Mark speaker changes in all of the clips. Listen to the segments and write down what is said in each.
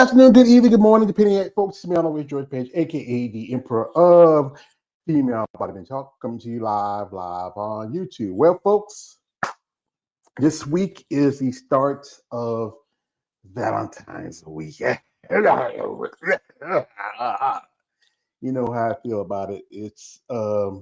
Speaker 1: afternoon, good evening, good morning, depending on folks. It's me on always George Page, aka the Emperor of Female Bodybuilding Talk, coming to you live on YouTube. Well, folks, this week is the start of Valentine's week. You know how I feel about it. It's a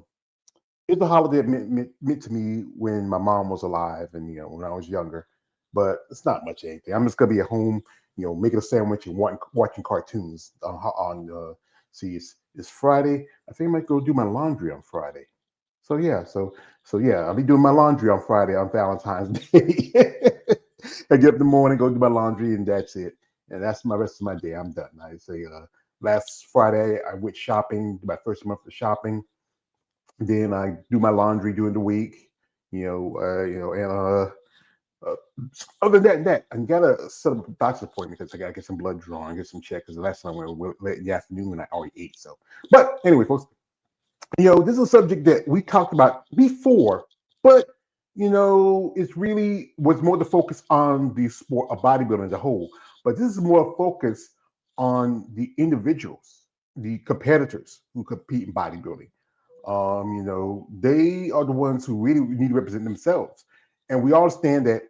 Speaker 1: holiday meant to me when my mom was alive and when I was younger, but it's not much anything. I'm just gonna be at home, making a sandwich and watching cartoons on. See, it's Friday. I think I might go do my laundry on Friday. So I'll be doing my laundry on Friday on Valentine's Day. I get up in the morning, go do my laundry, and that's it. And that's my rest of my day. I'm done. I say last Friday I went shopping, my first month of shopping. Then I do my laundry during the week, and other than that, I gotta set up a doctor's appointment because I gotta get some blood drawn, get some checks. Because the last time I went late in the afternoon when I already ate. So, but anyway, folks, this is a subject that we talked about before, but it's really was more the focus on the sport of bodybuilding as a whole. But this is more focus on the individuals, the competitors who compete in bodybuilding. They are the ones who really need to represent themselves. And we understand that,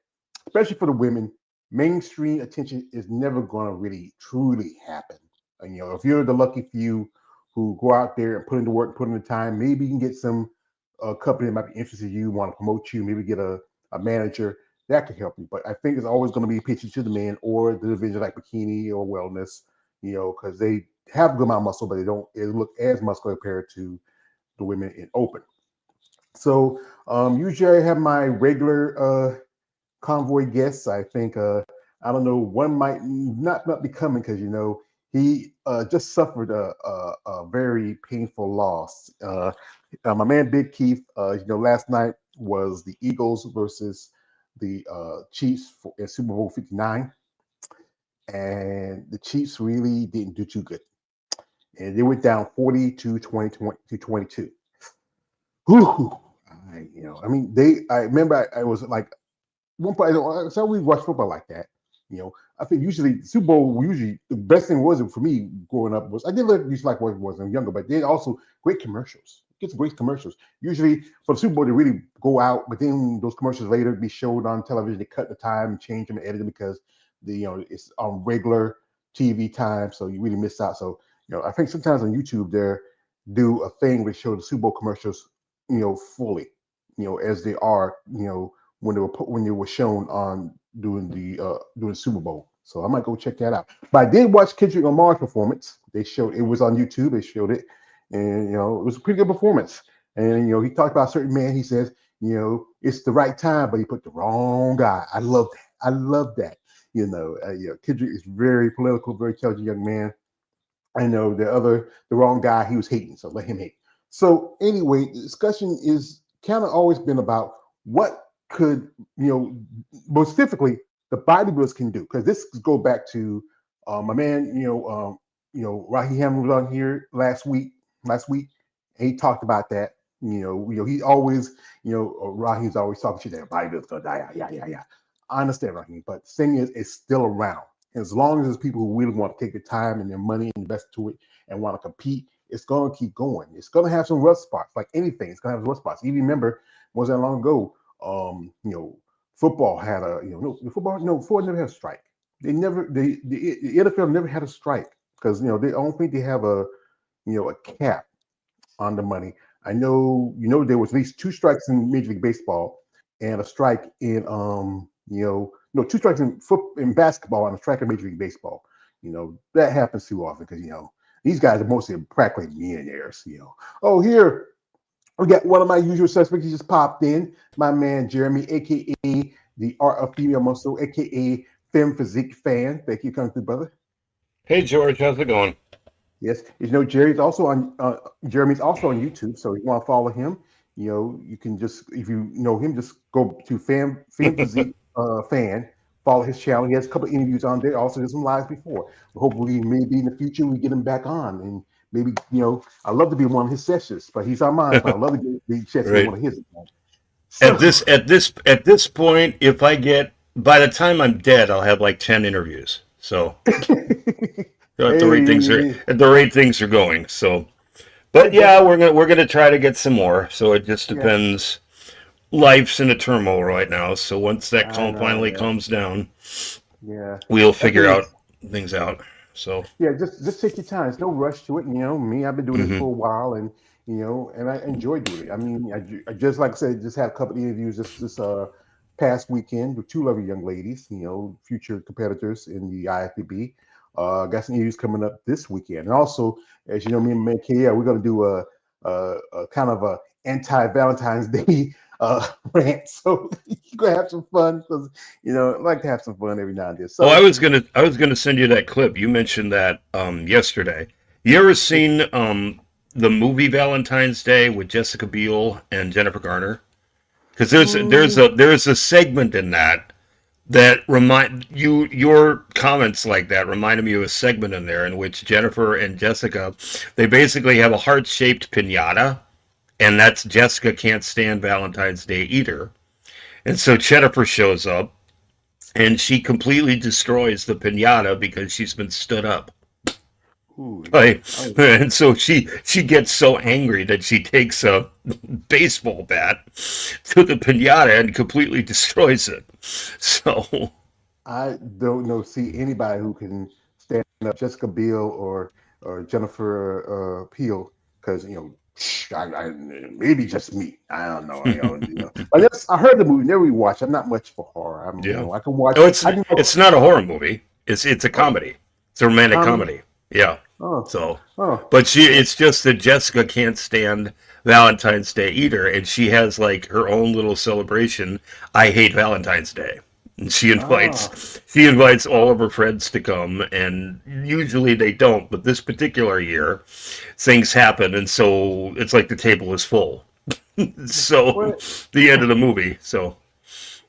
Speaker 1: especially for the women, mainstream attention is never going to really truly happen. And, if you're the lucky few who go out there and put in the work, put in the time, maybe you can get some company that might be interested in you, want to promote you, maybe get a manager that could help you. But I think it's always going to be pitched to the men or the division like bikini or wellness, because they have a good amount of muscle, but they don't look as muscular compared to the women in open. So usually I have my regular convoy guests. I think I don't know, one might not be coming because he just suffered a very painful loss. My man Big Keith, last night was the Eagles versus the Chiefs in Super Bowl 59, and the Chiefs really didn't do too good, and they went down 40-20 to 22. Whew. I remember I was like, one point, so we watch football like that. I think usually Super Bowl, the best thing was for me growing up was I did used to like what it was when I was younger, but they also great commercials. Get some great commercials. Usually for the Super Bowl, they really go out, but then those commercials later be showed on television. They cut the time and change them and edit them because it's on regular TV time, so you really miss out. So I think sometimes on YouTube they do a thing where they show the Super Bowl commercials fully, as they are, when they were shown on during the Super Bowl. So I might go check that out. But I did watch Kendrick Lamar's performance. They showed it was on YouTube. They showed it, and it was a pretty good performance. And he talked about a certain man. He says, it's the right time, but he put the wrong guy. I love that. I love that. Kendrick is very political, very intelligent young man. I know the wrong guy he was hating, so let him hate. So anyway, the discussion is kind of always been about what could, most specifically the bodybuilders can do, because this goes back to my man, Rahi Hammond was on here last week, and he talked about that. He always, Rahi's always talking shit that bodybuilders gonna die. Yeah. I understand, Rahi, but the thing is, it's still around. As long as there's people who really want to take their time and their money and invest to it and want to compete, it's going to keep going. It's going to have some rust spots, like anything. It's going to have rust spots. Even remember, wasn't that long ago? Football had football never had a strike. The NFL never had a strike because they don't think they have a cap on the money. I know there was at least 2 strikes in Major League Baseball and a strike in two strikes in basketball and a strike in Major League Baseball. That happens too often because these guys are mostly practically millionaires. Oh, here we got one of my usual suspects. He just popped in. My man Jeremy, aka the Art of Female Muscle, aka Femme Physique Fan. Thank you, coming through, brother.
Speaker 2: Hey George, how's it going?
Speaker 1: Yes, Jeremy's also on YouTube, so if you want to follow him, you can just, if you know him, just go to Femme Physique Fan. Follow his channel. He has a couple of interviews on there. Also, did some lives before. Hopefully, maybe in the future we get him back on, and maybe I'd love to be one of his sessions, but he's on mine. But I'd love to be session
Speaker 2: Right.
Speaker 1: one of his.
Speaker 2: So, at this point, if I get by the time I'm dead, I'll have like 10 interviews. So
Speaker 1: Hey,
Speaker 2: at the rate things are going. So, but
Speaker 1: but
Speaker 2: yeah, we're gonna try to get some more. So it just
Speaker 1: yeah,
Speaker 2: depends. Life's in a turmoil right now. So once that
Speaker 1: I
Speaker 2: calm
Speaker 1: know.
Speaker 2: finally
Speaker 1: Yeah,
Speaker 2: calms down,
Speaker 1: yeah.
Speaker 2: we'll
Speaker 1: That's
Speaker 2: figure
Speaker 1: the thing
Speaker 2: out
Speaker 1: is,
Speaker 2: things out. So,
Speaker 1: yeah, just take your time. There's no rush to it. You know, me, I've been doing this
Speaker 2: hmm
Speaker 1: for a while, and and I enjoy doing it. I mean, I just like I said, just had a couple of interviews this past weekend with two lovely young ladies. Future competitors in the IFBB. Got some interviews coming up this weekend, and also, as you know, me and MK, we're going to do a kind of a anti Valentine's Day rant. So you're gonna have some fun because I like to have some fun every now and then.
Speaker 2: oh,
Speaker 1: So.
Speaker 2: I was gonna send you that clip. You mentioned that yesterday. You ever seen the movie Valentine's Day with Jessica Biel and Jennifer Garner? Because
Speaker 1: mm,
Speaker 2: there's a segment in that remind you your comments like that reminded me of a segment in there in which Jennifer and Jessica they basically have a heart-shaped pinata, and that's Jessica can't stand Valentine's Day either. And so Jennifer shows up and she completely destroys the pinata because she's been stood up.
Speaker 1: Ooh,
Speaker 2: Right.
Speaker 1: oh,
Speaker 2: And so she gets so angry that she takes a baseball bat to the pinata and completely destroys it. So
Speaker 1: I don't know see anybody who can stand up Jessica Biel or Jennifer Peel because maybe just me. I don't know. But I heard the movie. Never rewatched. I'm not much for horror.
Speaker 2: yeah.
Speaker 1: I can watch.
Speaker 2: Oh,
Speaker 1: I can watch.
Speaker 2: it's not a horror movie. It's a
Speaker 1: Oh,
Speaker 2: comedy. It's a romantic
Speaker 1: comedy.
Speaker 2: comedy. Yeah.
Speaker 1: Oh,
Speaker 2: So,
Speaker 1: oh,
Speaker 2: but
Speaker 1: oh,
Speaker 2: it's just that Jessica can't stand Valentine's Day either, and she has like her own little celebration. I hate Valentine's Day. And
Speaker 1: ah.
Speaker 2: she invites all of her friends to come, and usually they don't, but this particular year things happen, and so it's like the table is full. So
Speaker 1: Well,
Speaker 2: the end of the movie. So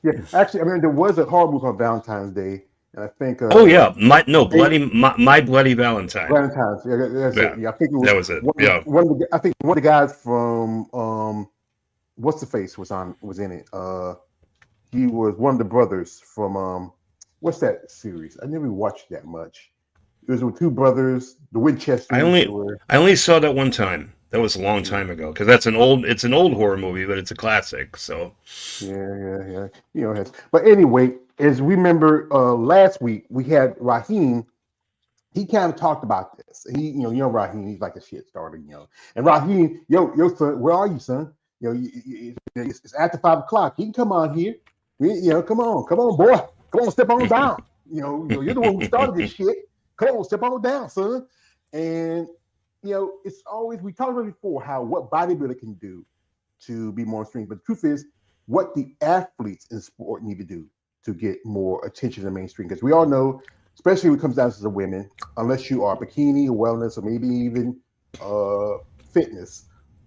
Speaker 1: yeah. Actually, I mean, there was a horror movie on Valentine's Day, and I think
Speaker 2: oh yeah, my no
Speaker 1: they
Speaker 2: bloody my bloody Valentine.
Speaker 1: Valentine's. Yeah, that's it.
Speaker 2: Yeah,
Speaker 1: Yeah, I think it was
Speaker 2: that was it. Yeah.
Speaker 1: I think one of the guys from what's the face was in it. He was one of the brothers from what's that series? I never watched that much. It was with two brothers, the
Speaker 2: I
Speaker 1: Winchesters. They
Speaker 2: only
Speaker 1: were
Speaker 2: I only saw that one time. That was a long
Speaker 1: yeah,
Speaker 2: time ago because that's an old it's an old horror movie, but it's a classic. So
Speaker 1: yeah. But anyway, as we remember last week, we had Raheem. He kind of talked about this. Raheem, he's like a shit starter. And Raheem, yo, son, where are you, son? It's after 5 o'clock. You can come on here. Come on, boy, come on, step on down. You're the one who started this shit. Come on, step on down, son. And it's always we talked about before how what bodybuilder can do to be more extreme. But the truth is, what the athletes in sport need to do to get more attention in the mainstream. Because we all know, especially when it comes down to the women, unless you are bikini or wellness or maybe even fitness,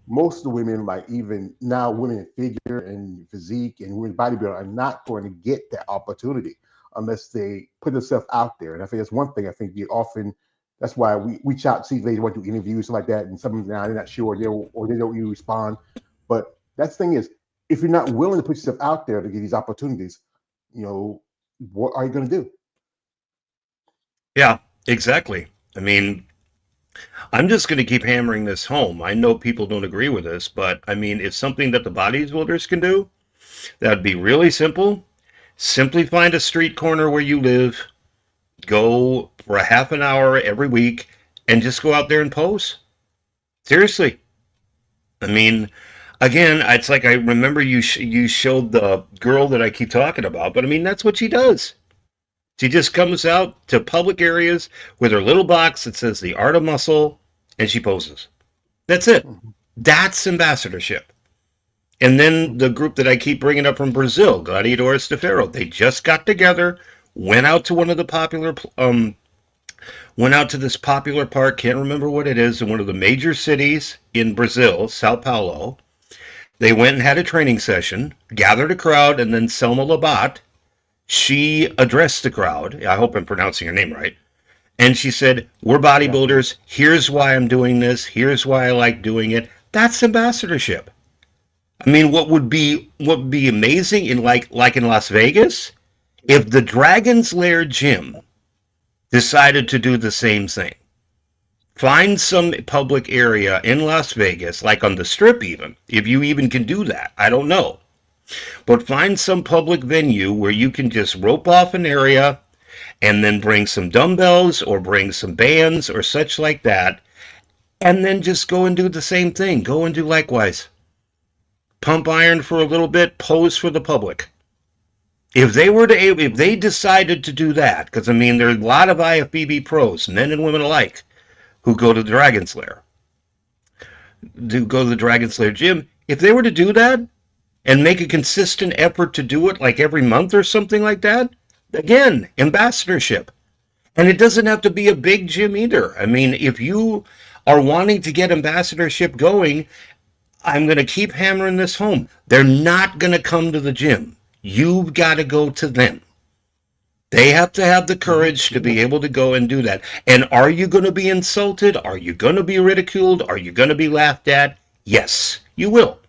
Speaker 1: most of the women, like even now, women in figure and physique and women bodybuilder are not going to get that opportunity unless they put themselves out there. And I think that's one thing I think you often. That's why we reach out to see ladies want to do interviews like that, and some of them now they're not sure or they don't even respond. But that's the thing is, if you're not willing to put yourself out there to get these opportunities, what are you going to do?
Speaker 2: yeah, exactly. I mean, I'm just going to keep hammering this home. I know people don't agree with this, but I mean, it's something that the bodybuilders can do. That'd be really simple. Simply find a street corner where you live, go for a half an hour every week, and just go out there and pose. Seriously. I mean, again, it's like I remember you showed the girl that I keep talking about, but I mean that's what she does. She just comes out to public areas with her little box that says the art of muscle, and she poses. That's it.
Speaker 1: Mhm.
Speaker 2: That's ambassadorship. And then the group that I keep bringing up from Brazil, Gladiadores de Ferro, they just got together, went out to one of the popular went out to this popular park, can't remember what it is, in one of the major cities in Brazil, Sao Paulo. They went and had a training session, gathered a crowd, and then Selma Labat, she addressed the crowd. I hope I'm pronouncing her name right. And she said, we're
Speaker 1: Yeah.
Speaker 2: bodybuilders. Here's why I'm doing this. Here's why I like doing it. That's ambassadorship. I mean, what would be amazing in like in Las Vegas if the Dragon's Lair gym decided to do the same thing. Find some public area in Las Vegas, like on the Strip even, if you even can do that. I don't know. But find some public venue where you can just rope off an area and then bring some dumbbells or bring some bands or such like that, and then just go and do the same thing. Go and do likewise. Pump iron for a little bit, pose for the public. If they decided to do that, because I mean, there are a lot of IFBB pros, men and women alike, who go to the Dragon's Lair, do go to the Dragon's Lair gym. If they were to do that and make a consistent effort to do it, like every month or something like that, again, ambassadorship. And it doesn't have to be a big gym either. I mean, if you are wanting to get ambassadorship going, I'm going to keep hammering this home. They're not going to come to the gym. You've got to go to them. They have to have the courage to be able to go and do that. And are you going to be insulted? Are you going to be ridiculed? Are you going to be laughed at? Yes, you will.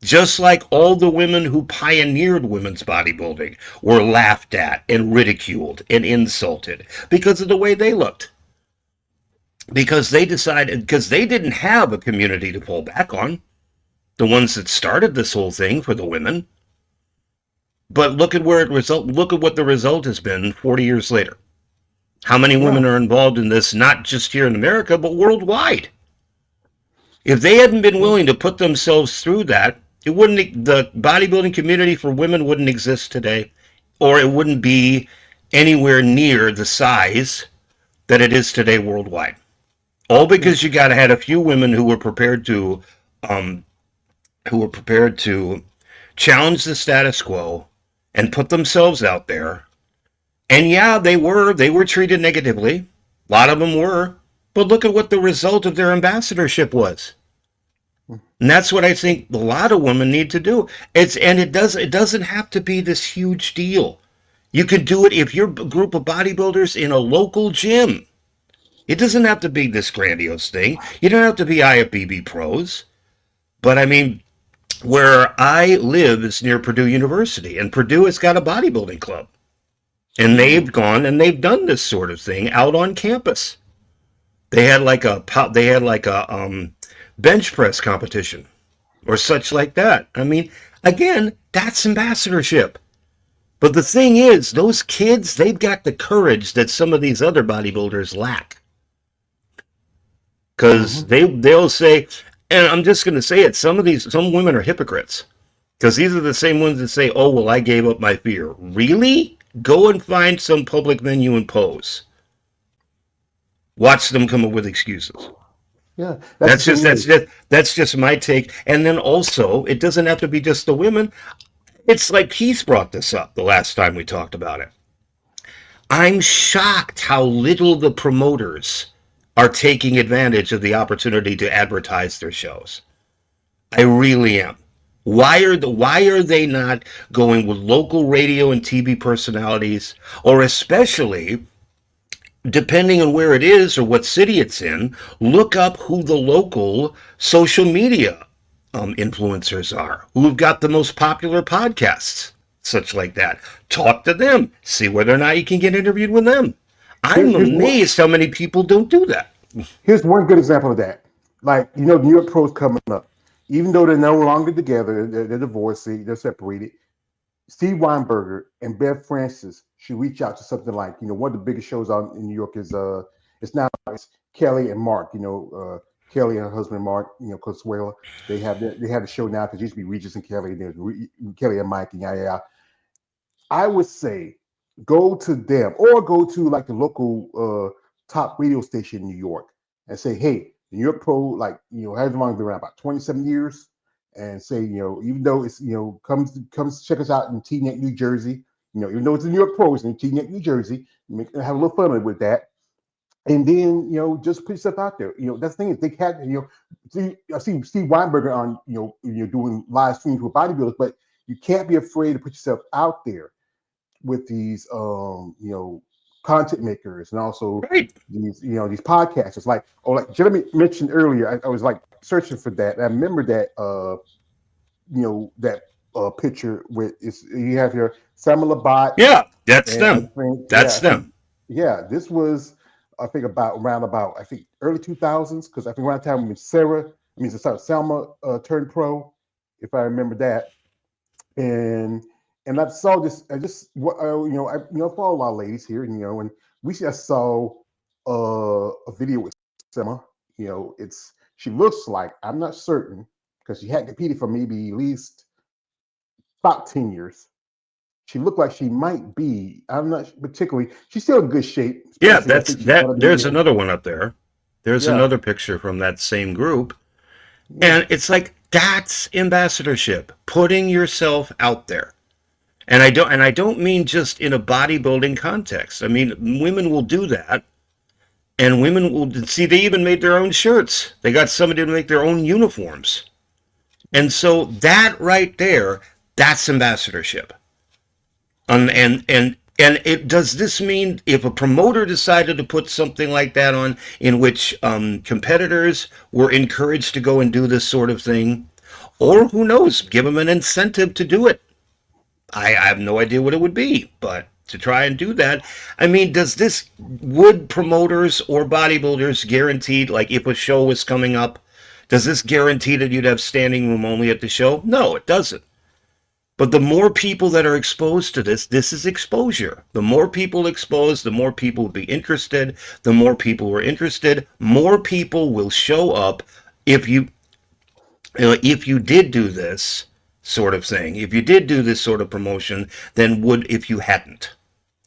Speaker 2: Just like all the women who pioneered women's bodybuilding were laughed at and ridiculed and insulted because of the way they looked. Because they decided, because they didn't have a community to pull back on, the ones that started this whole thing for the women. But look at look at what the result has been 40 years later. How many women are involved in this, not just here in America, but worldwide? If they hadn't been willing to put themselves through that, the bodybuilding community for women wouldn't exist today, or it wouldn't be anywhere near the size that it is today worldwide. All because you got to had a few women who were prepared to challenge the status quo and put themselves out there. And yeah, they were treated negatively. A lot of them were. But look at what the result of their ambassadorship was. And that's what I think a lot of women need to do. It doesn't have to be this huge deal. You could do it if you're a group of bodybuilders in a local gym. It doesn't have to be this grandiose thing. You don't have to be IFBB pros. But I mean, where I live is near Purdue University, and Purdue has got a bodybuilding club. And they've gone and they've done this sort of thing out on campus. They had like a bench press competition or such like that. I mean, again, that's ambassadorship. But the thing is, those kids, they've got the courage that some of these other bodybuilders lack. Because they'll say, and I'm just going to say it, some women are hypocrites. Because these are the same ones that say, oh, well, I gave up my fear. Really? Go and find some public venue and pose. Watch them come up with excuses.
Speaker 1: Yeah,
Speaker 2: that's just my take. And then also, it doesn't have to be just the women. It's like Keith brought this up the last time we talked about it. I'm shocked how little the promoters are taking advantage of the opportunity to advertise their shows. I really am. Why are they not going with local radio and TV personalities, or especially, depending on where it is or what city it's in, look up who the local social media influencers are, who've got the most popular podcasts, such like that. Talk to them. See whether or not you can get interviewed with them. I'm amazed how many people don't do that.
Speaker 1: Here's one good example of that. Like, you know, New York Pros coming up. Even though they're no longer together, they're divorced, they're separated. Steve Weinberger and Bev Francis should reach out to something like, you know, one of the biggest shows out in New York is it's Kelly and Mark. You know, Kelly and her husband Mark. You know, Consuela. They have a show now because it used to be Regis and Kelly. There's Kelly and Mike and yeah. I would say go to them or go to like the local top radio station in New York and say, hey, New York Pro, like, you know, has long been around about 27 years, and say, you know, even though it's, you know, comes check us out in Teaneck, New Jersey, you know, even though it's the New York Pro, it's in Teaneck, New Jersey, have a little fun with that. And then, you know, just put yourself out there. You know, that's the thing is they had, you know, I see Steve Weinberger on, you know, doing live streams with bodybuilders, but you can't be afraid to put yourself out there with these, you know, content makers and also these, you know, these podcasters. Like Jeremy mentioned earlier, I was like searching for that. I remember that, you know, that picture with you have your Samuel Labat.
Speaker 2: Yeah, that's them. That's them.
Speaker 1: Yeah, this was I think about I think early 2000s because I think around the time when Selma turned pro, if I remember that, and I saw this. I just follow a lot of ladies here, and and we just saw a video with Selma. It's she looks like I'm not certain because she had competed for maybe at least about 10 years. She looked like she might be. I'm not particularly. She's still in good shape,
Speaker 2: Yeah,
Speaker 1: especially I
Speaker 2: that's
Speaker 1: think she's
Speaker 2: that.
Speaker 1: gonna be.
Speaker 2: There's another one up there. There's
Speaker 1: Yeah,
Speaker 2: another picture from that same group.
Speaker 1: yeah.
Speaker 2: And it's like that's ambassadorship, putting yourself out there. And I don't mean just in a bodybuilding context. I mean women will do that, and women will see they even made their own shirts. They got somebody to make their own uniforms. And so that right there, that's ambassadorship. And it does this mean if a promoter decided to put something like that on in which competitors were encouraged to go and do this sort of thing, or who knows, give them an incentive to do it. I have no idea what it would be, but to try and do that, I mean, would promoters or bodybuilders guaranteed, like if a show was coming up, does this guarantee that you'd have standing room only at the show? No, it doesn't. But the more people that are exposed to this is exposure. The more people exposed, the more people will be interested. The more people are interested, more people will show up if if you did do this sort of thing. If you did do this sort of promotion, than would if you hadn't.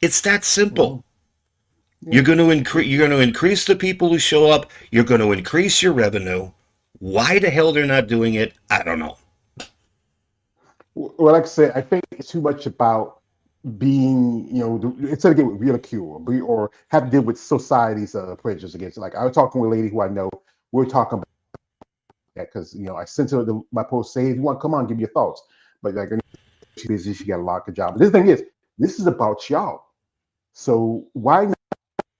Speaker 2: It's that simple.
Speaker 1: Mhm. Yeah.
Speaker 2: You're going to increase the people who show up. You're going to increase your revenue. Why the hell they're not doing it, I don't know.
Speaker 1: Well, like I said, I think it's too much about being, instead of getting ridicule or have to deal with society's prejudice against it. Like I was talking with a lady who I know, we are talking about that because I sent her my post saying, if you want to come on, give me your thoughts. But like she's busy, she got a lot of job. But this thing is, this is about y'all. So why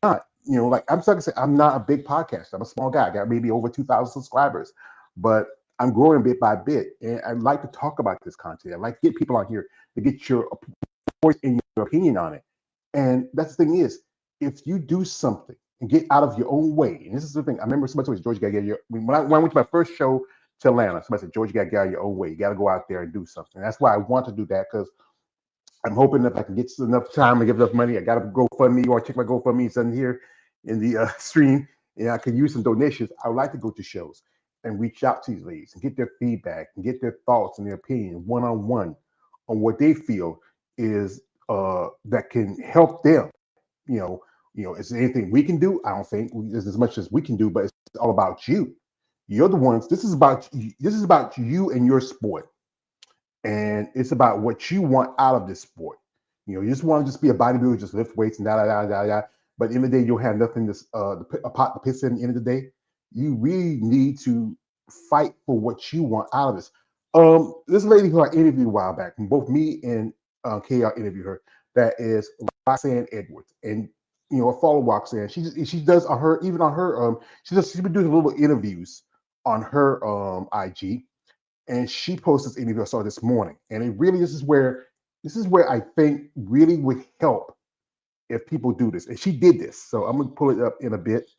Speaker 1: not? Like I'm like I said, I'm not a big podcaster. I'm a small guy. I got maybe over 2,000 subscribers, but I'm growing bit by bit, and I like to talk about this content. I like to get people on here to get your voice and your opinion on it. And that's the thing is, if you do something and get out of your own way, and this is the thing. I remember somebody told me, George, you gotta get your when I went to my first show to Atlanta, somebody said, George, you gotta get out of your own way. You gotta go out there and do something. And that's why I want to do that because I'm hoping if I can get enough time and give enough money, I got to GoFundMe or check my GoFundMe. It's in here in the stream, and I can use some donations. I would like to go to shows and reach out to these ladies and get their feedback and get their thoughts and their opinion one on one on what they feel is that can help them. You know, is there anything we can do? I don't think there's as much as we can do, but it's all about you. You're the ones. This is about you and your sport, and it's about what you want out of this sport. You just want to just be a bodybuilder, just lift weights and da da da da da. But at the end of the day, you'll have nothing a pot to piss in. At the end of the day, you really need to fight for what you want out of this. This lady who I interviewed a while back, and both me and KR interviewed her. That is Roxanne Edwards, and I follow Roxanne. She does on her even on her she's been doing little interviews on her IG, and she posted this interview I saw this morning, and it really this is where I think really would help if people do this, and she did this. So I'm gonna pull it up in a bit,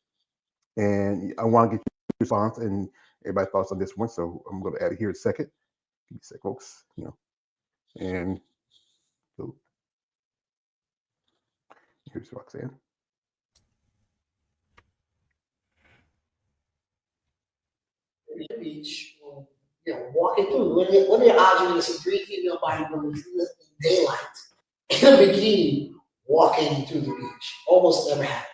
Speaker 1: and I want to get your response and everybody's thoughts on this one. So I'm gonna add it here in a second. Give me a sec, folks. And so here's Roxanne.
Speaker 3: The beach, walking through. What are the odds you're going to see three female bodybuilders in the daylight in a bikini walking through the beach? Almost never happens.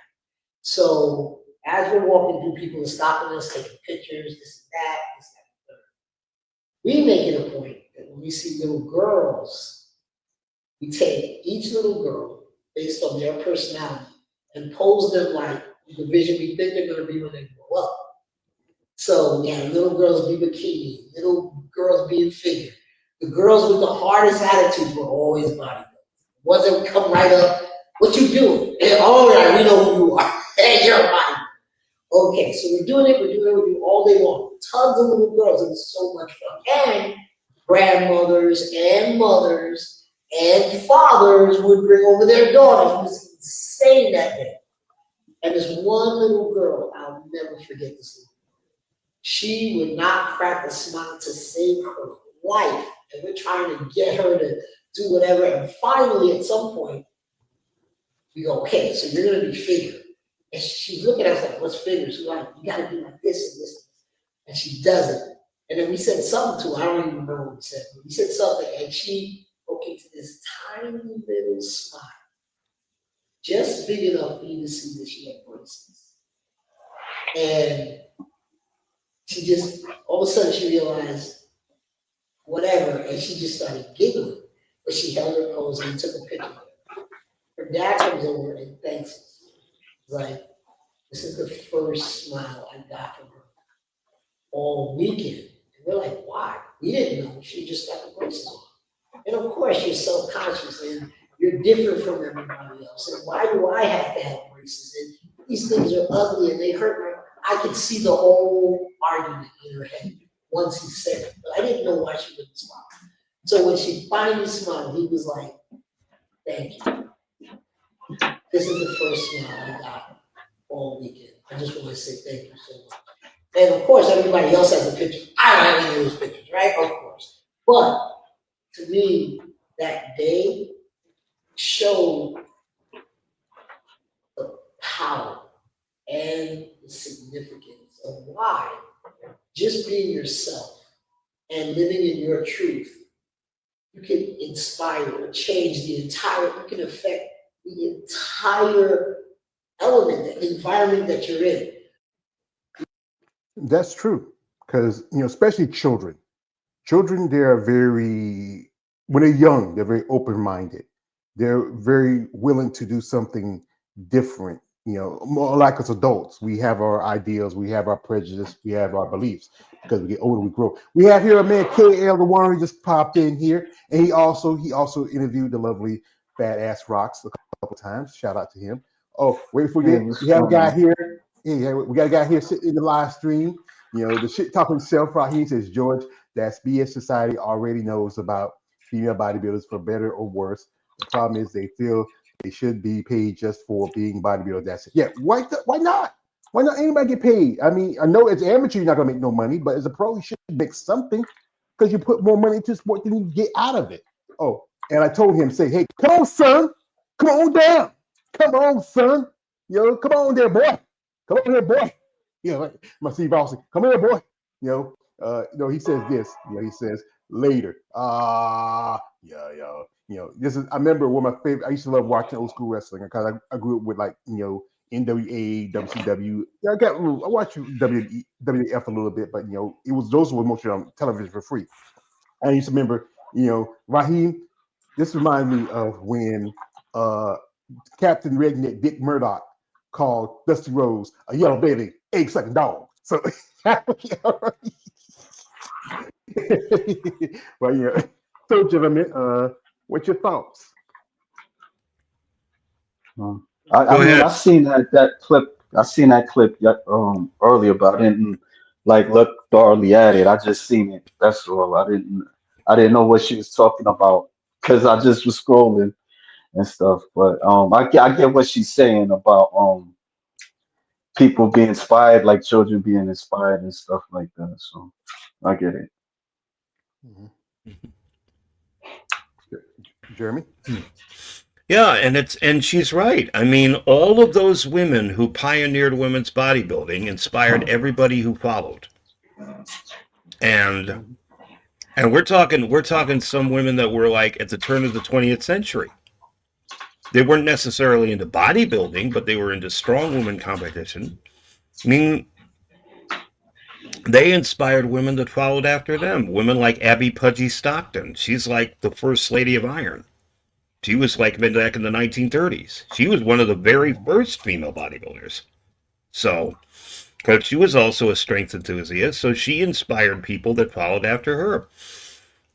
Speaker 3: So as we're walking through, people are stopping us, taking pictures, this and that, this, that, and the third. We make it a point that when we see little girls, we take each little girl based on their personality and pose them like the vision we think they're going to be when they grow up. So we had little girls be bikini, little girls being figure. The girls with the hardest attitudes were always bodybuilders. Ones that would come right up, what you doing? And all right, we know who you are. Hey, you're a bodybuilder. Okay, so we're doing it, we do all day long. Tons of little girls, it was so much fun. And grandmothers and mothers and fathers would bring over their daughters. It was staying that day. And this one little girl, I'll never forget this little girl. She would not crack a smile to save her life. And we're trying to get her to do whatever. And finally, at some point, we go, okay, so you're going to be figured. And she's looking at us like, what's figures? She's like, you got to be like this and this. And she does it. And then we said something to her. I don't even remember what we said. But we said something, and she broke into this tiny little smile. Just big enough for you to see that she had braces. And she just, all of a sudden, she realized whatever, and she just started giggling. But she held her pose and we took a picture of her. Her dad comes over and thanks us. He's like, this is the first smile I got from her all weekend. And we're like, why? We didn't know. She just got the braces on. And of course, you're self-conscious and you're different from everybody else. And why do I have to have braces? And these things are ugly and they hurt my. I could see the whole argument in her head once he said it, but I didn't know why she wouldn't smile. So when she finally smiled, he was like, thank you. This is the first smile I got all weekend. I just want to say thank you so much. And of course, everybody else has a picture. I don't have any of those pictures, right? Of course. But to me, that day showed the power and the significance of why just being yourself and living in your truth, you can inspire or change the entire, you can affect the entire element, the environment that you're in.
Speaker 1: That's true. Because, especially children. Children, they're very, when they're young, they're very open-minded. They're very willing to do something different. More like us adults, we have our ideals, we have our prejudice, we have our beliefs. Because we get older, we grow. We have here a man, KL, the one who just popped in here, and he also interviewed the lovely Badass Rocks a couple times. Shout out to him. Oh, wait before we have a guy here. Hey, we got a guy here sitting in the live stream. The shit talking self right here. He says, George, that's BS society already knows about female bodybuilders for better or worse. The problem is they feel they should be paid just for being bodybuilder. That's it. Yeah, why not? Why not anybody get paid? I mean, I know as an amateur, you're not gonna make no money, but as a pro, you should make something because you put more money into sport than you get out of it. Oh, and I told him, say, hey, come on, son. Come on down. Come on, son. Come on there, boy. Come on here, boy. My Steve Austin, come here, boy. He says this. He says later. This is. I remember one of my favorite. I used to love watching old school wrestling because I grew up with NWA, WCW. I watched WWF a little bit, but those were mostly on television for free. I used to remember, Raheem. This reminds me of when Captain Redneck Dick Murdoch called Dusty Rhodes a yellow belly, egg sucking dog. So, well, yeah. So, gentlemen, what's your thoughts?
Speaker 4: I mean, I seen that clip. I seen that clip earlier, but I didn't look thoroughly at it. I just seen it. That's all. I didn't know what she was talking about because I just was scrolling and stuff. But I get what she's saying about people being inspired, like children being inspired and stuff like that. So I get it.
Speaker 1: Mm-hmm. Jeremy?
Speaker 2: Yeah, and she's right. I mean, all of those women who pioneered women's bodybuilding inspired everybody who followed. And we're talking some women that were like at the turn of the 20th century. They weren't necessarily into bodybuilding, but they were into strong woman competition. I mean, they inspired women that followed after them. Women like Abby Pudgy Stockton. She's like the first lady of iron. She was like back in the 1930s. She was one of the very first female bodybuilders. So, because she was also a strength enthusiast, so she inspired people that followed after her.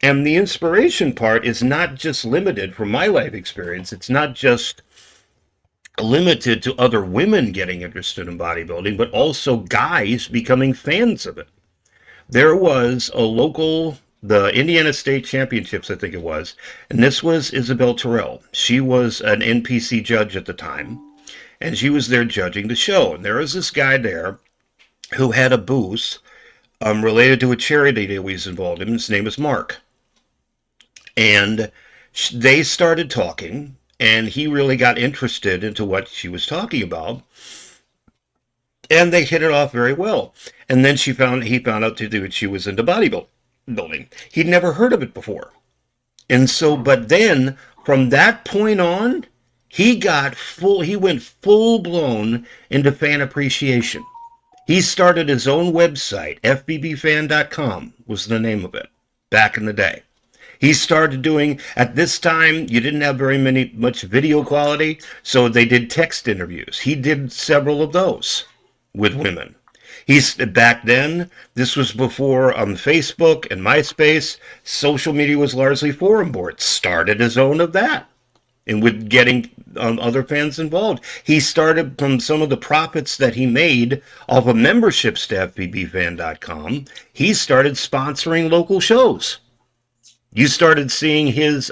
Speaker 2: And the inspiration part is not just limited, from my life experience, it's not just limited to other women getting interested in bodybuilding, but also guys becoming fans of it. There was a local, the Indiana State Championships, I think it was, and this was Isabel Terrell. She was an NPC judge at the time, and she was there judging the show. And there was this guy there who had a booth related to a charity that he was involved in. His name is Mark. And they started talking, and he really got interested into what she was talking about. And they hit it off very well. And then he found out that she was into bodybuilding. He'd never heard of it before. And so, but then from that point on, he went full blown into fan appreciation. He started his own website, fbbfan.com was the name of it back in the day. He started doing, at this time, you didn't have much video quality, so they did text interviews. He did several of those with women. Back then, this was before Facebook and MySpace. Social media was largely forum boards. Started his own of that, and with getting other fans involved. He started from some of the profits that he made off of memberships to fbbfan.com. He started sponsoring local shows. You started seeing his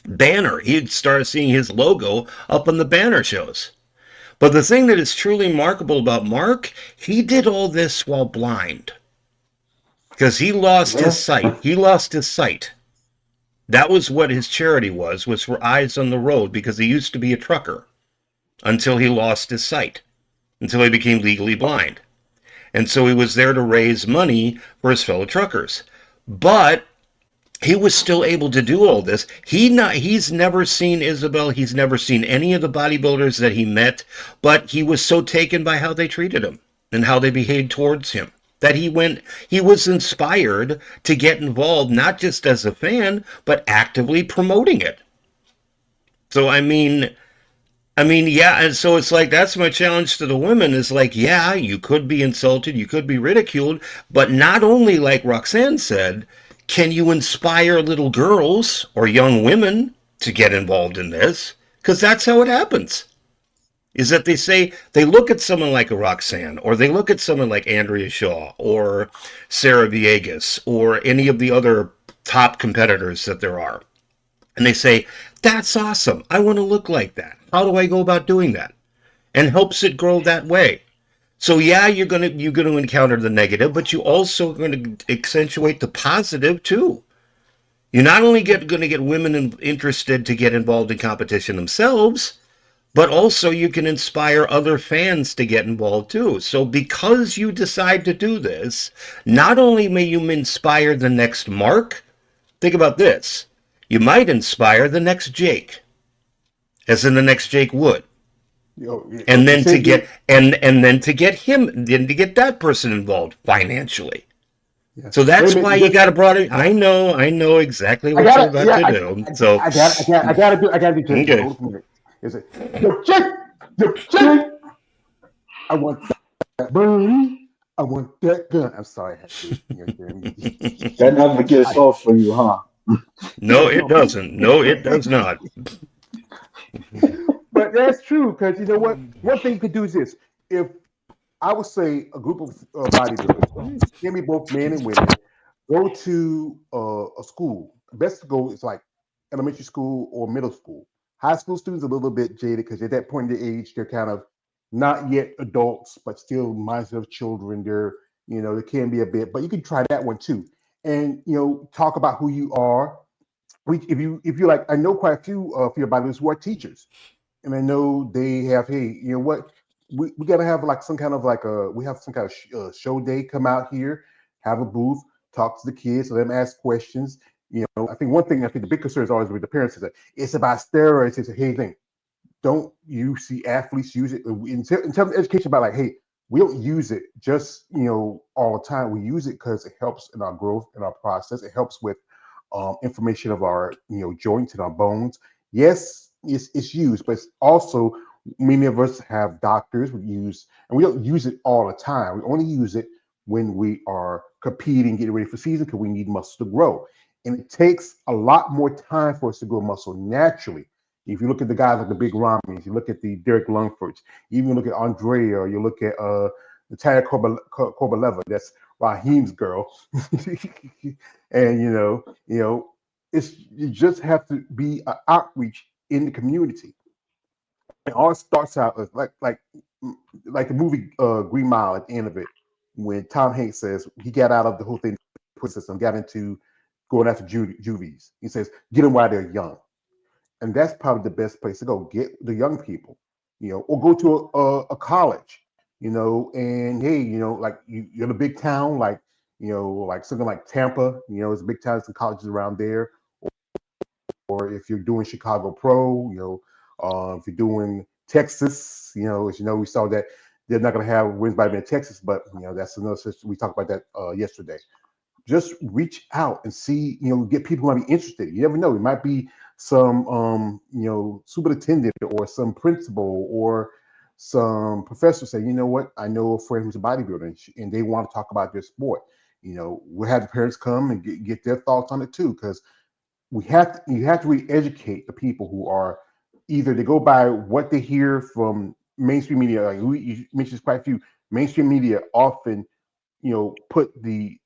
Speaker 2: banner. He'd started seeing his logo up on the banner shows. But the thing that is truly remarkable about Mark, he did all this while blind. Because he lost his sight. He lost his sight. That was what his charity was for Eyes on the Road, because he used to be a trucker until he lost his sight, until he became legally blind. And so he was there to raise money for his fellow truckers. But he was still able to do all this. He's never seen Isabel. He's never seen any of the bodybuilders that he met, but he was so taken by how they treated him and how they behaved towards him that he was inspired to get involved, not just as a fan, but actively promoting it. So, I mean, yeah, and so it's like, that's my challenge to the women is like, yeah, you could be insulted, you could be ridiculed, but not only, like Roxanne said, can you inspire little girls or young women to get involved in this? Because that's how it happens. Is that they look at someone like a Roxanne, or they look at someone like Andrea Shaw, or Sarah Villegas, or any of the other top competitors that there are. And they say, that's awesome. I want to look like that. How do I go about doing that? And helps it grow that way. So yeah, you're going to encounter the negative, but you also are going to accentuate the positive too. You're not only going to get women interested to get involved in competition themselves, but also you can inspire other fans to get involved too. So because you decide to do this, not only may you inspire the next Mark, think about this, you might inspire the next Jake, as in the next Jake Wood. And then to get that person involved financially. Yeah. So that's why you got to broaden. I know exactly what you're about to do. So
Speaker 1: I gotta do just okay. Is it yo chick? I want that burn. I want that gun. I'm sorry.
Speaker 4: That never gets off for you, huh?
Speaker 2: No, it doesn't. No, it does not.
Speaker 1: But that's true, because you know what? One thing you could do is this. If I would say a group of bodybuilders, can be both men and women, go to a school. Best to go is like elementary school or middle school. High school students are a little bit jaded because at that point in their age, they're kind of not yet adults, but still mindset of children. They can be a bit, but you can try that one too. And talk about who you are. If you like, I know quite a few of your bodybuilders who are teachers. And I know they have, hey, you know what? We got to have like some kind of show day, come out here, have a booth, talk to the kids, let them ask questions. I think one thing, the big concern is always with the parents is that it's about steroids. It's a hey thing. Don't you see athletes use it in terms of education about like, hey, we don't use it just, all the time. We use it because it helps in our growth, in our process. It helps with information of our, joints and our bones. Yes, it's used, but it's also many of us have doctors we use, and we don't use it all the time. We only use it when we are competing, getting ready for season, because we need muscle to grow. And it takes a lot more time for us to grow muscle naturally. If you look at the guys like the Big Ramis, you look at the Derek Lungfords, even look at Andrea, or you look at Natalia Korbaleva, that's Raheem's girl. And you just have to be an outreach in the community. It all starts out as like the movie Green Mile at the end of it, when Tom Hanks says he got out of the whole thing system, got into going after juvies. He says, get them while they're young, and that's probably the best place to go. Get the young people, or go to a college, and hey, like you're in a big town, like like something like Tampa, it's a big town, some colleges around there, or if you're doing Chicago Pro, if you're doing Texas, as you know, we saw that they're not going to have wins by in Texas, but that's another system. We talked about that yesterday. Just reach out and see, get people who might be interested. You never know. It might be some, superintendent or some principal or some professor say, you know what, I know a friend who's a bodybuilder and they want to talk about their sport. We'll have the parents come and get their thoughts on it too, because you have to re-educate the people who are either they go by what they hear from mainstream media. Like you mentioned quite a few mainstream media often, put the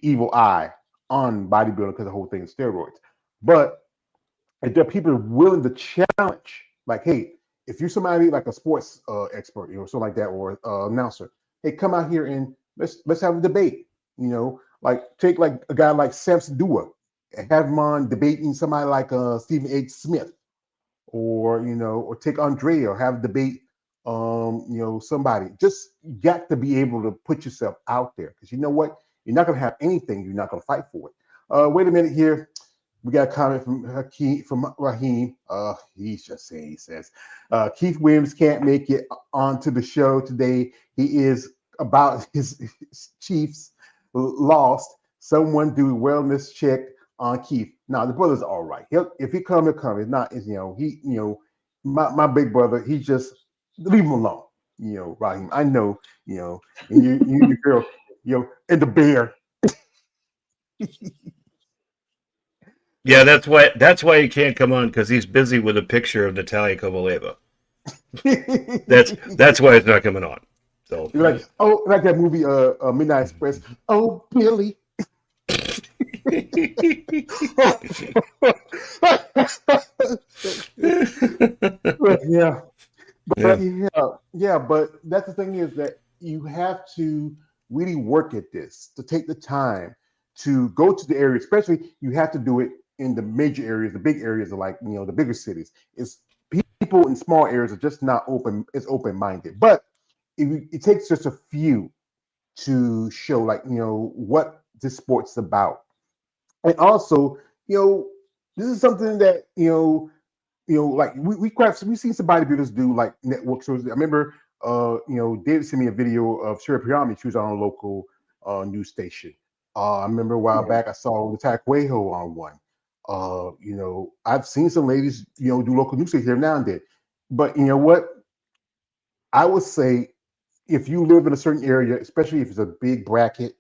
Speaker 1: evil eye on bodybuilding because the whole thing is steroids. But if there are people willing to challenge, like, hey, if you're somebody like a sports expert, something like that, or announcer, hey, come out here and let's have a debate. Like take like a guy like Samson Dua and have him on debating somebody like Stephen H. Smith, or or take Andre or have a debate. Somebody just got to be able to put yourself out there, because you know what, you're not going to have anything. You're not going to fight for it. Wait a minute here. We got a comment from Raheem. He's just saying, he says, Keith Williams can't make it onto the show today. He is about his Chiefs lost. Someone do a wellness check on Keith. Now the brother's all right. If he come, he'll come. If not, my big brother, he just leave him alone. Raheem. I know, and your girl, and the bear.
Speaker 2: Yeah, that's why he can't come on, because he's busy with a picture of Natalia Kovaleva. That's why it's not coming on. So
Speaker 1: like that movie Midnight Express. Oh, Billy. Yeah. But that's the thing, is that you have to really work at this, to take the time to go to the area. Especially, you have to do it in the major areas, the big areas, are like the bigger cities. It's people in small areas are just not open-minded. But it takes just a few to show, like, what this sport's about. And also, this is something that like we've seen some bodybuilders do, like network shows. I remember, David sent me a video of Sherry Piami. She was on a local news station. I remember a while back I saw Natalia Cuejo on one. I've seen some ladies, do local news here now and then. But you know what? I would say, if you live in a certain area, especially if it's a big bracket,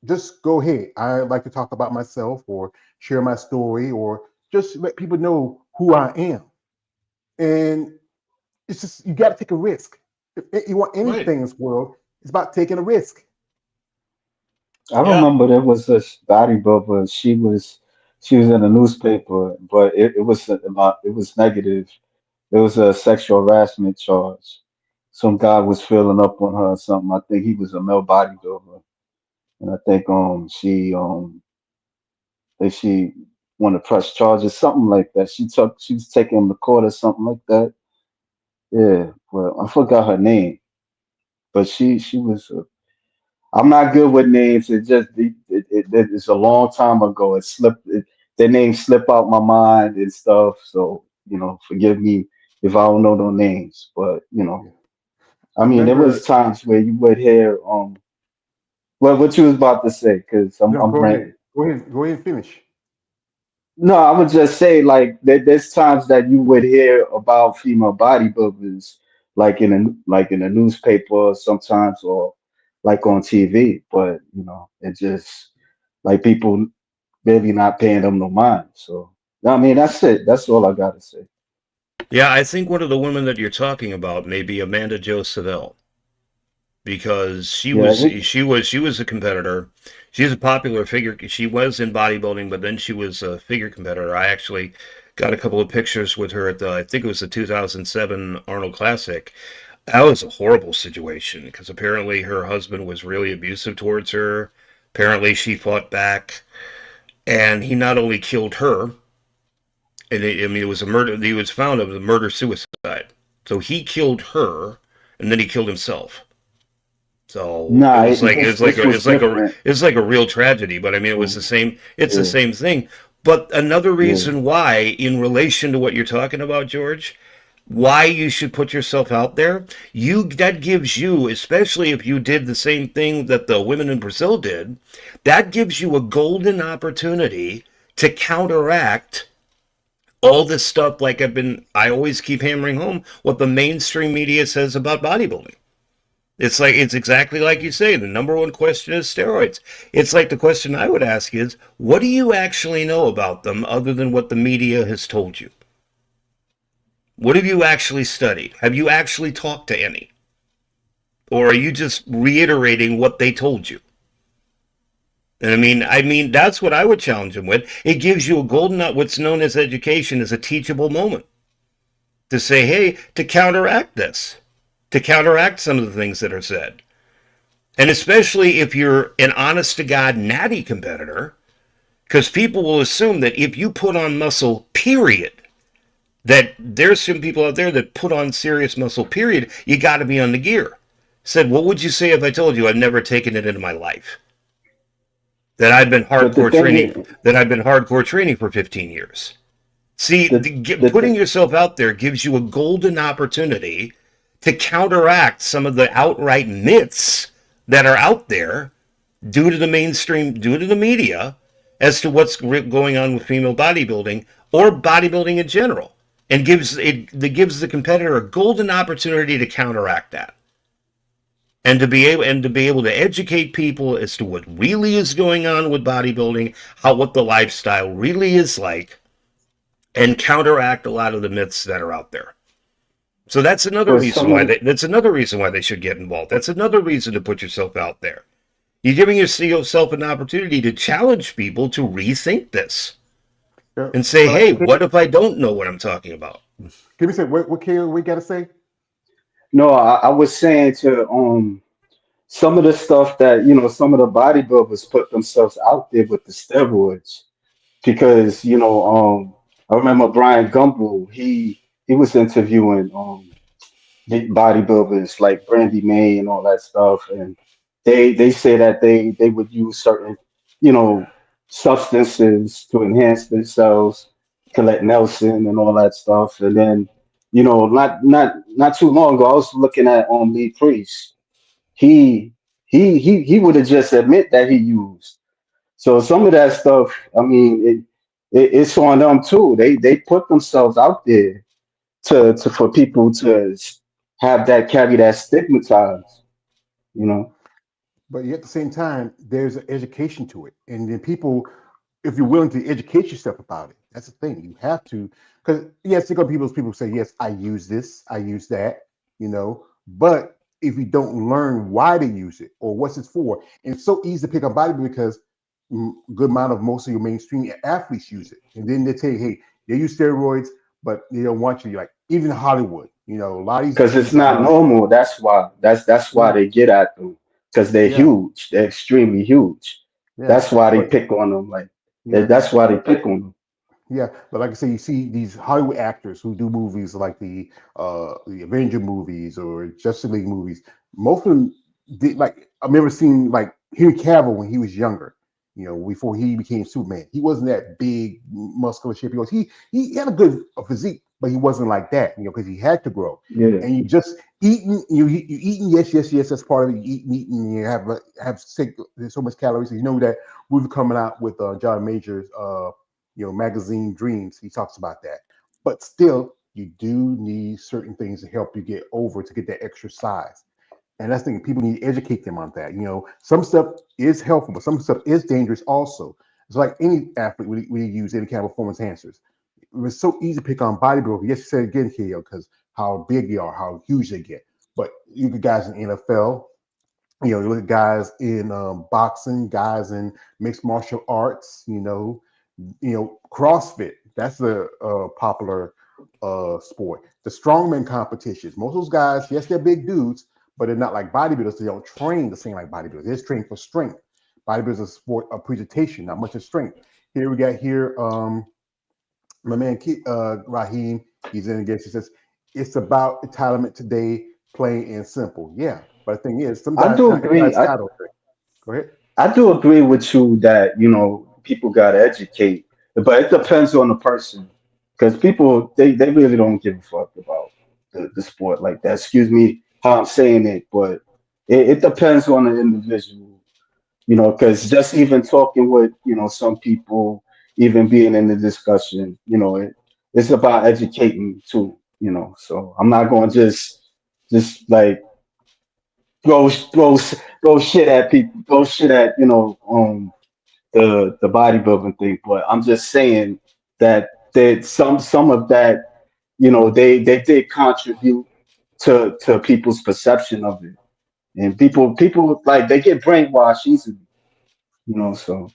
Speaker 1: just go ahead. I like to talk about myself or share my story, or just let people know who I am. And it's just, you got to take a risk. If you want anything in this world, it's about taking a risk.
Speaker 4: I remember there was this bodybuilder. She was in a newspaper, but it was a lot. It was negative. It was a sexual harassment charge. Some guy was filling up on her or something. I think he was a male bodybuilder, and I think that she wanted to press charges, something like that. She was taking him to court or something like that. Yeah, well, I forgot her name, but she was. I'm not good with names. It's a long time ago. Their names slip out my mind and stuff. So forgive me if I don't know no names. But
Speaker 1: Yeah.
Speaker 4: I
Speaker 1: I
Speaker 4: mean, there
Speaker 1: remember.
Speaker 4: was times where you would hear what you was about to say, because I'm
Speaker 1: No,
Speaker 4: I'm
Speaker 1: go
Speaker 4: ranting.
Speaker 1: ahead. Go ahead and finish.
Speaker 4: No, I would just say, like, there's times that you would hear about female bodybuilders, like in a newspaper sometimes, or like on TV, but it just like people really not paying them no mind. So I mean, that's it. That's all I gotta say.
Speaker 2: yeah, I think one of the women that you're talking about may be Amanda Jo Savelle, because she
Speaker 4: Yeah,
Speaker 2: was she was she was a competitor. She's a popular figure. She was in bodybuilding, but then she was a figure competitor. I actually got a couple of pictures with her at I think it was the 2007 Arnold Classic. That was a horrible situation because apparently her husband was really abusive towards her. Apparently she fought back, and he not only killed her, and it was a murder. He was found of a murder suicide. So he killed her, and then he killed himself. So it
Speaker 4: Nah,
Speaker 2: was like
Speaker 4: this was different.
Speaker 2: it's like a real tragedy. But I mean, it was the same. It's the
Speaker 4: Yeah,
Speaker 2: same thing. But another
Speaker 4: yeah.
Speaker 2: reason why, in relation to what you're talking about, George, why you should put yourself out there, that gives you, especially if you did the same thing that the women in Brazil did, that gives you a golden opportunity to counteract all this stuff. Like I always keep hammering home what the mainstream media says about bodybuilding. It's exactly like you say. The number one question is steroids. It's like the question I would ask is, what do you actually know about them other than what the media has told you? What have you actually studied? Have you actually talked to any? Or are you just reiterating what they told you? And I mean that's what I would challenge them with. It gives you a golden, what's known as education, is a teachable moment to say, hey, to counteract this, to counteract some of the things that are said. And especially if you're an honest to God natty competitor, because people will assume that if you put on muscle, period, that there's some people out there that put on serious muscle, period, you got to be on the gear. Said, what would you say if I told you I've never taken it into my life? That I've been
Speaker 4: But the
Speaker 2: hardcore
Speaker 4: thing
Speaker 2: training,
Speaker 4: is,
Speaker 2: that I've been hardcore training for 15 years. See,
Speaker 4: the
Speaker 2: putting
Speaker 4: th-
Speaker 2: yourself out there gives you a golden opportunity to counteract some of the outright myths that are out there due to the mainstream, due to the media, as to what's going on with female bodybuilding or bodybuilding in general, and gives the competitor a golden opportunity to counteract that, and to be able to educate people as to what really is going on with bodybuilding, what the lifestyle really is like, and counteract a lot of the myths that are out there. So
Speaker 4: but some of the,
Speaker 2: that's another reason why they should get involved. That's another reason to put yourself out there. You're giving yourself an opportunity to challenge people to rethink this
Speaker 1: Yeah.
Speaker 2: and say,
Speaker 1: But like,
Speaker 2: hey, what if I don't know what I'm talking about?
Speaker 1: give me say what Kale we got to say.
Speaker 4: no, I was saying to some of the stuff that some of the bodybuilders put themselves out there with the steroids because I remember Brian Gumble, he was interviewing big bodybuilders like Brandy May and all that stuff, and they say that they would use certain you know substances to enhance themselves, collect Nelson and all that stuff, and then not too long ago I was looking at Lee Priest. He he would have just admit that he used. So some of that stuff, I mean, it's on them too. They put themselves out there to for people to have that carry that stigmatized, you know.
Speaker 1: But yet at the same time, there's an education to it, and then people, if you're willing to educate yourself about it, that's the thing. You have to, because yes, there are people say, yes, I use this, I use that, but if you don't learn why they use it or what's it for, and it's so easy to pick up bodybuilding because good amount of most of your mainstream athletes use it, and then they tell you, hey, they use steroids, but they don't want you. Like even Hollywood, a lot of
Speaker 4: Because it's
Speaker 1: these
Speaker 4: not normal. That's why. That's why
Speaker 1: yeah,
Speaker 4: they get at them. Because they're
Speaker 1: yeah,
Speaker 4: huge. They're extremely huge.
Speaker 1: yeah,
Speaker 4: That's why they
Speaker 1: but
Speaker 4: pick on them. Like
Speaker 1: yeah.
Speaker 4: that's why they pick on them.
Speaker 1: Yeah, but like I say, you see these Hollywood actors who do movies like the Avenger movies or Justice League movies. Most of them did like I remember seeing like Henry Cavill when he was younger. Before he became Superman, he wasn't that big, muscular shape. He had a good physique, but he wasn't like that. Because he had to grow.
Speaker 4: Yeah.
Speaker 1: And you just eating, you eating, yes, yes, yes. That's part of it. You eating, you have there's so much calories. You know that movie coming out with John Major's magazine Dreams, he talks about that. But still, you do need certain things to help you get over to get that extra size. And that's the thing, people need to educate them on that. Some stuff is helpful, but some stuff is dangerous also. It's like any athlete, we use any kind of performance enhancers. It was so easy to pick on bodybuilders. Yes, you said again, Kale, because how big they are, how huge they get. But you get guys in NFL, you look at guys in boxing, guys in mixed martial arts, CrossFit. That's the popular sport. The strongman competitions. Most of those guys, yes, they're big dudes, but they're not like bodybuilders. They don't train the same like bodybuilders. They're just training for strength. Bodybuilders is a sport of presentation, not much of strength. Here we got here, my man Raheem. He's in against. He says it's about entitlement today, plain and simple. Yeah, but the thing is,
Speaker 4: I
Speaker 1: sometimes
Speaker 4: do
Speaker 1: not
Speaker 4: agree.
Speaker 1: everybody's got it. Go ahead.
Speaker 4: I do agree with you that people got to educate, but it depends on the person because people they really don't give a fuck about the sport like that. Excuse me how I'm saying it, but it depends on the individual. Because just even talking with some people, even being in the discussion, it's about educating too. So I'm not going to just like throw shit at people, throw shit at the bodybuilding thing. But I'm just saying that some of that, they did contribute to people's perception of it, and people like they get brainwashed easily. So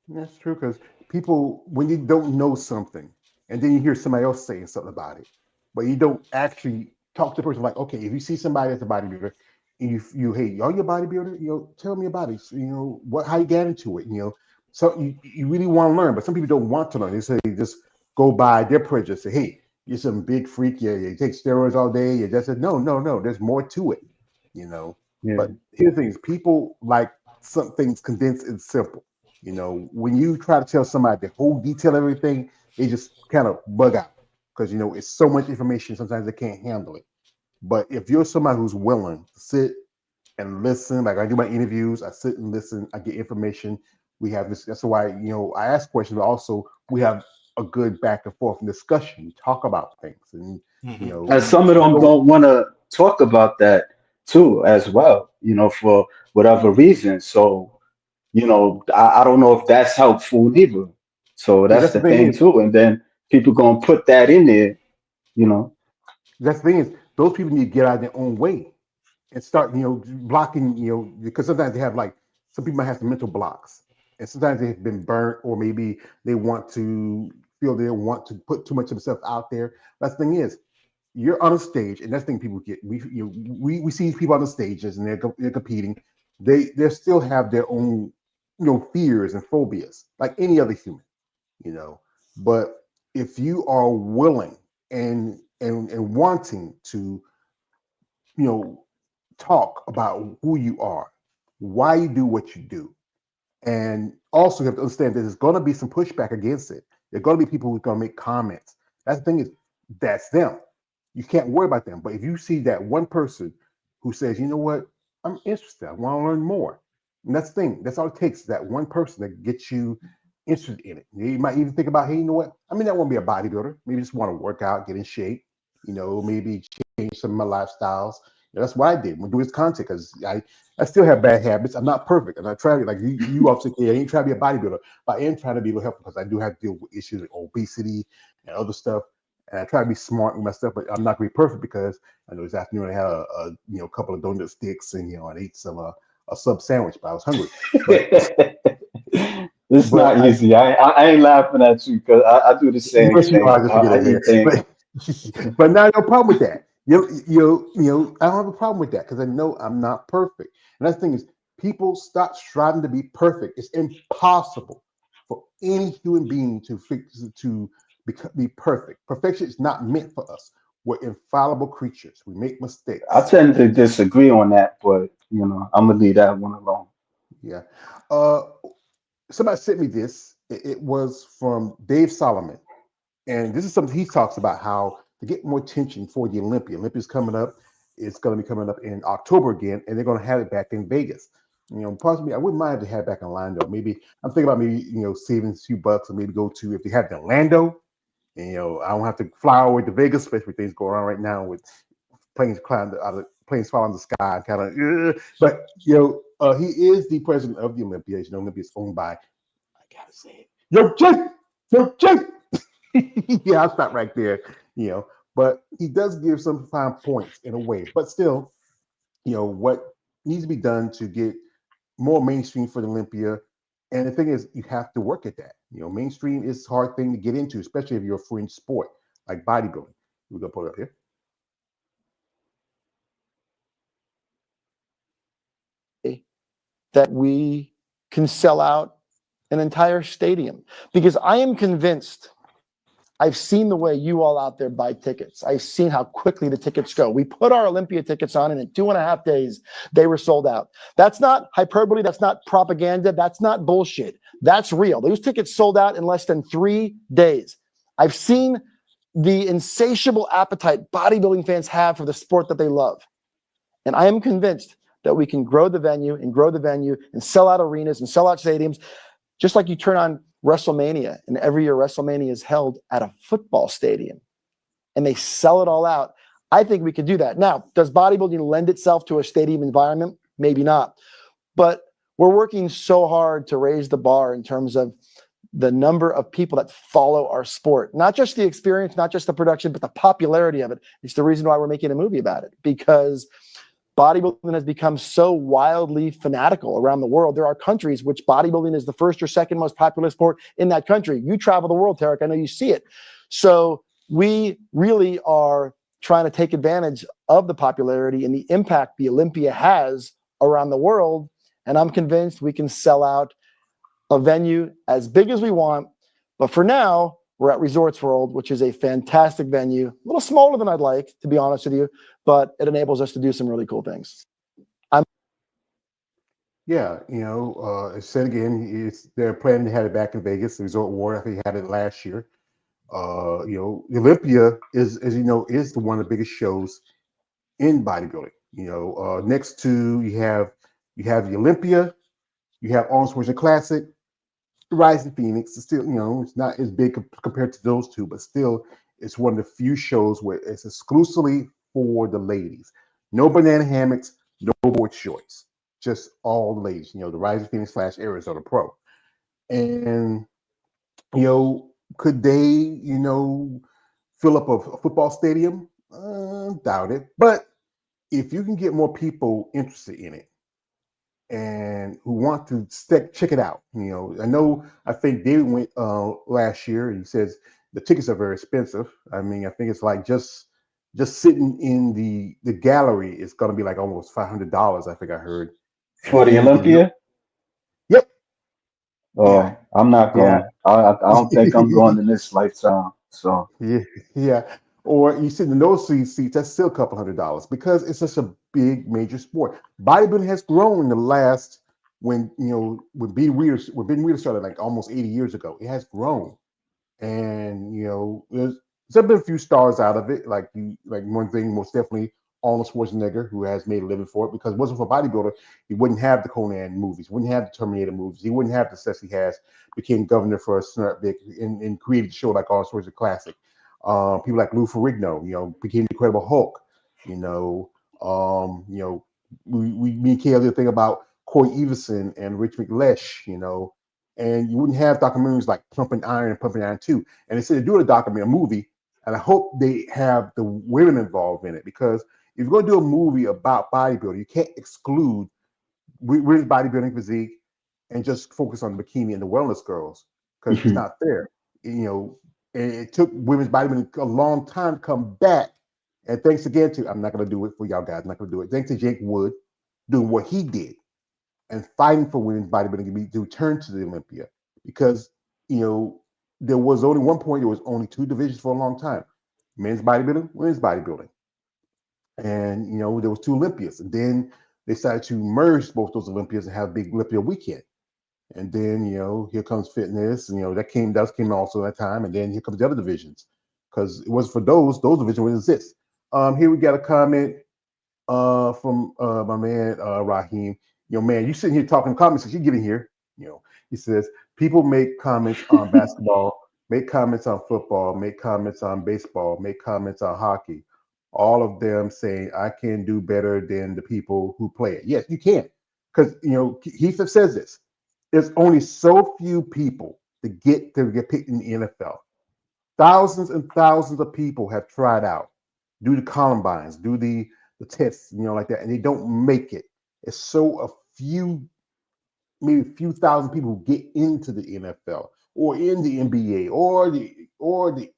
Speaker 1: That's true because people, when you don't know something, and then you hear somebody else saying something about it, but you don't actually talk to the person. Like, okay, if you see somebody that's a bodybuilder, and hey, are you a bodybuilder? Tell me about it. So, how you got into it. So you really want to learn, but some people don't want to learn. They say just go by their prejudice. Say, hey, you're some big freak. You take steroids all day. You just said, no, no, no. There's more to it. You know.
Speaker 4: yeah.
Speaker 1: But here's the thing: is people like some things condensed and simple. When you try to tell somebody the whole detail of everything, they just kind of bug out because it's so much information. Sometimes they can't handle it. But if you're somebody who's willing to sit and listen, like I do my interviews, I sit and listen, I get information. We have this. That's why I ask questions, but also we have a good back and forth discussion. We talk about things, and
Speaker 2: Hmm.
Speaker 4: And some of
Speaker 1: we
Speaker 4: them
Speaker 1: go.
Speaker 4: don't want to talk about that too, as well, for whatever reason. So, I don't know if that's helpful either. So
Speaker 1: Because
Speaker 4: that's
Speaker 1: that's the
Speaker 4: the
Speaker 1: thing
Speaker 4: thing
Speaker 1: is,
Speaker 4: too. And then people gonna put that in there, you know.
Speaker 1: that's the thing is, those people need to get out of their own way and start, blocking, because sometimes they have like some people might have some mental blocks, and sometimes they've been burnt, or maybe they want to feel they want to put too much of themselves out there. That's the thing is, you're on a stage, and that's the thing people get. We see people on the stages, and they're competing. They still have their own fears and phobias, like any other human, you know. But if you are willing and wanting to, you know, talk about who you are, why you do what you do, and also you have to understand that there's going to be some pushback against it. There are going to be people who are going to make comments. That's the thing is, that's them. You can't worry about them. But if you see that one person who says, you know what, I'm interested, I want to learn more. And that's the thing. That's all it takes. That one person that gets you interested in it. You might even think about, hey, you know what? I mean, I want to be a bodybuilder. Maybe just want to work out, get in shape. Maybe change some of my lifestyles. That's what I did when doing this content because I still have bad habits. I'm not perfect. I'm not trying like you obviously I ain't trying to be a bodybuilder, but I am trying to be a little helpful because I do have to deal with issues like obesity and other stuff. And I try to be smart with my stuff, but I'm not going to be perfect because I know this afternoon I had a couple of donut sticks and I ate some a sub sandwich, but I was hungry. But
Speaker 4: It's
Speaker 1: but
Speaker 4: not easy. I ain't laughing at you because I do the same
Speaker 1: yes, you are.
Speaker 4: thing.
Speaker 1: Just forget
Speaker 4: I
Speaker 1: it, man.
Speaker 4: eat things.
Speaker 1: But now no problem with that. I don't have a problem with that because I know I'm not perfect. And that's the thing is, people stop striving to be perfect. It's impossible for any human being be perfect. Perfection is not meant for us. We're infallible creatures. We make
Speaker 4: I
Speaker 1: mistakes.
Speaker 4: tend to disagree on that, but I'm gonna leave that one alone.
Speaker 1: Yeah. Uh, Somebody sent me this. It was from Dave Solomon. And this is something he talks about how to get more attention for the Olympia. Olympia's coming up. It's going to be coming up in October again, and they're going to have it back in Vegas. Possibly I wouldn't mind to have it back in Orlando. Maybe I'm thinking about maybe saving a few bucks and maybe go to if they have it in Orlando. And I don't have to fly all the way to Vegas, especially with things going on right now with planes falling in the sky, kind of. But he is the president of the Olympia. Olympia is owned by. I gotta say it. Yo, Jake. Yeah, I'll stop right there. You know, but he does give some fine points in a way. But still, what needs to be done to get more mainstream for the Olympia And the thing is, you have to work at that. Mainstream is a hard thing to get into, especially if you're a fringe sport like bodybuilding. We're gonna put it up here.
Speaker 5: That we can sell out an entire stadium, because I am convinced, I've seen the way you all out there buy tickets. I've seen how quickly the tickets go. We put our Olympia tickets on, and in 2.5 days, they were sold out. That's not hyperbole. That's not propaganda. That's not bullshit. That's real. Those tickets sold out in less than 3 days. I've seen the insatiable appetite bodybuilding fans have for the sport that they love. And I am convinced that we can grow the venue and sell out arenas and sell out stadiums, just like you turn on WrestleMania, and every year WrestleMania is held at a football stadium and they sell it all out. I think we could do that. Now, does bodybuilding lend itself to a stadium environment? Maybe not. But we're working so hard to raise the bar in terms of the number of people that follow our sport, not just the experience, not just the production, but the popularity of it. It's the reason why we're making a movie about it, because bodybuilding has become so wildly fanatical around the world. There are countries which bodybuilding is the first or second most popular sport in that country. You travel the world, Tarek. I know you see it. So we really are trying to take advantage of the popularity and the impact the Olympia has around the world. And I'm convinced we can sell out a venue as big as we want. But for now, we're at Resorts World, which is a fantastic venue, a little smaller than I'd like, to be honest with you, but it enables us to do some really cool things.
Speaker 1: Yeah, said again, they're planning to have it back in Vegas. The Resort World, I think, had it last year. Olympia is, as you know, is one of the biggest shows in bodybuilding. Next to you have the Olympia, you have Arnold Schwarzenegger Classic, Rising Phoenix. Is still, it's not as big compared to those two, but still, it's one of the few shows where it's exclusively for the ladies. No banana hammocks, no board shorts, just all ladies. The Rising Phoenix / Arizona Pro, and could they, fill up a football stadium? Doubt it. But if you can get more people interested in it and who want to check it out, I think David went last year, and he says the tickets are very expensive. I mean, I think it's like just sitting in the gallery is going to be like almost $500. I think I heard
Speaker 4: for the Olympia.
Speaker 1: Yep.
Speaker 4: Oh,
Speaker 1: yeah.
Speaker 4: I'm not going. I don't think I'm going in this lifetime. So
Speaker 1: yeah. Or you sit in the nosebleed seats, that's still a couple $100 because it's such a big major sport. Bodybuilding has grown in the last when Ben Weeder started like almost 80 years ago. It has grown, and there's been a few stars out of it. Like one thing, most definitely Arnold Schwarzenegger, who has made a living for it, because if it wasn't for bodybuilder, he wouldn't have the Conan movies, wouldn't have the Terminator movies, he wouldn't have the success he has. Became governor for a Snartbeck and created a show like Arnold Schwarzenegger Classic. People like Lou Ferrigno, became the Incredible Hulk. Me and Kay the thing about Corey Everson and Rich McLeish, and you wouldn't have documentaries like Pumping Iron and Pumping Iron 2. And instead of doing a movie, and I hope they have the women involved in it, because if you're going to do a movie about bodybuilding, you can't exclude women's bodybuilding physique and just focus on the bikini and the wellness girls, because it's not fair. And it took women's bodybuilding a long time to come back. And thanks again to, I'm not going to do it for y'all guys, I'm not going to do it. Thanks to Jake Wood doing what he did and fighting for women's bodybuilding to return to the Olympia, because there was only one point, there was only two divisions for a long time: men's bodybuilding, women's bodybuilding, and there was two Olympias, and then they decided to merge both those Olympias and have a big Olympia weekend. And then here comes fitness, and that came also that time, and then here comes the other divisions, because it wasn't for those divisions wouldn't exist. Here we got a comment from my man Raheem. Man, you sitting here talking comments since you get in here. He says people make comments on basketball, make comments on football, make comments on baseball, make comments on hockey. All of them saying I can do better than the people who play it. Yes, you can, because Heath says this. There's only so few people to get picked in the NFL. Thousands and thousands of people have tried out, do the combines, do the tests, like that, and they don't make it. It's so a few, maybe a few thousand people who get into the NFL or in the NBA or the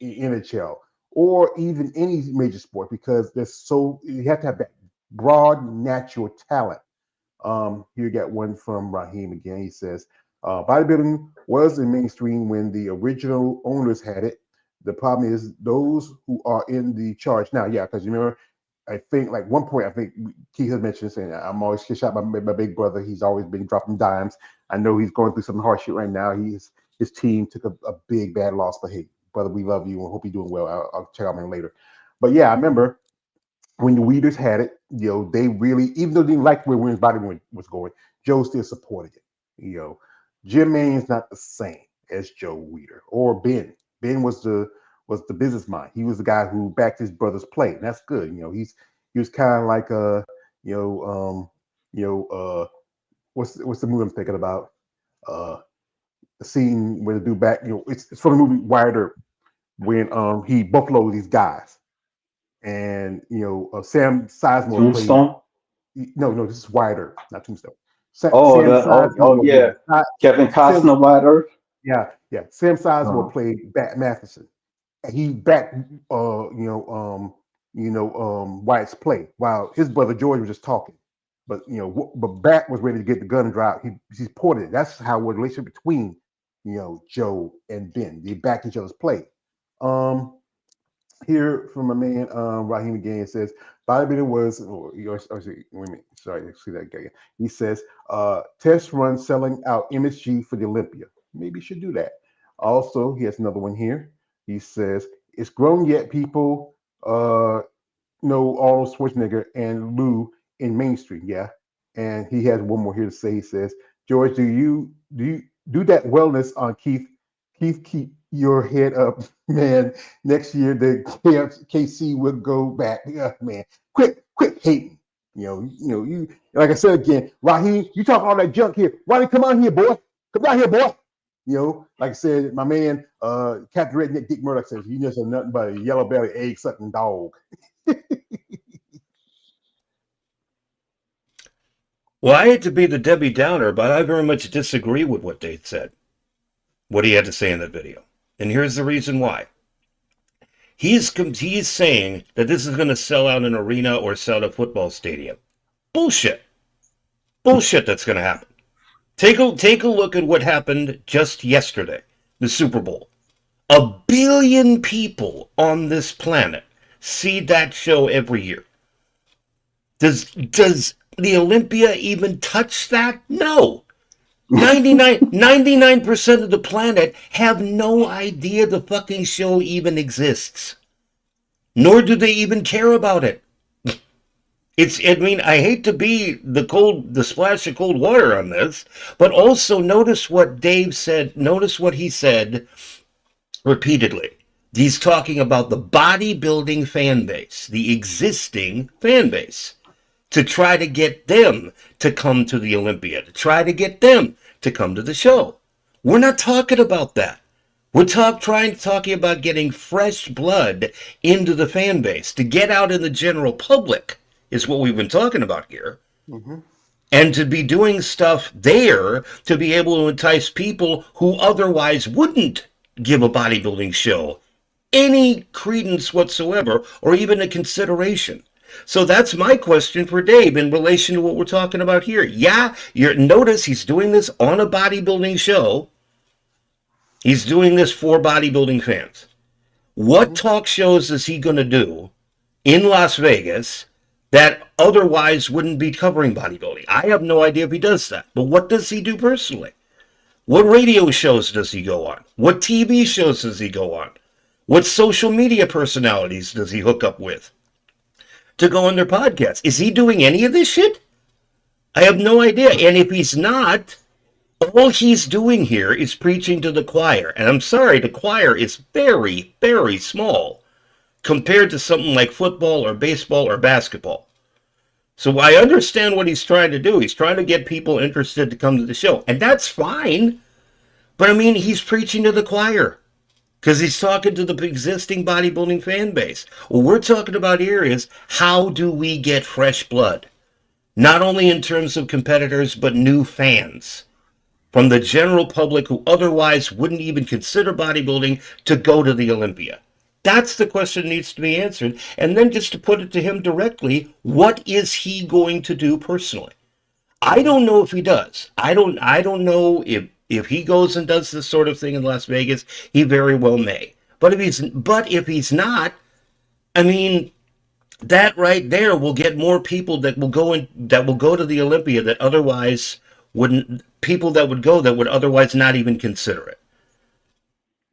Speaker 1: NHL or even any major sport, because you have to have that broad natural talent. Here you got one from Raheem again. He says, bodybuilding was in mainstream when the original owners had it. The problem is those who are in the charge now. Yeah, because you remember, I think like one point, I think Keith has mentioned saying, I'm always shot by my big brother. He's always been dropping dimes. I know he's going through some hard shit right now. His team took a big bad loss, but hey, brother, we love you and hope you're doing well. I'll check out him later. But yeah, I remember when the Weeders had it, they really, even though they didn't like where women's body was going, Joe still supported it. Jim Main's not the same as Joe Weeder or Ben. Ben was the business mind. He was the guy who backed his brother's play, and that's good. He was kind of like what's the movie I'm thinking about? The scene where the dude back, it's from the movie Wired Earp when he buffaloed these guys. And Sam Sizemore
Speaker 4: Tombstone?
Speaker 1: No, this is Wider, not Tombstone.
Speaker 4: Yeah, Kevin Costner, Wider.
Speaker 1: Yeah. Sam Sizemore played Bat Matheson, and he backed Wyatt's play while his brother George was just talking. But Bat was ready to get the gun and drive. He supported it. That's how the relationship between Joe and Ben. They backed each other's play. Here from a man, Raheem again says, bodybuilding was, wait a minute, sorry, let's see that guy. He says, test run selling out MSG for the Olympia. Maybe you should do that. Also, he has another one here. He says, it's grown yet people know Arnold Schwarzenegger and Lou in mainstream. Yeah. And he has one more here to say. He says, George, do you do that wellness on Keith? Keep your head up, man. Next year the KC will go back. Yeah, man. Quit hating. You like I said again, Raheem, you talk all that junk here. Ronnie, come on here, boy. Come down here, boy. Like I said, my man, Captain Redneck Dick Murdoch says, you just are nothing but a yellow belly egg sucking dog.
Speaker 2: Well, I hate to be the Debbie Downer, but I very much disagree with what they said, what he had to say in that video. And here's the reason why. He's saying that this is going to sell out an arena or sell a football stadium. Bullshit. Bullshit that's going to happen. Take a look at what happened just yesterday, the Super Bowl. 1 billion people on this planet see that show every year. Does the Olympia even touch that? No. 99% of the planet have no idea the fucking show even exists. Nor do they even care about it. I hate to be the splash of cold water on this, but also notice what Dave said. Notice what he said repeatedly. He's talking about the bodybuilding fan base, the existing fan base, to try to get them to come to the Olympia, to try to get them to come to the show. We're not talking about that. We're talking about getting fresh blood into the fan base, to get out in the general public is what we've been talking about here. Mm-hmm. And to be doing stuff there to be able to entice people who otherwise wouldn't give a bodybuilding show any credence whatsoever or even a consideration. So that's my question for Dave in relation to what we're talking about here. Yeah, notice he's doing this on a bodybuilding show. He's doing this for bodybuilding fans. What talk shows is he going to do in Las Vegas that otherwise wouldn't be covering bodybuilding? I have no idea if he does that. But what does he do personally? What radio shows does he go on? What TV shows does he go on? What social media personalities does he hook up with to go on their podcasts? Is he doing any of this shit? I have no idea. And if he's not, all he's doing here is preaching to the choir. And I'm sorry, the choir is very, very small compared to something like football or baseball or basketball. So I understand what he's trying to do. He's trying to get people interested to come to the show. And that's fine. But I mean, he's preaching to the choir because he's talking to the existing bodybuilding fan base. What we're talking about here is how do we get fresh blood? Not only in terms of competitors, but new fans. from the general public who otherwise wouldn't even consider bodybuilding to go to the Olympia? That's the question that needs to be answered. And then just to put it to him directly, what is he going to do personally? I don't know if he does. I don't know if he goes and does this sort of thing in Las Vegas. He very well may. But if he's not, I mean, that right there will get more people that will go to the Olympia that otherwise wouldn't, people that would go that would otherwise not even consider it.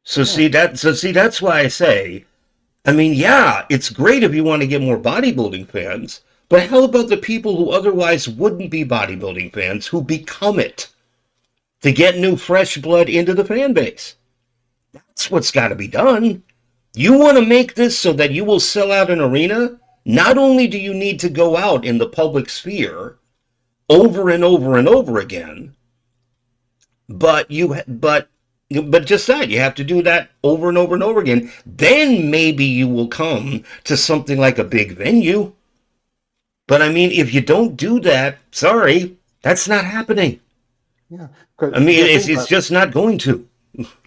Speaker 2: So see that's why I say, I mean, yeah, it's great if you want to get more bodybuilding fans, but how about the people who otherwise wouldn't be bodybuilding fans who become it to get new fresh blood into the fan base? That's what's got to be done. You want to make this so that you will sell out an arena? Not only do you need to go out in the public sphere over and over and over again, but just that, you have to do that over and over and over again. Then maybe you will come to something like a big venue. But I mean, if you don't do that, sorry, that's not happening.
Speaker 1: Yeah.
Speaker 2: I mean, it's just not going to.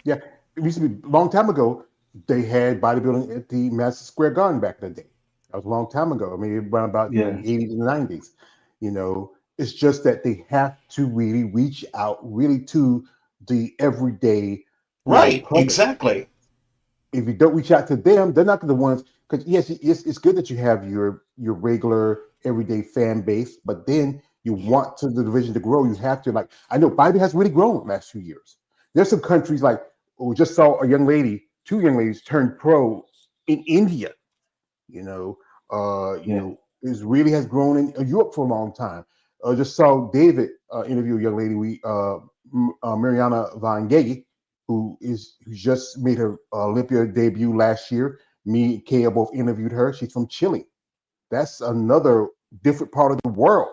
Speaker 1: Yeah. It used to be a long time ago, they had bodybuilding at the Madison Square Garden back in the day. That was a long time ago. I mean, around about the 80s and 90s. You know, it's just that they have to really reach out really to the everyday
Speaker 2: Right,
Speaker 1: public.
Speaker 2: exactly.
Speaker 1: If you don't reach out to them, they're not the ones. Because yes, it's good that you have your regular everyday fan base, but then you want the division to grow. You have to, like, I know bodybuilding has really grown in the last few years. There's some countries like, we just saw two young ladies turn pro in India. You know, it really has grown in Europe for a long time. Just saw David interview a young lady, Mariana Van Gege, who just made her Olympia debut last year. Me and Kaya both interviewed her. She's from Chile. That's another different part of the world.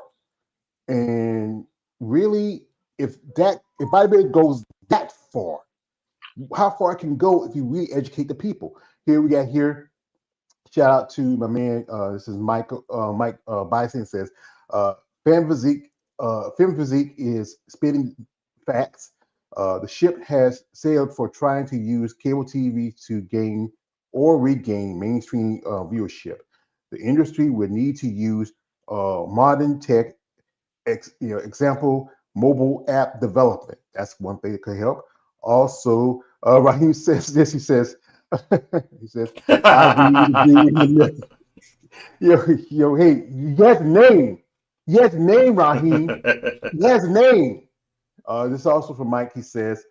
Speaker 1: And really, if bodybuilding goes that far, how far it can go if you really educate the people. Shout out to my man. This is Mike Bison says, Femme Physique is spitting facts. The ship has sailed for trying to use cable TV to gain or regain mainstream viewership. The industry would need to use modern tech, example, mobile app development. That's one thing that could help. Also, Raheem says this. He says, I agree with yo, hey, you got the name. You got the name, Raheem. You got the name. This is also from Mike. He says,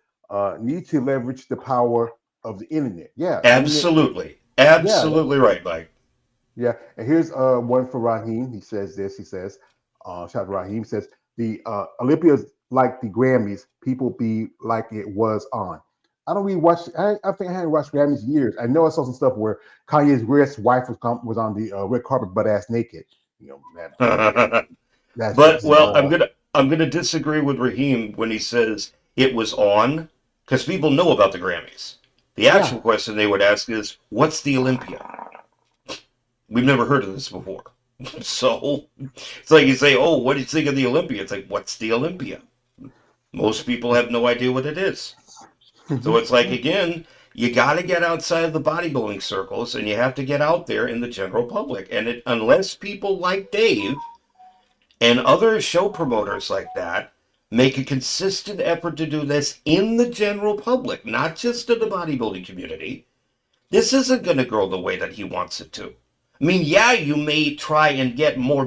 Speaker 1: need to leverage the power of the internet. Yeah.
Speaker 2: Absolutely. Absolutely right, Mike.
Speaker 1: Yeah. And here's one for Raheem. He says this. He says, shout out to Raheem. He says, the Olympia's like the Grammys. People be like it was on. I don't really watch. I think I hadn't watched Grammys in years. I know I saw some stuff where Kanye's greatest wife was on the red carpet, butt ass naked. You know,
Speaker 2: I'm gonna disagree with Raheem when he says it was on, because people know about the Grammys. The actual question they would ask is, "What's the Olympia?" We've never heard of this before, so it's like you say, "Oh, what do you think of the Olympia?" It's like, "What's the Olympia?" Most people have no idea what it is. So it's like, again, you got to get outside of the bodybuilding circles, and you have to get out there in the general public. And unless people like Dave and other show promoters like that make a consistent effort to do this in the general public, not just in the bodybuilding community, this isn't going to grow the way that he wants it to. I mean, yeah, you may try and get more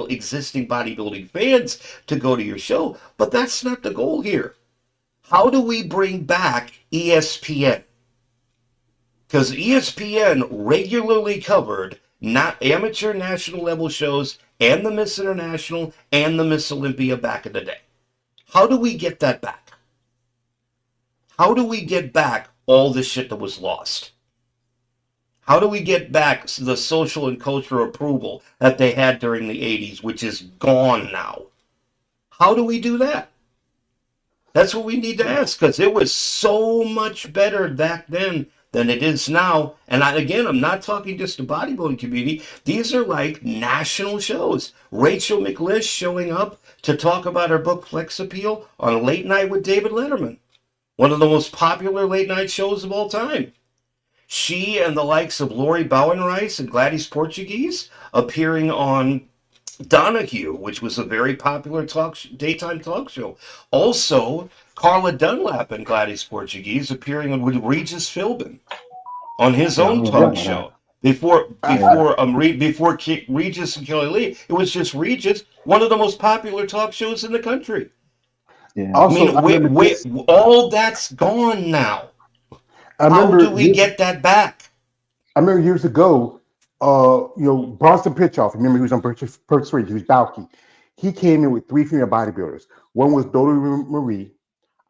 Speaker 2: existing bodybuilding fans to go to your show, but that's not the goal here. How do we bring back ESPN? Because ESPN regularly covered not amateur national level shows and the Miss International and the Miss Olympia back in the day. How do we get that back? How do we get back all the shit that was lost? How do we get back the social and cultural approval that they had during the 80s, which is gone now? How do we do that? That's what we need to ask, because it was so much better back then than it is now. And again, I'm not talking just the bodybuilding community. These are like national shows. Rachel McLish showing up to talk about her book Flex Appeal on Late Night with David Letterman, one of the most popular late night shows of all time. She and the likes of Lori Bowenrice and Gladys Portuguese appearing on Donahue, which was a very popular daytime talk show. Also, Carla Dunlap and Gladys Portuguese appearing with Regis Philbin on his
Speaker 1: Yeah, I
Speaker 2: own
Speaker 1: remember
Speaker 2: talk
Speaker 1: that.
Speaker 2: show. Before Regis and Kelly Lee, it was just Regis, one of the most popular talk shows in the country.
Speaker 4: Yeah.
Speaker 2: I
Speaker 1: Also, I remember
Speaker 2: mean,
Speaker 1: this.
Speaker 2: all that's gone now.
Speaker 1: I
Speaker 2: How do
Speaker 1: remember
Speaker 2: we
Speaker 1: years.
Speaker 2: get that back?
Speaker 1: I remember years ago. Bronson Pitchoff. Remember, he was on Perks Ridge. He was bulky. He came in with 3 female bodybuilders. One was Dodie Marie.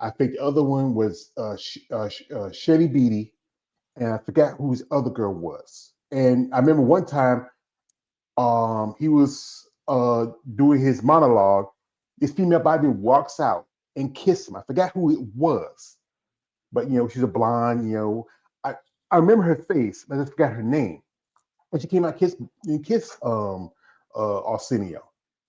Speaker 1: I think the other one was Shelly Beatty, and I forgot who his other girl was. And I remember one time, he was doing his monologue. This female bodybuilder walks out and kissed him. I forgot who it was, but she's a blonde. I remember her face, but I just forgot her name. But she came out and kissed Arsenio,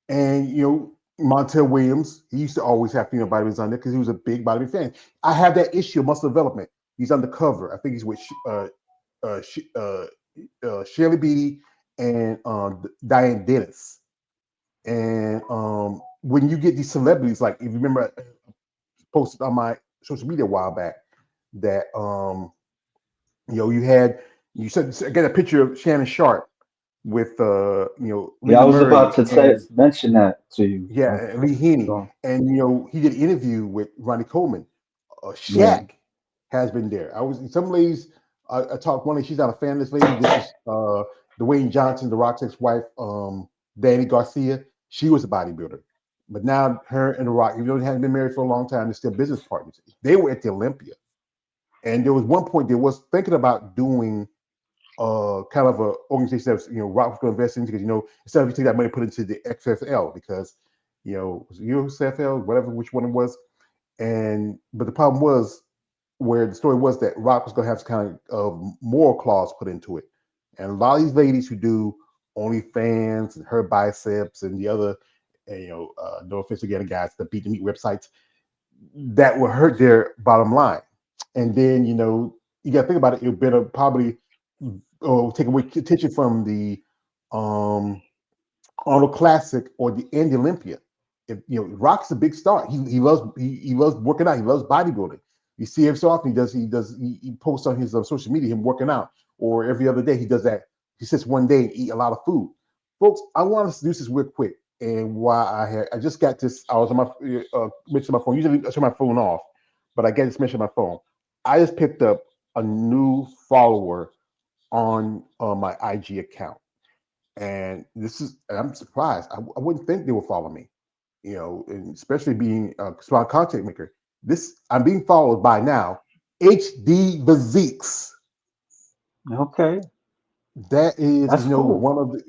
Speaker 1: and Montel Williams. He used to always have female bodybuilders on there because he was a big bodybuilding fan. I have that issue of muscle development. He's undercover. I think he's with Shirley Beatty and Diane Dennis. And when you get these celebrities, like if you remember, I posted on my social media a while back that you said I got a picture of Shannon Sharp with
Speaker 4: Yeah,
Speaker 1: Linda
Speaker 4: I was
Speaker 1: Murray
Speaker 4: about to
Speaker 1: and
Speaker 4: mention that to you.
Speaker 1: Lee Haney,
Speaker 4: So,
Speaker 1: and he did an interview with Ronnie Coleman.
Speaker 4: yeah.
Speaker 1: Shaq has been there. Some ladies. I talked one lady. She's not a fan of this lady. This is Dwayne Johnson, The Rock's ex-wife, Danny Garcia. She was a bodybuilder, but now her and The Rock, even though they hadn't been married for a long time, they're still business partners. They were at the Olympia, and there was one point they was thinking about doing kind of a organization that was, Rock was going to invest in, because instead of you take that money put into the XFL, because USFL, whatever, which one it was. But the problem was, where the story was, that Rock was going to have some kind of moral clause put into it. And a lot of these ladies who do OnlyFans and her biceps and the other, no offense again, guys, the beat the meat websites, that will hurt their bottom line. And then, you got to think about it. It better probably take away attention from the Arnold Classic or the Andy Olympia. If Rock's a big star, he loves working out. He loves bodybuilding. You see him so often. He posts on his social media him working out, or every other day he does that. He sits one day and eat a lot of food. Folks, I want us to do this real quick. And why I just got this. I was on my mention my phone. Usually I turn my phone off, but I get this mention on my phone. I just picked up a new follower on my IG account, and I'm surprised. I wouldn't think they would follow me, and especially being a strong content maker. I'm being followed by now HD Physiques.
Speaker 4: Okay.
Speaker 1: That is,
Speaker 4: That's cool.
Speaker 1: one of the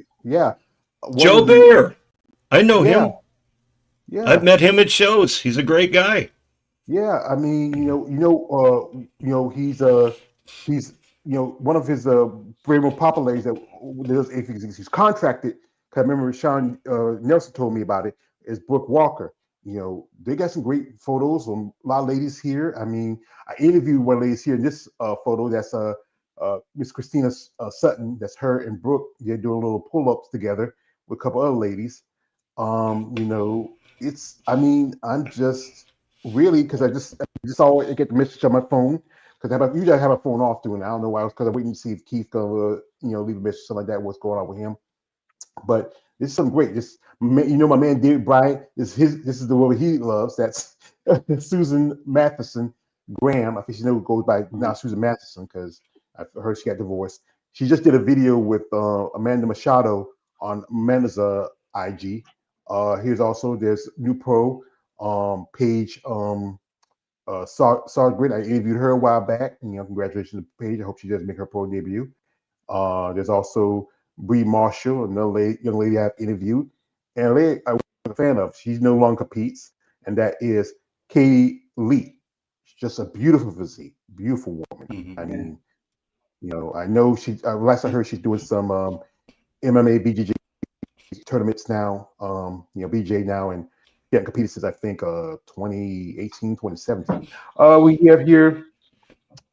Speaker 1: one
Speaker 2: Joe
Speaker 1: of the
Speaker 2: Bear. I know
Speaker 1: yeah
Speaker 2: him. I've
Speaker 1: yeah
Speaker 2: met him at shows. He's a great guy.
Speaker 1: yeah. I mean, he's one of his very more popular ladies that does HD Physiques. He's contracted. 'Cause I remember Sean Nelson told me about it. Is Brooke Walker. They got some great photos from a lot of ladies here. I mean, I interviewed one lady here in this photo. That's Miss Christina Sutton. That's her and Brooke. They're doing little pull-ups together with a couple other ladies. I mean, I'm just really, because I just saw it, get the message on my phone, because usually I have my phone off doing it. I don't know why. Because I'm waiting to see if Keith gonna leave a message, something like that. What's going on with him? But this is something great. My man David Bryant this is the woman he loves. That's Susan Matheson Graham. I think she goes by now Susan Matheson, because I heard she got divorced. She just did a video with Amanda Machado on Amanda's IG. There's new pro Paige saw great. I interviewed her a while back. Congratulations to Paige. I hope she does make her pro debut. There's also Bree Marshall, another young lady I've interviewed, and a lady I was a fan of. She no longer competes, and that is Katie Lee. She's just a beautiful physique, beautiful woman.
Speaker 2: Mhm.
Speaker 1: I mean, I know she. Last I heard, she's doing some MMA, BJJ tournaments now. BJ now, and she hadn't competed since I think 2018, 2017.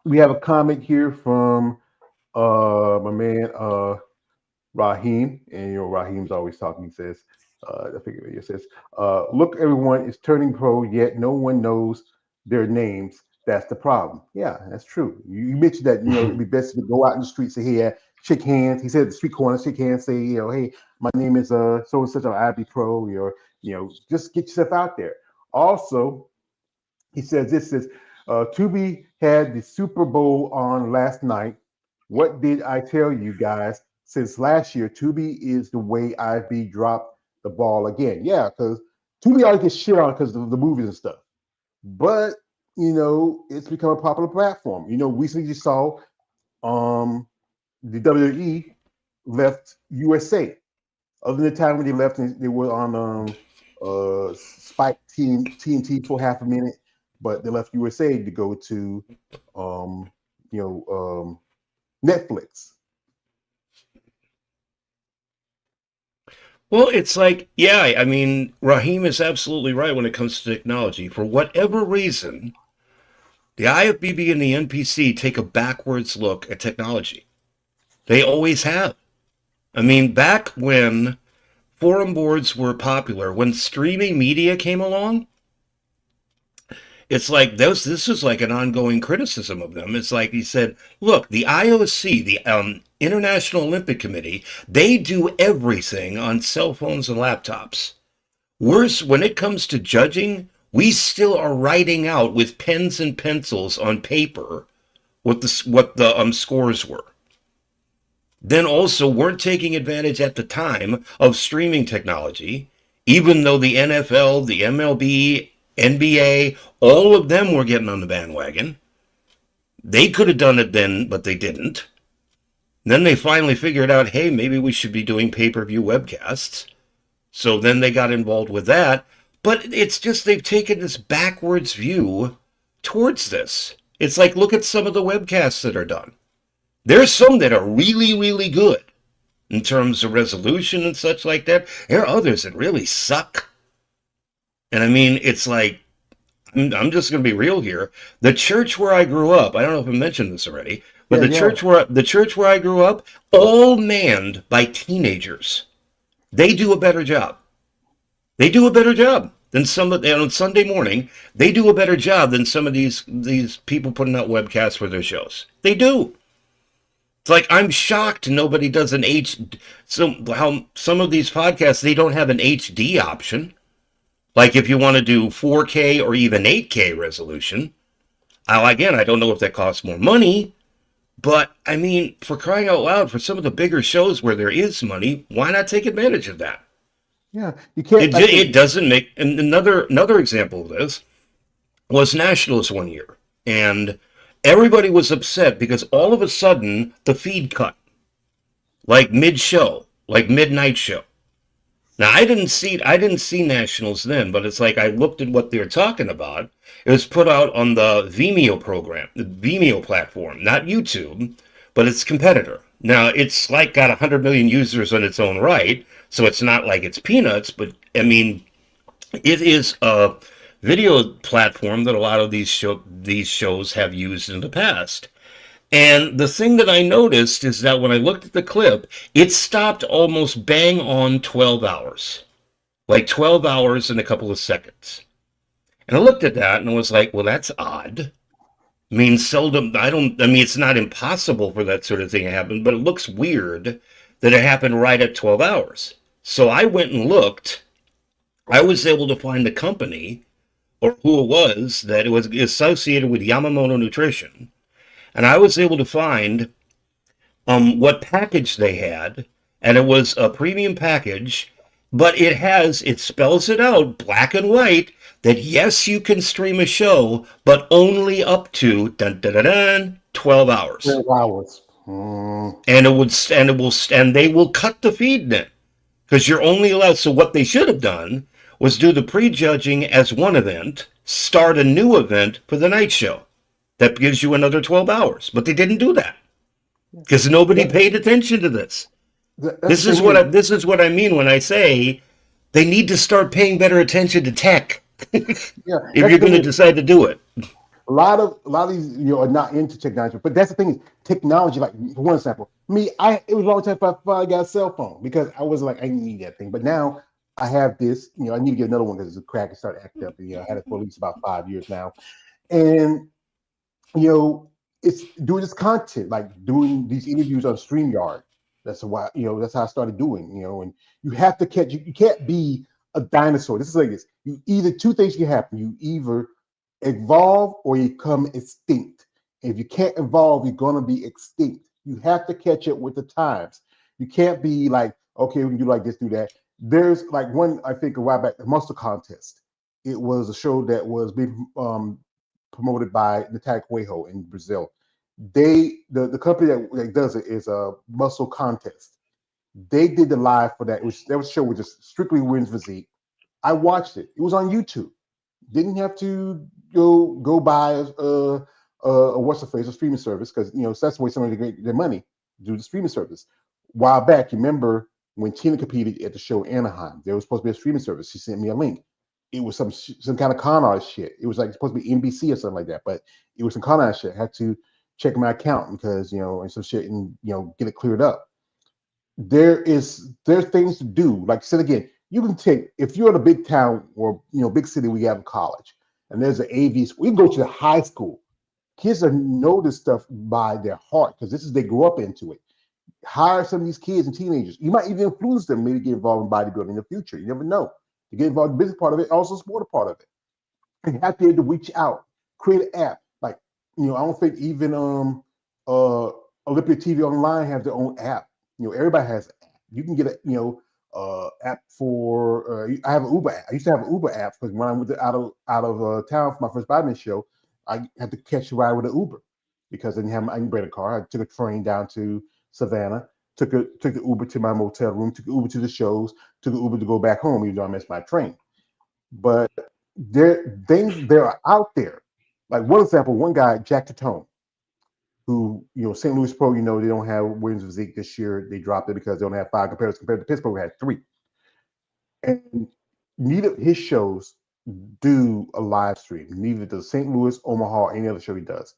Speaker 1: We have a comment here from my man Raheem, and Raheem's always talking. He says, I figure it says, look, everyone is turning pro, yet no one knows their names. That's the problem. Yeah, that's true. You mentioned that, it'd be best to go out in the street, say, hey, shake hands. He said the street corner, shake hands, say, hey, my name is so and such, I'll be pro, or just get yourself out there. Also, he says this is Tubi had the Super Bowl on last night. What did I tell you guys? Since last year, Tubi is the way IFB dropped the ball again. Yeah, because Tubi always gets shit on because of the movies and stuff. But it's become a popular platform. Recently you saw the WWE left USA. Other than the time when they left, they were on Spike TNT for half a minute, but they left USA to go to Netflix.
Speaker 2: Well, it's like, yeah, I mean, Raheem is absolutely right when it comes to technology. For whatever reason, the IFBB and the NPC take a backwards look at technology. They always have. I mean, back when forum boards were popular, when streaming media came along, it's like this is like an ongoing criticism of them. It's like he said, look, the IOC, the International Olympic Committee, they do everything on cell phones and laptops. Worse, when it comes to judging, we still are writing out with pens and pencils on paper what the scores were. Then also weren't taking advantage at the time of streaming technology, even though the NFL, the MLB, NBA, all of them were getting on the bandwagon. They could have done it then, but they didn't. Then they finally figured out, hey, maybe we should be doing pay-per-view webcasts. So then they got involved with that. But it's just they've taken this backwards view towards this. It's like, look at some of the webcasts that are done. There's some that are really, really good in terms of resolution and such like that. There are others that really suck. And I mean, it's like, I'm just going to be real here. The church where I grew up, I don't know if I mentioned this already, but the church where I grew up, all manned by teenagers. They do a better job. They do a better job than on Sunday morning. They do a better job than some of these people putting out webcasts for their shows. They do. It's like, I'm shocked nobody does how some of these podcasts, they don't have an HD option. Like if you want to do 4K or even 8K resolution. Again, I don't know if that costs more money, but I mean, for crying out loud, for some of the bigger shows where there is money, why not take advantage of that?
Speaker 1: Yeah, you can't.
Speaker 2: It doesn't make. And another example of this was Nationals one year, and everybody was upset because all of a sudden the feed cut, like mid-show, like midnight show. Now I didn't see Nationals then, but it's like I looked at what they were talking about. It was put out on the Vimeo program, the Vimeo platform, not YouTube, but its competitor. Now it's like got 100 million users on its own right, so it's not like it's peanuts, but I mean, it is a video platform that a lot of these shows have used in the past. And the thing that I noticed is that when I looked at the clip, it stopped almost bang on 12 hours. Like 12 hours and a couple of seconds. And I looked at that and I was like, well, that's odd. I mean, it's not impossible for that sort of thing to happen, but it looks weird that it happened right at 12 hours. So I went and looked. I was able to find the company or who it was that it was associated with Yamamoto Nutrition. And I was able to find what package they had, and it was a premium package, but it spells it out black and white that yes, you can stream a show, but only up to 12 hours.
Speaker 1: 12 hours.
Speaker 2: And they will cut the feed then, because you're only allowed. So what they should have done was do the prejudging as one event, start a new event for the night show. That gives you another 12 hours, but they didn't do that. because nobody
Speaker 1: That-
Speaker 2: paid attention to this.
Speaker 1: that's
Speaker 2: This
Speaker 1: the
Speaker 2: is
Speaker 1: thing
Speaker 2: what
Speaker 1: is,
Speaker 2: this is what I mean when I say they need to start paying better attention to tech if
Speaker 1: yeah,
Speaker 2: you're
Speaker 1: that's the
Speaker 2: going
Speaker 1: thing
Speaker 2: to
Speaker 1: is,
Speaker 2: decide to do it.
Speaker 1: a lot of these are not into technology. But that's the thing is technology. Like for one example, me, it was a long time before I got a cell phone because I was like I need that thing. But now I have this. I need to get another one because the crack has started acting up. And, I had it for at least about 5 years now, and you know, it's doing this content, like doing these interviews on StreamYard. That's why, that's how I started doing, and you have to catch, you can't be a dinosaur. This is like this. You either two things can happen. You either evolve or you become extinct. If you can't evolve, you're gonna be extinct. You have to catch up with the times. You can't be like, okay, we can do like this, do that. There's like one, I think a while back, the Muscle Contest. It was a show that was being promoted by Natalia Cuejo in Brazil. The company that does it is a Muscle Contest. They did the live for that. That show was just strictly women's physique. I watched it. It was on YouTube. Didn't have to go buy what's the face a streaming service because so that's the way somebody get their money, do the streaming service. A while back, you remember when Tina competed at the show in Anaheim? There was supposed to be a streaming service. She sent me a link. It was some kind of con artist shit. It was like supposed to be NBC or something like that, but it was some con artist shit. I had to check my account because and some shit and get it cleared up. There's things to do. Like I said again, you can take if you're in a big town or big city we have in college, and there's an AV school. You can go to the high school. Kids that know this stuff by their heart because this is they grew up into it. Hire some of these kids and teenagers. You might even influence them maybe get involved in bodybuilding in the future. You never know. To get involved in the business part of it, also sport a part of it. You have to be able to reach out, create an app. Like I don't think even Olympia TV Online have their own app. Everybody has an app. You can get a app for. I have an Uber app. I used to have an Uber app because when I went out of town for my first bodybuilding show, I had to catch a ride with an Uber because I didn't rent a car. I took a train down to Savannah. Took the Uber to my motel room. Took the Uber to the shows. Took the Uber to go back home even though I missed my train. But there are out there. Like one example, one guy, Jack Tatone, who, St. Louis Pro, they don't have women's physique this year. They dropped it because they only have 5 competitors compared to Pittsburgh, who had 3. And neither of his shows do a live stream. Neither does St. Louis, Omaha, or any other show he does.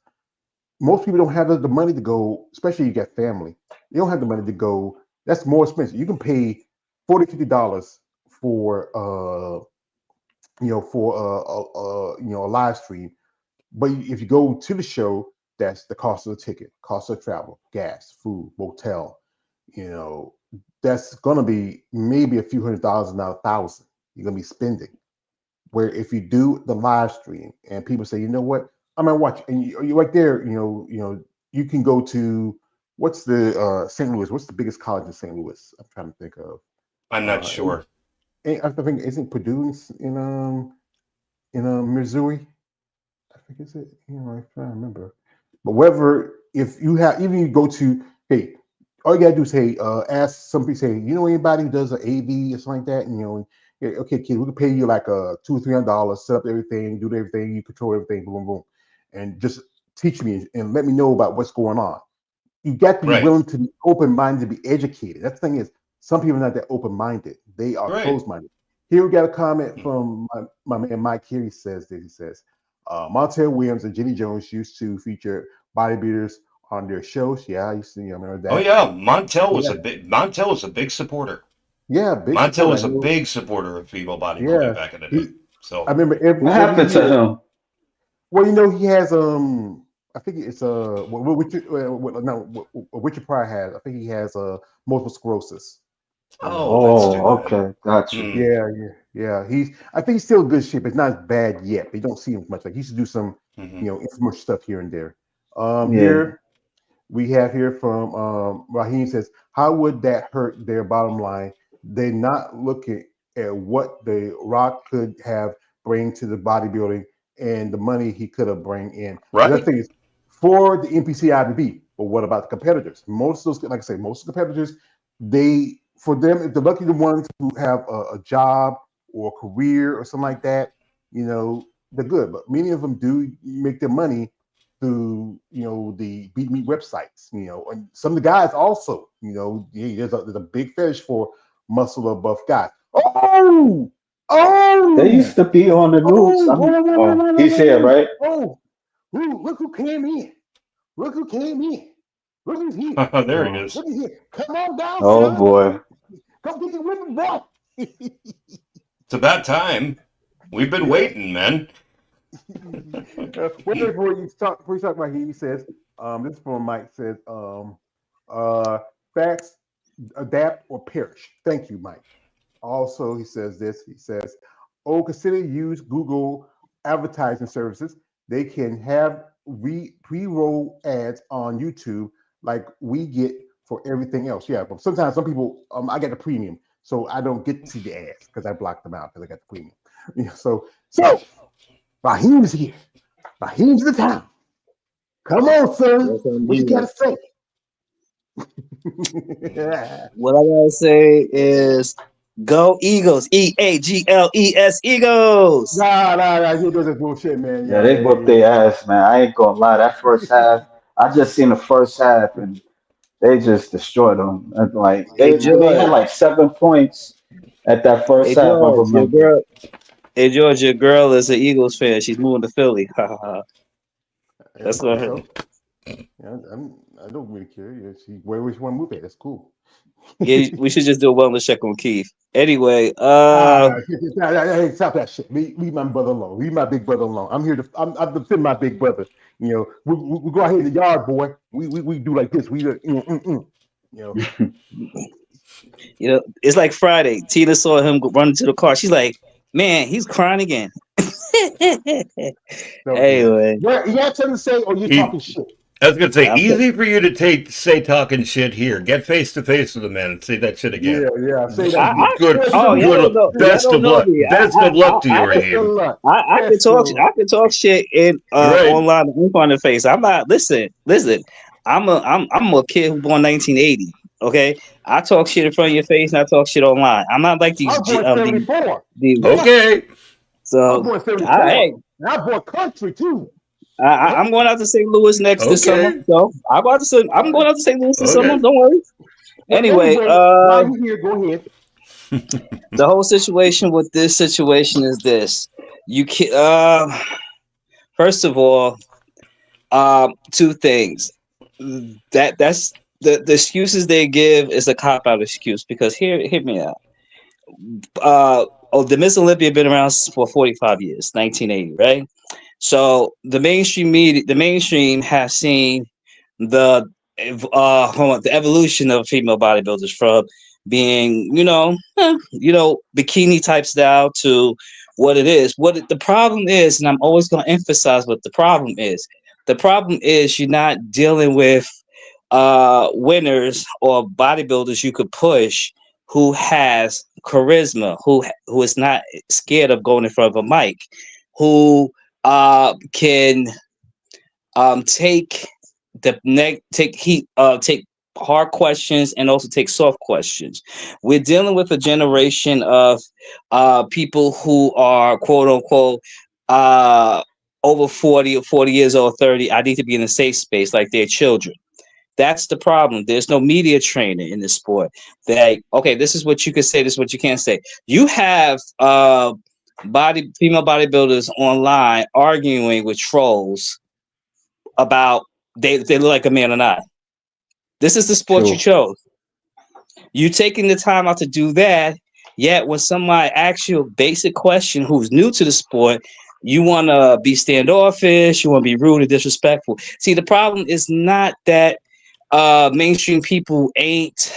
Speaker 1: Most people don't have the money to go, especially you get family. They don't have the money to go. That's more expensive. You can pay $40, $50 for a live stream. But if you go to the show, that's the cost of the ticket, cost of travel, gas, food, motel. That's gonna be maybe a few $100,000, not 1,000. You're gonna be spending. Where if you do the live stream and people say, you know what, I'm gonna watch, and you're right there. You can go to what's the St. Louis? What's the biggest college in St. Louis? I'm trying to think of.
Speaker 2: I'm not sure.
Speaker 1: I think isn't Purdue in Missouri? I think it's it. I'm trying to remember. But whatever, if you have, even you go to, hey, all you gotta do is ask somebody, say, anybody who does an AV or something like that, and yeah, okay, kid, we can pay you like $200 or $300, set up everything, do everything, you control everything, boom, boom, and just teach me and let me know about what's going on. You got to be
Speaker 2: Right.
Speaker 1: willing to be open-minded, to be educated. That's the thing is, some people are not that open-minded. They are
Speaker 2: Right.
Speaker 1: closed-minded. Here we got a comment from my man Mike here. He says, Montel Williams and Jenny Jones used to feature bodybuilders on their shows. Yeah, I used to remember that.
Speaker 2: Oh yeah, Montel was a big supporter.
Speaker 1: Yeah, big
Speaker 2: Montel
Speaker 1: supporter.
Speaker 2: was a big supporter of female bodybuilding
Speaker 1: Yeah,
Speaker 2: back in the day. So
Speaker 1: I remember
Speaker 4: What
Speaker 1: every
Speaker 4: happened to
Speaker 1: year.
Speaker 4: him?
Speaker 1: Well, he has I think it's Richard Pryor has. I think he has multiple sclerosis.
Speaker 2: that's too bad.
Speaker 4: Okay, got you.
Speaker 2: Mm.
Speaker 1: Yeah. I think he's still in good shape. It's not as bad yet. But you don't see him much. Like he used to do some,
Speaker 2: Mm-hmm.
Speaker 1: infomercial stuff here and there.
Speaker 4: Yeah.
Speaker 1: Here we have here from Raheem says, how would that hurt their bottom line? They're not looking at what the Rock could have bring to the bodybuilding and the money he could have bring in. The other
Speaker 2: Right.
Speaker 1: thing is for the NPC IBB, but what about the competitors? Most of those, like I say, most of the competitors, for them, if they're lucky the ones who have a job or a career or something like that, they're good. But many of them do make their money through the beat meat websites, and some of the guys also, there's a big fetish for muscular buff guys.
Speaker 4: They used to be on the news. He's here, right?
Speaker 1: Look who came in. Look who came in. Look who's here.
Speaker 2: There he is.
Speaker 1: Look who's here. Come on down,
Speaker 4: Oh
Speaker 1: son.
Speaker 4: boy.
Speaker 1: Come get your whipping boy.
Speaker 2: It's about time. We've been waiting, man.
Speaker 1: Before you talk about he says, this is from Mike, says, facts, adapt or perish. Thank you, Mike. Also, he says, consider use Google advertising services. They can have pre-roll ads on YouTube like we get for everything else. Yeah, but sometimes some people, I get a premium, so I don't get to see the ads because I blocked them out because I got the premium. So Raheem's here. Raheem's the town. Come on, son. What you gotta say?
Speaker 6: What I gotta say is go Eagles. EAGLES Eagles.
Speaker 1: Nah, you do this bullshit, man.
Speaker 4: Yeah, they whooped their ass, man. I ain't gonna lie. That first half, I just seen the first half and they just destroyed them. And like
Speaker 6: Hey,
Speaker 4: they had like 7 points at that first half. I remember.
Speaker 6: George, your girl is an Eagles fan. She's moving to Philly. That's what.
Speaker 1: Yeah, I don't really care. Yeah, where she want to move at? That's cool.
Speaker 6: Yeah, we should just do a wellness check on Keith. Anyway,
Speaker 1: Hey, stop that shit. Leave my brother alone. Leave my big brother alone. I'm defend my big brother. We go out here in the yard, boy. We do like this.
Speaker 6: It's like Friday. Tina saw him running to the car. She's like, "Man, he's crying again." Anyway,
Speaker 1: you got something to say, or you're talking shit.
Speaker 2: I was gonna say, easy for you to say talking shit here. Get face to face with the man and say that shit again.
Speaker 1: Yeah. Say that.
Speaker 2: Good. Best of luck. Best of luck to you, Raheem.
Speaker 6: I can talk. I can talk shit in online in front of the face. I'm not. Listen. I'm a kid who born 1980. Okay, I talk shit in front of your face and I talk shit online. I'm not like these.
Speaker 2: Okay.
Speaker 6: So
Speaker 1: I'm born 74. I born country too.
Speaker 6: I'm going out to St. Louis this summer. So I'm going out to St. Louis this summer. Don't worry. Anyway,
Speaker 1: while you're here, go ahead.
Speaker 6: The whole situation with this situation is this: you can, first of all, 2 things. That's the excuses they give is a cop out excuse because hear me out. The Miss Olympia been around for 45 years, 1980, right? So the mainstream media, the mainstream has seen the evolution of female bodybuilders from being, bikini type style to what it is. The problem is, and I'm always going to emphasize what the problem is. The problem is you're not dealing with winners or bodybuilders you could push who has charisma, who is not scared of going in front of a mic, who can take hard questions and also take soft questions. We're dealing with a generation of people who are quote unquote over 40 or 40 years old, 30. I need to be in a safe space like they're children. That's the problem. There's no media training in this sport. Okay, this is what you can say, this is what you can't say. You have female bodybuilders online arguing with trolls about they look like a man or not. This is the sport you chose. You taking the time out to do that, yet when somebody asks you a basic question who's new to the sport, you want to be standoffish, you want to be rude and disrespectful. See, the problem is not that mainstream people ain't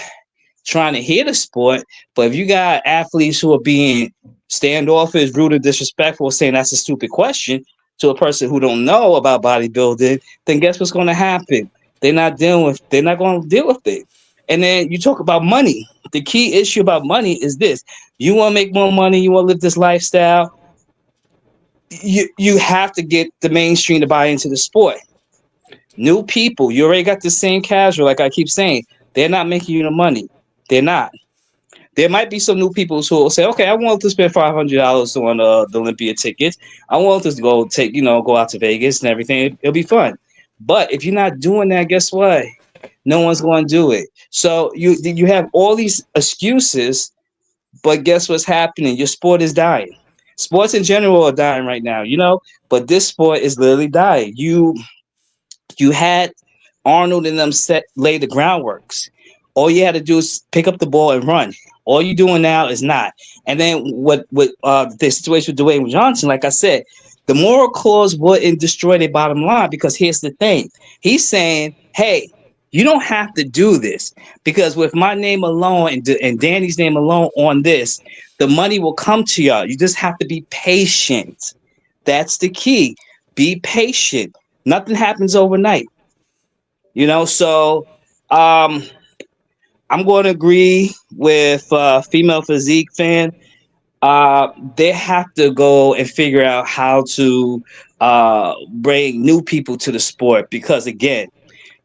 Speaker 6: trying to hear the sport, but if you got athletes who are being standoffish, rude, and disrespectful, saying that's a stupid question to a person who don't know about bodybuilding, then guess what's going to happen? They're not going to deal with it. And then you talk about money. The key issue about money is this: you want to make more money, you want to live this lifestyle. You have to get the mainstream to buy into the sport. New people, you already got the same casual, like I keep saying, they're not making you the money. They're not. There might be some new people who will say, okay, I want to spend $500 on the Olympia tickets. I want to go out to Vegas and everything. It'll be fun. But if you're not doing that, guess what? No one's going to do it. So you have all these excuses, but guess what's happening? Your sport is dying. Sports in general are dying right now, but this sport is literally dying. You had Arnold and them lay the groundworks. All you had to do is pick up the ball and run. All you're doing now is not. And then what the situation with Dwayne Johnson, like I said, the moral clause wouldn't destroy their bottom line, because here's the thing. He's saying, hey, you don't have to do this, because with my name alone and Danny's name alone on this, the money will come to y'all. You just have to be patient. That's the key. Be patient. Nothing happens overnight. So I'm going to agree with female physique fan. They have to go and figure out how to bring new people to the sport, because again,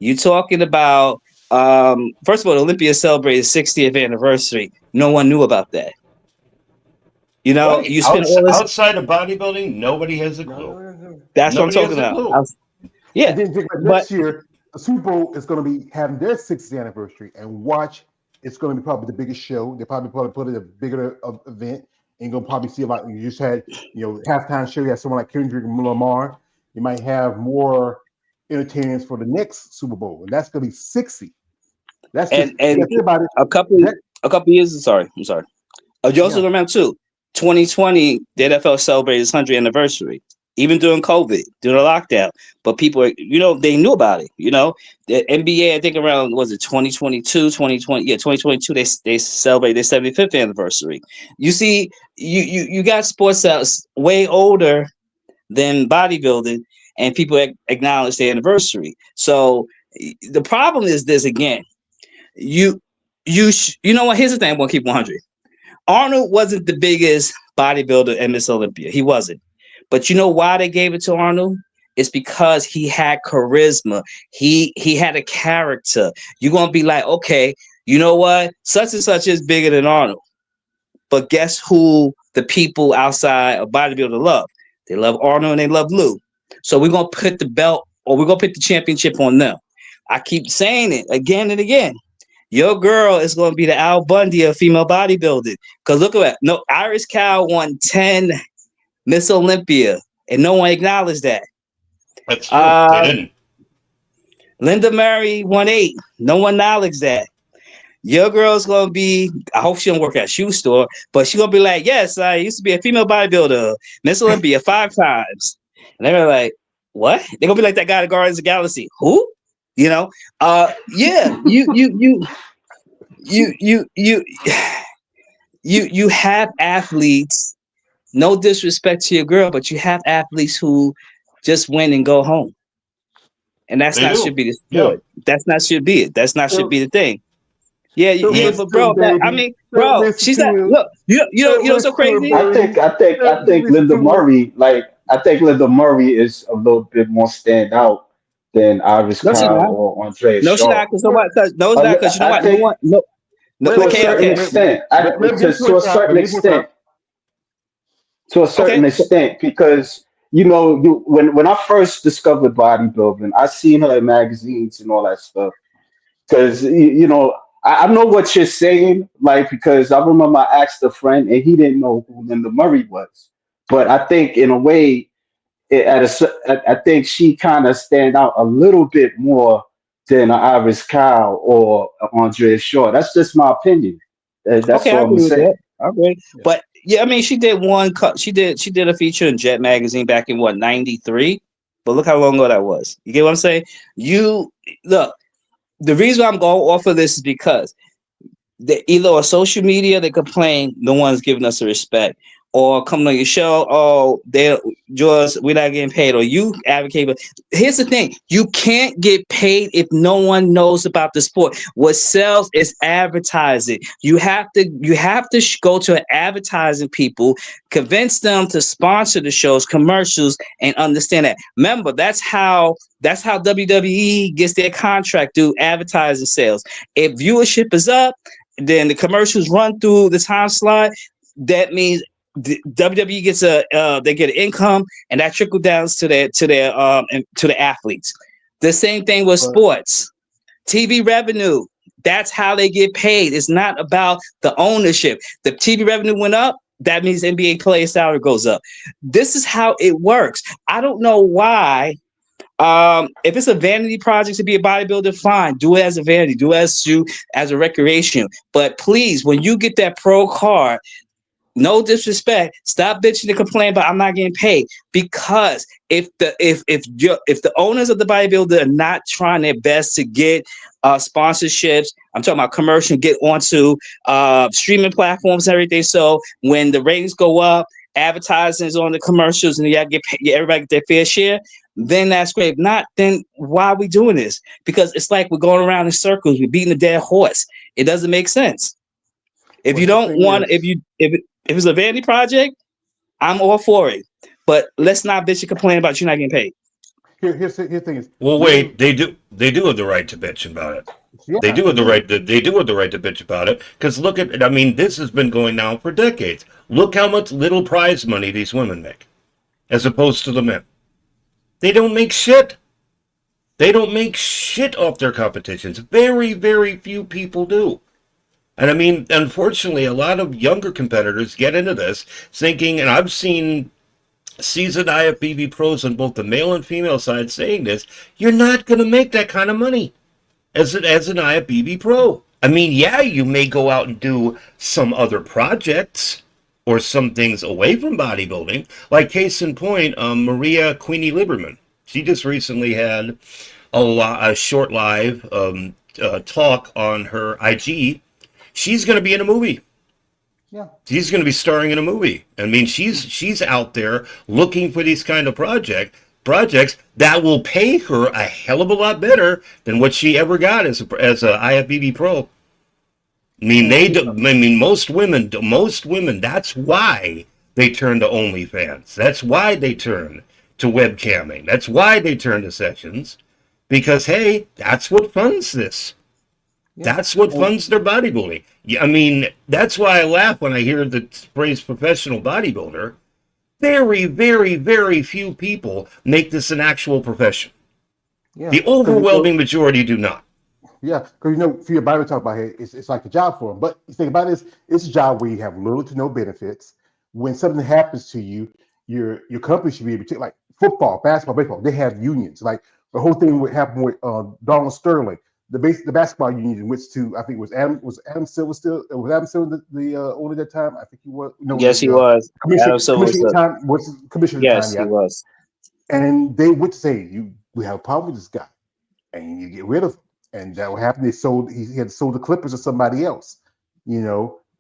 Speaker 6: you're talking about first of all, Olympia celebrated 60th anniversary. No one knew about that.
Speaker 2: Right.
Speaker 6: You spend all this
Speaker 2: Outside of bodybuilding, nobody has a clue.
Speaker 1: No.
Speaker 6: That's
Speaker 2: Nobody
Speaker 6: what I'm
Speaker 2: has
Speaker 6: talking
Speaker 2: a
Speaker 6: about.
Speaker 2: clue.
Speaker 6: Yeah,
Speaker 1: And then think about
Speaker 6: but
Speaker 1: next year, the Super Bowl is going to be having their 60th anniversary, and watch, it's going to be probably the biggest show. They probably put it a bigger event, and you're going to probably see about. You just had, halftime show. You have someone like Kendrick Lamar. You might have more entertainers for the next Super Bowl, and that's going to be 60. That's just
Speaker 6: and
Speaker 1: think about it.
Speaker 6: a couple years. Sorry, I'm sorry. You also remember too, 2020, the NFL celebrated its 100th anniversary, even during COVID, during the lockdown. But people, they knew about it. The NBA, I think around, was it 2022, 2020? Yeah, 2022, they celebrated their 75th anniversary. You see, you got sports that's way older than bodybuilding, and people acknowledge the anniversary. So the problem is this again. You know what? Here's the thing. I'm gonna keep 100. Arnold wasn't the biggest bodybuilder at Miss Olympia. He wasn't. But you know why they gave it to Arnold? It's because he had charisma. He had a character. You're gonna be like, okay, you know what? Such and such is bigger than Arnold. But guess who the people outside of bodybuilder love? They love Arnold and they love Lou. So we're gonna put the belt, or we're gonna put the championship on them. I keep saying it again and again. Your girl is going to be the Al Bundy of female bodybuilding. Because look at that. No, Iris Cow won 10 Miss Olympia, and no one acknowledged that.
Speaker 2: That's true. They didn't.
Speaker 6: Linda Murray won 8. No one acknowledged that. Your girl's going to be, I hope she don't work at a shoe store, but she's going to be like, yes, I used to be a female bodybuilder, Miss Olympia 5 times. And they're like, what? They're going to be like that guy at Guardians of the Galaxy. Who? Yeah, you have athletes, no disrespect to your girl, but you have athletes who just win and go home. And that's should be the sport. Yeah. That's not should be it. That's not should be the thing. Yeah, but bro, she's not. Look, you know what's so crazy?
Speaker 4: I think Linda Murray, Linda Murray is a little bit more stand out than Iris Cow or Andrea Shaw.
Speaker 6: No, she's not. Because you know what?
Speaker 4: To a certain extent, to a certain extent, because when I first discovered bodybuilding, I seen her in magazines and all that stuff. Because I know what you're saying, because I remember I asked a friend and he didn't know who Linda Murray was. But I think in a way, I think she kind of stand out a little bit more than Iris Cow or Andrea Shaw. That's just my opinion. That's all I'm saying.
Speaker 6: Okay, but yeah, I mean, she did one cut. She did a feature in Jet magazine back in '93. But look how long ago that was. You get what I'm saying? You look. The reason I'm going off of this is because either on social media they complain no one's giving us the respect, or coming on your show, we're not getting paid, or you advocate. But here's the thing: you can't get paid if no one knows about the sport. What sells is advertising. You have to go to advertising people, convince them to sponsor the shows, commercials, and understand that. Remember, that's how WWE gets their contract through advertising sales. If viewership is up, then the commercials run through the time slot. That means WWE gets they get an income, and that trickles down to the athletes. The same thing with
Speaker 1: But
Speaker 6: sports. TV revenue. That's how they get paid. It's not about the ownership. The TV revenue went up. That means NBA player salary goes up. This is how it works. I don't know why. If it's a vanity project to be a bodybuilder, fine. Do it as a vanity. Do it as a recreation. But please, when you get that pro card, no disrespect, stop bitching and complaining about I'm not getting paid. Because if the owners of the bodybuilder are not trying their best to get sponsorships, I'm talking about commercial, get onto streaming platforms and everything. So when the ratings go up, advertising is on the commercials, and everybody get their fair share. Then that's great. If not, then why are we doing this? Because it's like we're going around in circles. We're beating a dead horse. It doesn't make sense. If you
Speaker 1: the
Speaker 6: don't
Speaker 1: thing
Speaker 6: want,
Speaker 1: is,
Speaker 6: if it's a vanity project, I'm all for it. But let's not bitch and complain about you not getting paid.
Speaker 1: here's the thing is,
Speaker 2: Well, wait, they do have the right to bitch about it. They
Speaker 1: yeah,
Speaker 2: do have the right to they do have the right to bitch about it. Because look at, I mean, this has been going on for decades. Look how much little prize money these women make, as opposed to the men. They don't make shit. They don't make shit off their competitions. Very, very few people do. And I mean, unfortunately, a lot of younger competitors get into this thinking, and I've seen seasoned IFBB pros on both the male and female side saying this, you're not going to make that kind of money as an IFBB pro. I mean, yeah, you may go out and do some other projects or some things away from bodybuilding. Like case in point, Maria Queenie Lieberman. She just recently had a short live talk on her IG. She's going to be in a movie.
Speaker 1: yeah.
Speaker 2: She's going to be starring in a movie. I mean, she's out there looking for these kind of projects that will pay her a hell of a lot better than what she ever got as a IFBB pro. I mean, most women. That's why they turn to OnlyFans. That's why they turn to webcamming. That's why they turn to sessions, because hey, that's what funds this.
Speaker 1: Yeah.
Speaker 2: That's what funds their bodybuilding. I mean, that's why I laugh when I hear the phrase professional bodybuilder. Very, very, very few people make this an actual profession.
Speaker 1: Yeah.
Speaker 2: The overwhelming majority do not.
Speaker 1: Yeah, because for your Bible talk about it, it's like a job for them. But the thing about it is, it's a job where you have little to no benefits. When something happens to you, your company should be able to, like football, basketball, baseball. They have unions. Like the whole thing what happened with Donald Sterling, the basketball union, which to I think it was Adam Silver still was Adam Silver the owner at that time. I think he was. No,
Speaker 6: Yes, he was. Adam Silver
Speaker 1: commissioner at the time. Was commissioner at the
Speaker 6: Yes,
Speaker 1: time?
Speaker 6: he
Speaker 1: Yeah.
Speaker 6: was.
Speaker 1: And they would say, we have a problem with this guy, and you get rid of him. And that what happened. He had sold the Clippers to somebody else, and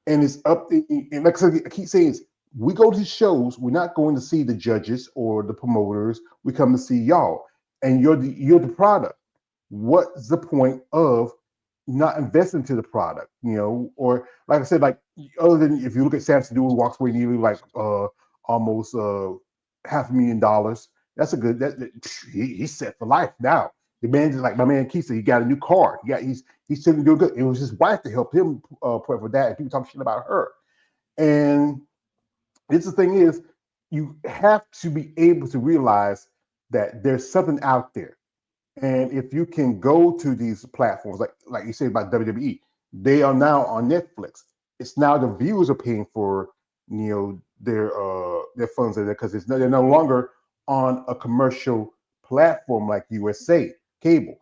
Speaker 1: it's up. And like I keep saying, we go to shows. We're not going to see the judges or the promoters. We come to see y'all, and you're the product. What's the point of not investing to the product? Or like I said, like other than if you look at Samson Dewey walks away nearly like almost $500,000. That's a good. He's set for life now. The man is like my man Keith said. He got a new car. He's sitting doing good. It was his wife to help him put for that. And people talk shit about her. And it's the thing is, you have to be able to realize that there's something out there. And if you can go to these platforms, like you said about WWE, they are now on Netflix. It's now the viewers are paying for their funds there because they're no longer on a commercial platform like USA cable.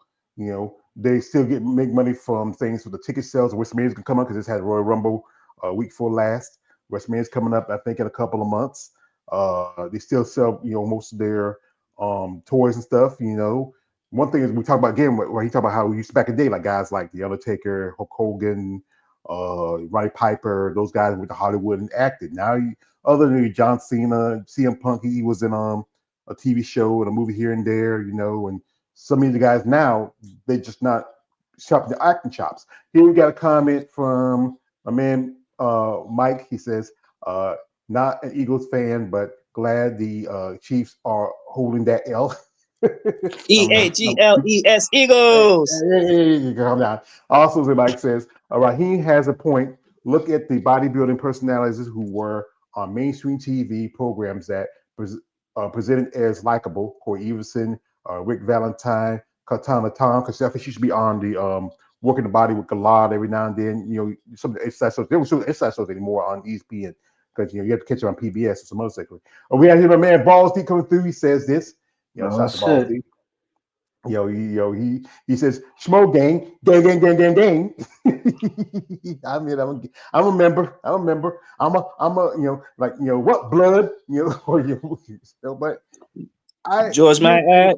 Speaker 1: They still make money from things for the ticket sales. WrestleMania's gonna come up because it's had Royal Rumble week before last. WrestleMania's coming up, I think, in a couple of months. They still sell most of their toys and stuff. One thing is we talk about again where he talked about how we used to back in the day, like guys like The Undertaker, Hulk Hogan, Roddy Piper, those guys went to Hollywood and acted. Now, other than John Cena, CM Punk, he was in a TV show and a movie here and there, and some of the guys now, they just not sharpen their acting chops. Here we got a comment from my man Mike. He says, not an Eagles fan, but glad the Chiefs are holding that L.
Speaker 6: EAGLES Eagles.
Speaker 1: Hey, calm down. Also, as Mike says, Raheem has a point. Look at the bodybuilding personalities who were on mainstream TV programs that presented as likable. Corey Everson, Rick Valentine, Katana Tom, because I think she should be on the Working the Body with Galad every now and then. You know, some of the exercise shows. There was no exercise shows anymore on ESPN because you have to catch it on PBS or some other second. Oh, we have here my man Balls D coming through. He says this. Shout out to Balls D. He says, Schmo gang, gang, gang, gang, gang, gang. I mean, I'm a member. I'm a, what blood, or but
Speaker 6: George, may I add?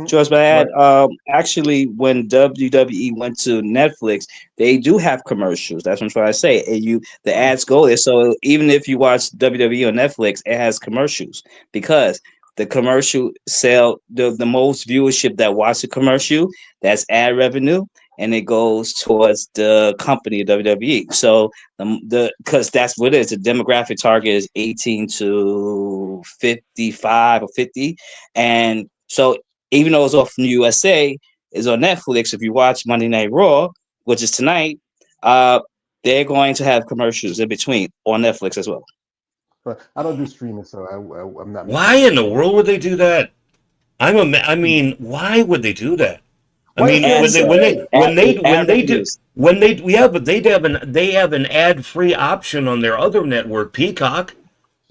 Speaker 6: George, may I add?
Speaker 1: Right.
Speaker 6: Actually, when WWE went to Netflix, they do have commercials. That's what I'm trying to say. And the ads go there. So even if you watch WWE on Netflix, it has commercials because the commercial sell the most viewership that watch the commercial. That's ad revenue, and it goes towards the company WWE. So the because that's what it is. The demographic target is 18 to 55 or 50, and so even though it's off from USA, is on Netflix. If you watch Monday Night Raw, which is tonight, they're going to have commercials in between on Netflix as well.
Speaker 1: But I don't do streaming, so I'm not.
Speaker 2: Why in the world would they do that? I mean, why would they do that? I mean,
Speaker 6: But
Speaker 2: they have an ad-free option on their other network, Peacock,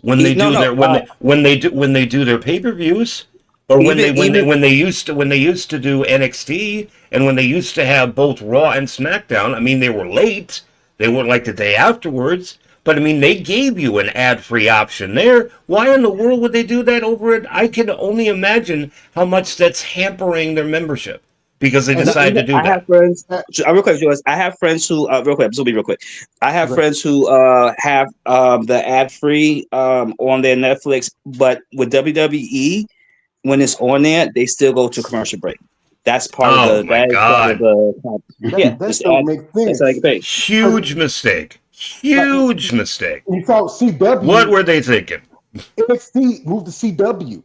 Speaker 2: when they
Speaker 6: no,
Speaker 2: do
Speaker 6: no,
Speaker 2: their when they do their pay-per-views, or when they used to do NXT, and when they used to have both Raw and SmackDown. I mean, they were late. They weren't like the day afterwards. But I mean, they gave you an ad-free option there. Why in the world would they do that over it? I can only imagine how much that's hampering their membership because they decide to do that.
Speaker 6: I have friends. Real quick, Joyce. I have friends who real quick. This will be real quick. I have friends who have the ad free on their Netflix, but with WWE, when it's on there, they still go to commercial break. That's part of the.
Speaker 2: My God!
Speaker 1: That don't make sense.
Speaker 6: That's how they get paid.
Speaker 2: Huge mistake. Huge mistake.
Speaker 1: You thought CW.
Speaker 2: What were they thinking?
Speaker 1: NXT moved to CW.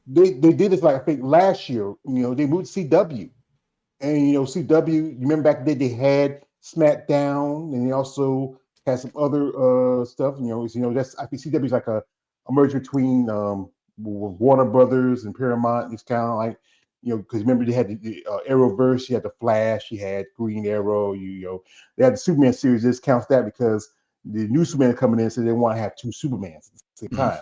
Speaker 1: They did this like I think last year. They moved to CW, and CW. You remember back then they had SmackDown, and they also had some other stuff. That's I think CW is like a merger between Warner Brothers and Paramount. It's kind of like because remember they had the Arrowverse, you had the Flash, you had Green Arrow, they had the Superman series. This counts that because the new Superman coming in, so they want to have two Supermans at the same time.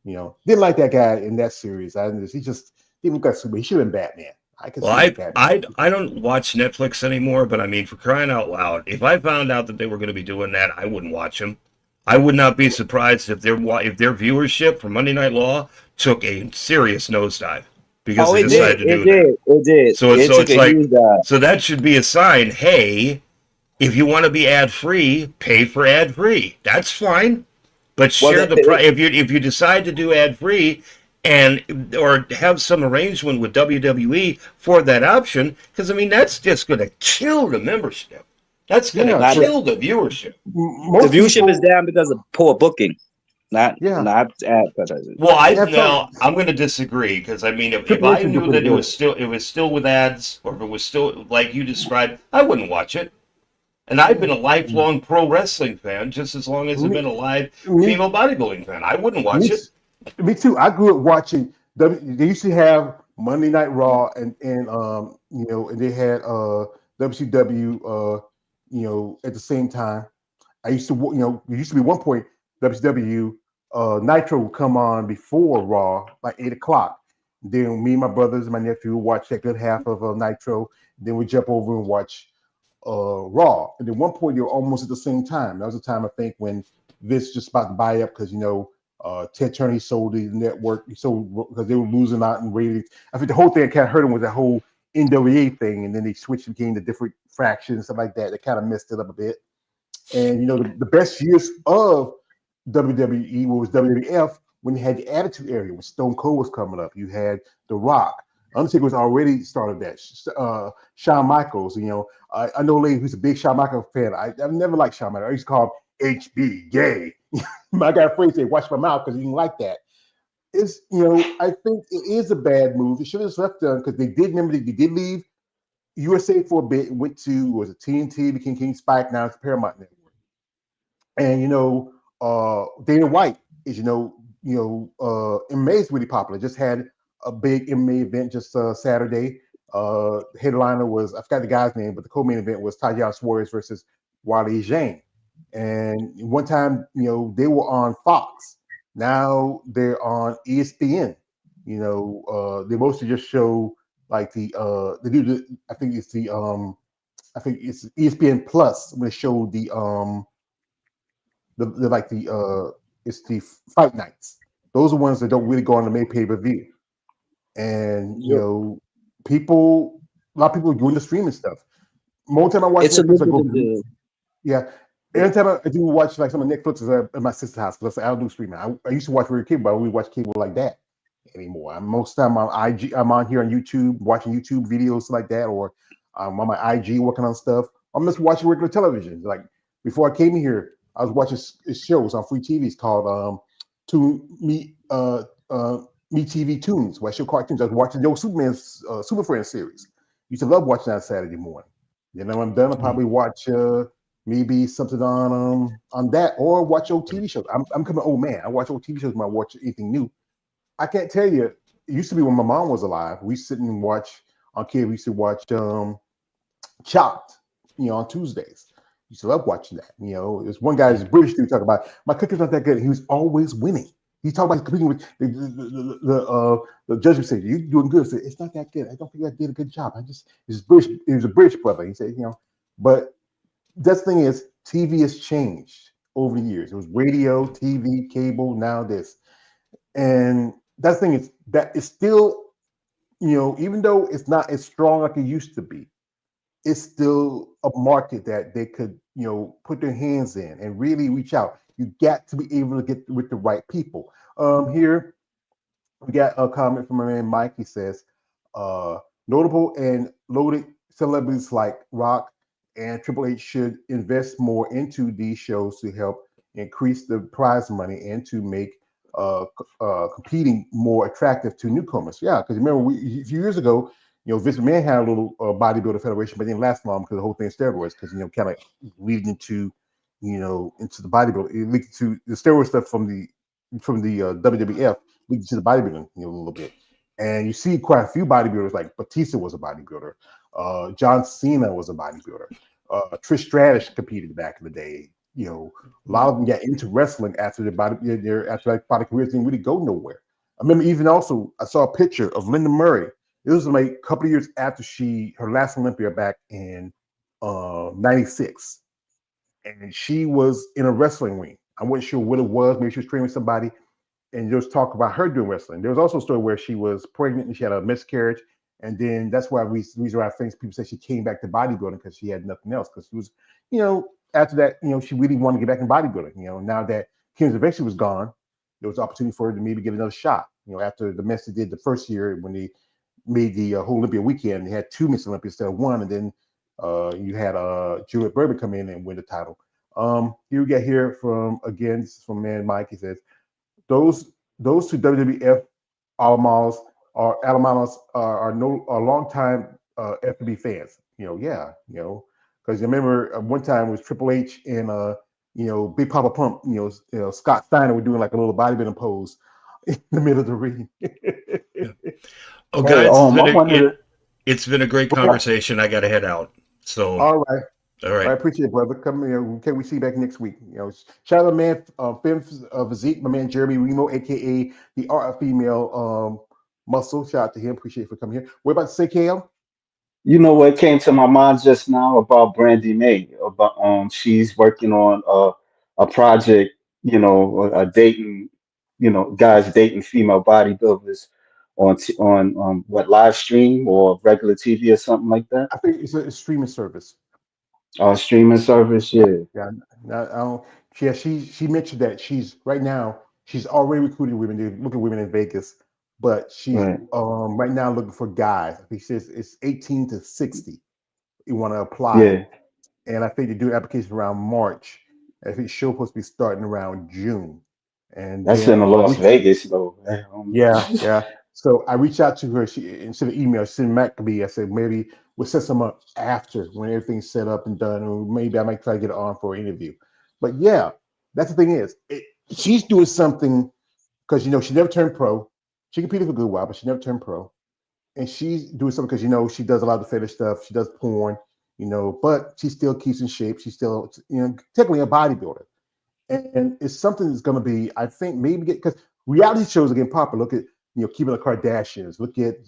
Speaker 1: Didn't like that guy in that series. He just didn't look like Superman. He should have been Batman. I
Speaker 2: don't watch Netflix anymore, but I mean, for crying out loud, if I found out that they were going to be doing that, I wouldn't watch them. I would not be surprised if their viewership for Monday Night Raw took a serious nosedive. Because they decided to do that.
Speaker 6: It did.
Speaker 2: So that should be a sign. Hey, if you want to be ad free, pay for ad free. That's fine, but share the price. If you decide to do ad free, or have some arrangement with WWE for that option, because I mean that's just going to kill the membership. That's going to kill the viewership.
Speaker 6: The viewership is down because of poor booking. Not advertising.
Speaker 2: Well, I'm going to disagree because I mean, if I knew that it was still with ads, or if it was still like you described, I wouldn't watch it. And I've been a lifelong pro wrestling fan, just as long as I've been a live female bodybuilding fan. I wouldn't watch it.
Speaker 1: Me too. I grew up watching. They used to have Monday Night Raw, and they had WCW. At the same time, I used to. It used to be one point WCW. Nitro would come on before Raw, like 8:00. Then me and my brothers and my nephew would watch that good half of Nitro. Then we jump over and watch Raw. And then one point they were almost at the same time. That was the time I think when Vince just about to buy up because Ted Turner sold the network. He sold because they were losing out in ratings. I think the whole thing kind of hurt him with that whole NWA thing, and then they switched between the different fractions and stuff like that. That kind of messed it up a bit. And the best years of WWE was WWF when they had the Attitude Era when Stone Cold was coming up. You had The Rock. Undertaker was already started that. Shawn Michaels, I know a lady who's a big Shawn Michaels fan. I've never liked Shawn Michaels. I used to call him HB, gay. I got afraid to say, watch my mouth because he didn't like that. It's, I think it is a bad move. It should have left them because they did leave USA for a bit and went to, was it TNT, became King Spike, now it's Paramount Network. And, Dana White is, MMA is really popular. Just had a big MMA event just Saturday. Headliner was, I forgot the guy's name, but the co-main event was Tajan Suarez versus Wally Zhang. And one time, they were on Fox. Now they're on ESPN. They mostly just show like they do the, I think it's ESPN Plus when they show the like it's the fight nights. Those are ones that don't really go on the main pay-per-view. And
Speaker 6: Yep.
Speaker 1: people, a lot of people are doing the streaming stuff. Most time I watch
Speaker 6: It's a
Speaker 1: Netflix, I go
Speaker 6: lucrative deal.
Speaker 1: yeah. Every time I do watch like some of Netflix is at my sister's house because I don't do streaming. I used to watch regular cable, but I don't really watch cable like that anymore. Most of the time I'm on here on YouTube watching YouTube videos like that, or I'm on my IG working on stuff. I'm just watching regular television. Like before I came here, I was watching shows on free TV. It's called to Me Me TV Tunes, where I show cartoons. I was watching the old Superman's Super Friends series. Used to love watching that Saturday morning. When I'm done, I'll probably watch maybe something on that, or watch old TV shows. I'm becoming an old man. I watch old TV shows when I watch anything new. I can't tell you. It used to be when my mom was alive. We sit and watch on cable. We used to watch Chopped, on Tuesdays. Used to love watching that. There's one guy, this British dude, talking about my cooking's not that good. He was always winning. He talked about competing with the judge would say, "You doing good?" I said, "It's not that good. I don't think I did a good job. It's British. He was a British brother." He said, but that's the thing is, TV has changed over the years. It was radio, TV, cable, now this. And that's the thing is that it's still, even though it's not as strong like it used to be, it's still a market that they could, put their hands in and really reach out. You got to be able to get with the right people. Here we got a comment from my man Mike. He says, notable and loaded celebrities like Rock and Triple H should invest more into these shows to help increase the prize money and to make competing more attractive to newcomers. Yeah, because remember, a few years ago, Vince McMahon had a little bodybuilder federation, but it didn't last long because the whole thing is steroids. Because kind of leading into into the bodybuilding, it leaked to the steroid stuff from the WWF, leaked to the bodybuilding a little bit. And you see quite a few bodybuilders, like Batista was a bodybuilder, John Cena was a bodybuilder, Trish Stratus competed back in the day. A lot of them got into wrestling after their body careers didn't really go nowhere. I remember even also I saw a picture of Linda Murray. It was like a couple of years after her last Olympia back in '96, and she was in a wrestling ring. I wasn't sure what it was. Maybe she was training with somebody, and there was talk about her doing wrestling. There was also a story where she was pregnant and she had a miscarriage, and then that's why reason why people say she came back to bodybuilding because she had nothing else. Because she was, after that, she really wanted to get back in bodybuilding. Now that Kim's eventually was gone, there was an opportunity for her to maybe get another shot. After the mess they did the first year when they made the whole Olympia weekend, they had 2 Miss Olympia instead of 1, and then you had Juliet Berber come in and win the title. Here we get here from man Mike. He says those two WWF alamos are long time FB fans. Because remember one time it was Triple H and Big Papa Pump. Scott Steiner were doing like a little bodybuilding pose in the middle of the ring.
Speaker 2: Oh,
Speaker 4: Hey,
Speaker 2: guys, it's been a great conversation. I got to head out. So
Speaker 1: all right.
Speaker 2: All right.
Speaker 1: I appreciate it, brother. Come here. Okay, we see you back next week. Shout out to man, Femme Physique, my man Jeremy Remo, aka the Art of Female Muscle. Shout out to him. Appreciate you for coming here. What about to say, KL?
Speaker 4: What came to my mind just now about Brandy May. About she's working on a project. A dating. Guys dating female bodybuilders on what, live stream or regular TV or something like that.
Speaker 1: I think it's a streaming service.
Speaker 4: Streaming service, yeah.
Speaker 1: Yeah, I don't. Yeah, she mentioned that she's right now. She's already recruiting women. They're looking at women in Vegas, but she's
Speaker 4: Right.
Speaker 1: right now looking for guys. I think she says it's 18 to 60. You want to apply,
Speaker 4: Yeah,
Speaker 1: and I think they do an application around March. I think she'll supposed to be starting around June, and
Speaker 4: that's
Speaker 1: then
Speaker 4: in Las Vegas though.
Speaker 1: yeah. So I reached out to her. She instead of email, she sent Maccabee. I said maybe we'll set some up after when everything's set up and done, or maybe I might try to get her on for an interview. But yeah, that's the thing is, she's doing something because she never turned pro. She competed for a good while, but she never turned pro. and she's doing something because she does a lot of the fetish stuff. She does porn, but she still keeps in shape. She's still technically a bodybuilder, and it's something that's going to be, I think, maybe because reality shows are getting popular. Look at keeping the Kardashians. Look at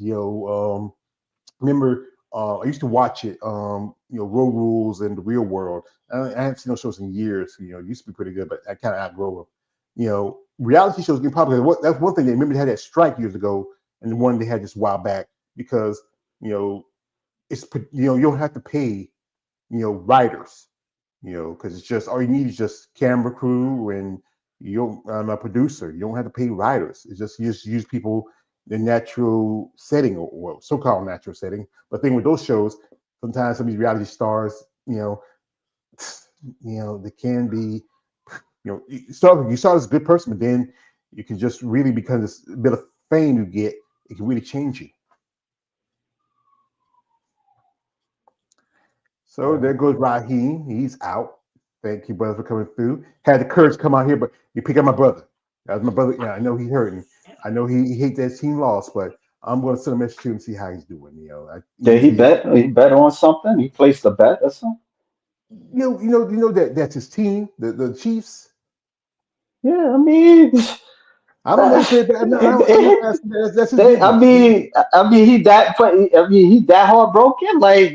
Speaker 1: remember I used to watch it. Road Rules and The Real World. I haven't seen those shows in years. It used to be pretty good, but I kind of outgrow them. Reality shows getting popular. That's one thing. They remember they had that strike years ago, and the one they had just a while back because it's you don't have to pay writers because it's just all you need is just camera crew and I'm a producer. You don't have to pay writers. It's just you just use people the natural setting or so-called natural setting. But the thing with those shows, sometimes some of these reality stars, they can be, you start as a good person, but then you can just really, because this bit of fame you get, it can really change you. So there goes Raheem. He's out. Thank you, brother, for coming through. Had the courage to come out here, but you pick up my brother. That was my brother. Yeah, I know he's hurting. I know he hates that team loss, but I'm going to send a message to him and see how he's doing.
Speaker 4: Did he bet? He bet on something? He placed a bet or something?
Speaker 1: That's his team, the Chiefs.
Speaker 4: Yeah, I mean,
Speaker 1: I don't know if they. I'm not asking that. That's his
Speaker 4: I
Speaker 1: business.
Speaker 4: mean, he that. I mean, he that heartbroken. Like,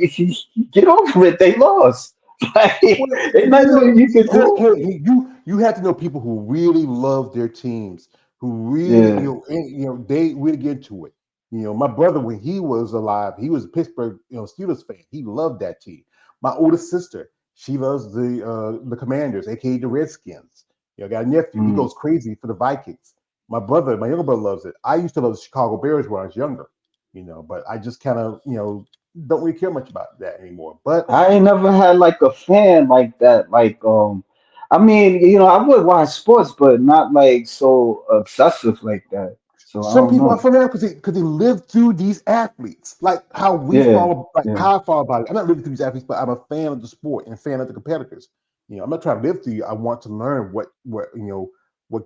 Speaker 4: get over it. They lost. Like,
Speaker 1: Well,
Speaker 4: ain't nothing you can do.
Speaker 1: hey, you have to know people who really love their teams, who really
Speaker 4: Yeah.
Speaker 1: they really get into it. My brother, when he was alive, he was a Pittsburgh Steelers fan. He loved that team. My oldest sister, she loves the Commanders, aka the Redskins. I got a nephew. He
Speaker 4: Mm.
Speaker 1: goes crazy for the Vikings. My younger brother loves it. I used to love the Chicago Bears when I was younger. But I just kind of don't really care much about that anymore. But
Speaker 4: I ain't never had like a fan like that. Like, I mean, I would watch sports, but not like so obsessive like that. So I
Speaker 1: some
Speaker 4: don't
Speaker 1: people are
Speaker 4: know.
Speaker 1: for that because they live through these athletes, like how we
Speaker 4: Yeah,
Speaker 1: follow, like
Speaker 4: yeah.
Speaker 1: how I follow body. I'm not living through these athletes, but I'm a fan of the sport and a fan of the competitors. I'm not trying to live through you. I want to learn what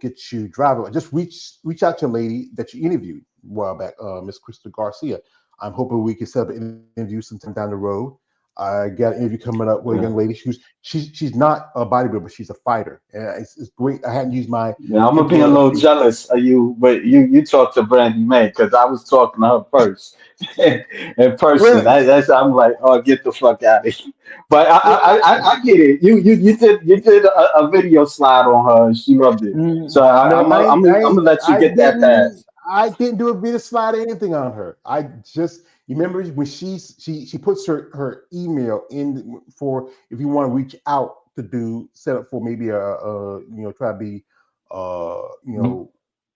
Speaker 1: gets you driving. Just reach out to a lady that you interviewed a while back, Miss Krista Garcia. I'm hoping we can set up an interview sometime down the road. I got an interview coming up with a
Speaker 4: Yeah.
Speaker 1: young lady. She's not a bodybuilder, but she's a fighter, and it's great. I hadn't used my
Speaker 4: Yeah, I'm gonna be a little
Speaker 1: influence.
Speaker 4: jealous of you, but you talk to Brandy May because I was talking to her first in person.
Speaker 1: Well,
Speaker 4: I'm like, oh, get the fuck out of here. But
Speaker 1: well,
Speaker 4: I get it. You did a video slide on her and she loved it. So
Speaker 1: no,
Speaker 4: I'm gonna let you get that pass.
Speaker 1: I didn't do a video slide or anything on her. I just, you remember when she puts her email in for if you want to reach out to set up for maybe try to be
Speaker 4: Mhm.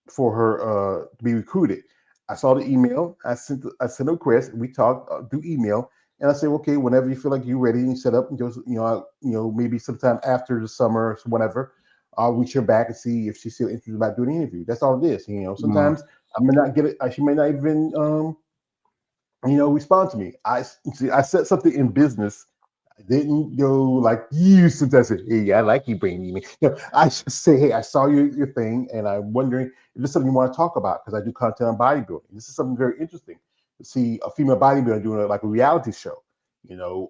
Speaker 1: for her to be recruited. I saw the email. I sent a request. We talked through email, and I said, okay, whenever you feel like you're ready, and you set up, and just maybe sometime after the summer or whatever, I'll reach her back and see if she's still interested about doing an interview. That's all it is.
Speaker 4: Mm.
Speaker 1: Sometimes I may not get it. She may not even respond to me. I said something in business. I didn't go like you sometimes say, hey, I like you bringing me. I just say, hey, I saw your thing, and I'm wondering if this is something you want to talk about because I do content on bodybuilding. This is something very interesting to see a female bodybuilder doing like a reality show.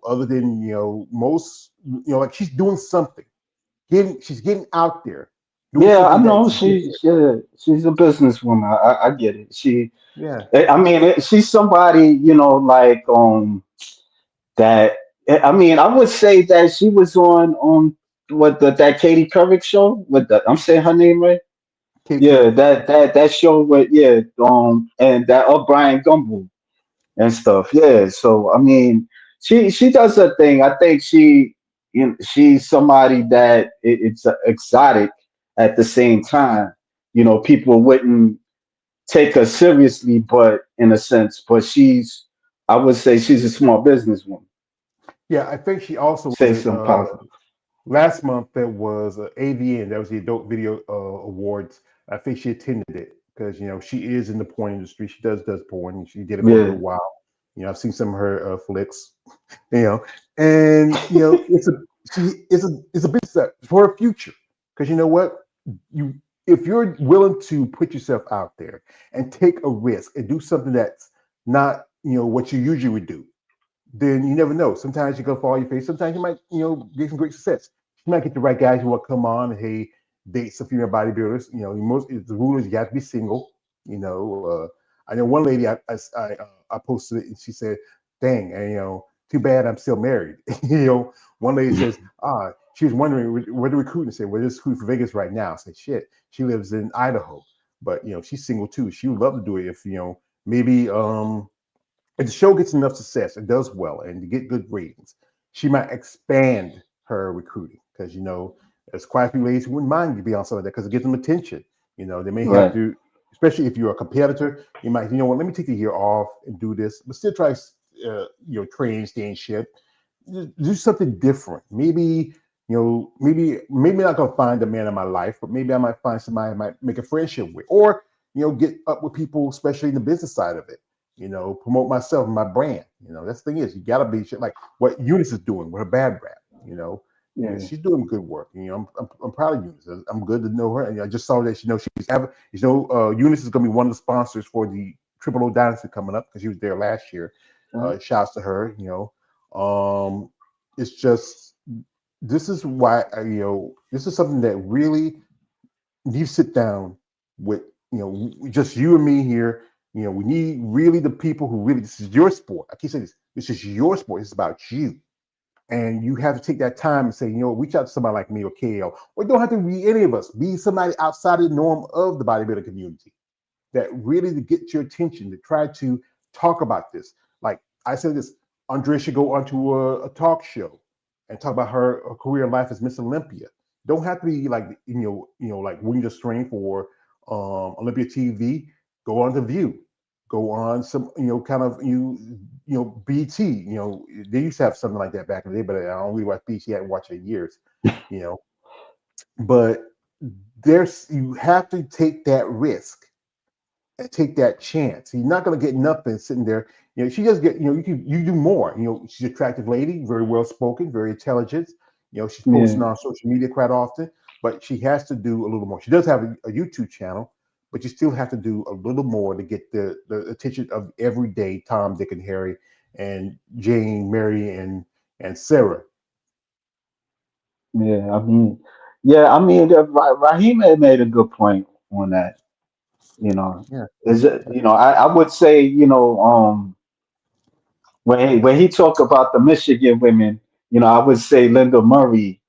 Speaker 1: Other than most, like she's doing something. She's getting out there, doing
Speaker 4: Yeah, I
Speaker 1: something
Speaker 4: know
Speaker 1: that's different.
Speaker 4: she's a businesswoman. I get it.
Speaker 1: Yeah.
Speaker 4: I mean, she's somebody like that. I mean, I would say that she was on what that Katie Couric show. I'm saying her name right.
Speaker 1: Katie
Speaker 4: Yeah,
Speaker 1: Couric.
Speaker 4: that show with and that Brian Gumble and stuff. Yeah, so I mean, she does her thing. I think she's somebody that it's exotic at the same time. People wouldn't take her seriously, but in a sense, but I would say she's a small businesswoman.
Speaker 1: Yeah, I think she also was
Speaker 4: Say
Speaker 1: at
Speaker 4: something positive.
Speaker 1: last month. There was AVN. That was the Adult Video Awards. I think she attended it because she is in the porn industry. She does porn. And she did it for a
Speaker 4: Yeah,
Speaker 1: little while. I've seen some of her flicks. And it's a big step for her future because you know what, you if you're willing to put yourself out there and take a risk and do something that's not what you usually would do, then you never know. Sometimes you're gonna fall on your face. Sometimes you might, get some great success. You might get the right guys who will come on and hey, date some female bodybuilders. Most the rule is you have to be single. I know one lady I posted it and she said, "Dang, and too bad I'm still married." One lady says, she was wondering where the recruiting said, "We're just recruiting for Vegas right now." I said, "Shit, she lives in Idaho, but she's single too. She would love to do it if maybe if the show gets enough success, it does well, and to get good ratings, she might expand her recruiting because there's quite a few ladies who wouldn't mind to be on some of that because it gives them attention. They may have
Speaker 4: Right.
Speaker 1: to, especially if you're a competitor, you might, what, let me take a year off and do this, but still try, train, stay in shape, do something different. Maybe, maybe not gonna find the man of my life, but maybe I might find somebody I might make a friendship with, or get up with people, especially in the business side of it. Promote myself and my brand. That's the thing is you gotta be like what Eunice is doing with her bad rap.
Speaker 4: Yeah.
Speaker 1: She's doing good work. I'm proud of Eunice. I'm good to know her. And I just saw that Eunice is gonna be one of the sponsors for the Triple O Dynasty coming up because she was there last year. Shouts to her. It's just this is why this is something that really you sit down with just you and me here. We need really the people who really, this is your sport. I keep saying this is your sport. It's about you. And you have to take that time and say, reach out to somebody like me or KL, or it don't have to be any of us. Be somebody outside of the norm of the bodybuilding community that really to get your attention, to try to talk about this. Like I said this, Andrea should go onto a talk show and talk about her career life as Miss Olympia. Don't have to be like, like Winning the Strength or Olympia TV. Go on The View. Go on some, kind of, BT. They used to have something like that back in the day, but I don't really watch BT. I haven't watched it in years, But you have to take that risk and take that chance. You're not going to get nothing sitting there. She just get, you do more. She's an attractive lady, very well spoken, very intelligent. She's posting on social media quite often, but she has to do a little more. She does have a YouTube channel, but you still have to do a little more to get the attention of everyday Tom, Dick, and Harry, and Jane, Mary, and Sarah.
Speaker 4: Yeah, Raheem had made a good point on that.
Speaker 1: Yeah.
Speaker 4: Is it? I would say, when he talked about the Michigan women, I would say Linda Murray.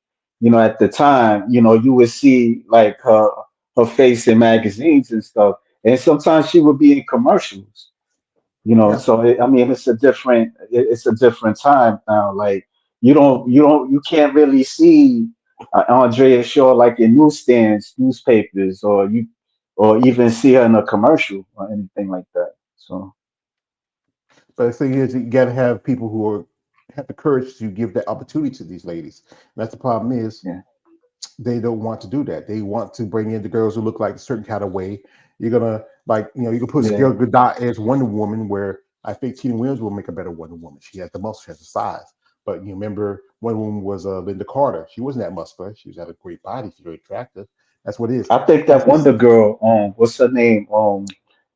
Speaker 4: At the time, you would see like her face in magazines and stuff, and sometimes she would be in commercials.
Speaker 1: Yeah.
Speaker 4: So it's a different time now. Like you can't really see Andrea Shaw like in newsstands, newspapers, or even see her in a commercial or anything like that. So
Speaker 1: But the thing is, you got to have people who have the courage to give that opportunity to these ladies. And that's the problem is
Speaker 4: yeah,
Speaker 1: they don't want to do that. They want to bring in the girls who look like a certain kind of way. You're gonna you can put
Speaker 4: yeah,
Speaker 1: Gal Gadot as Wonder Woman, where I think Tina Williams will make a better Wonder Woman. She has the muscle, she has the size. But you remember Wonder Woman was Linda Carter. She wasn't that muscular. She was had a great body. She's very attractive. That's what it is.
Speaker 4: I think
Speaker 1: It's
Speaker 4: that
Speaker 1: just
Speaker 4: Wonder Girl, what's her name?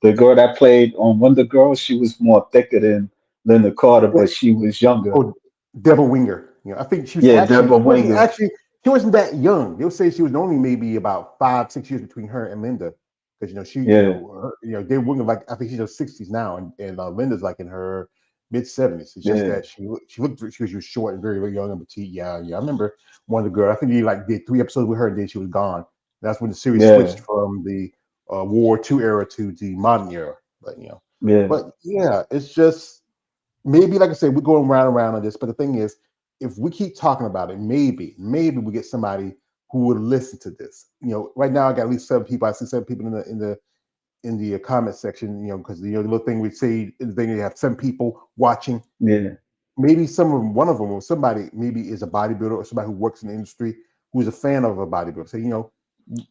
Speaker 4: The girl that played on Wonder Girl, she was more thicker than Linda Carter, but she was younger.
Speaker 1: oh, Deborah Winger. I think she was
Speaker 4: Yeah,
Speaker 1: actually
Speaker 4: Deborah Winger.
Speaker 1: she wasn't that young. They'll say she was only maybe about 5, 6 years between her and Linda, because she
Speaker 4: Yeah,
Speaker 1: Deborah Winger, like I think she's in her 60s now, and Linda's like in her mid 70s. It's just
Speaker 4: yeah,
Speaker 1: that she was short and very very young and petite. Yeah, yeah. I remember one of the girls. I think he like did 3 episodes with her, and then she was gone. That's when the series
Speaker 4: yeah,
Speaker 1: switched from the World War II era to the modern era. But
Speaker 4: yeah,
Speaker 1: it's just maybe, like I said, we're going round and round on this, but the thing is, if we keep talking about it, maybe we get somebody who would listen to this. Right now I got at least 7 people. I see 7 people in the comment section. Because the little thing we say, the thing you have 7 people watching.
Speaker 4: yeah.
Speaker 1: Maybe one of them, or somebody maybe is a bodybuilder or somebody who works in the industry who is a fan of a bodybuilder. Say,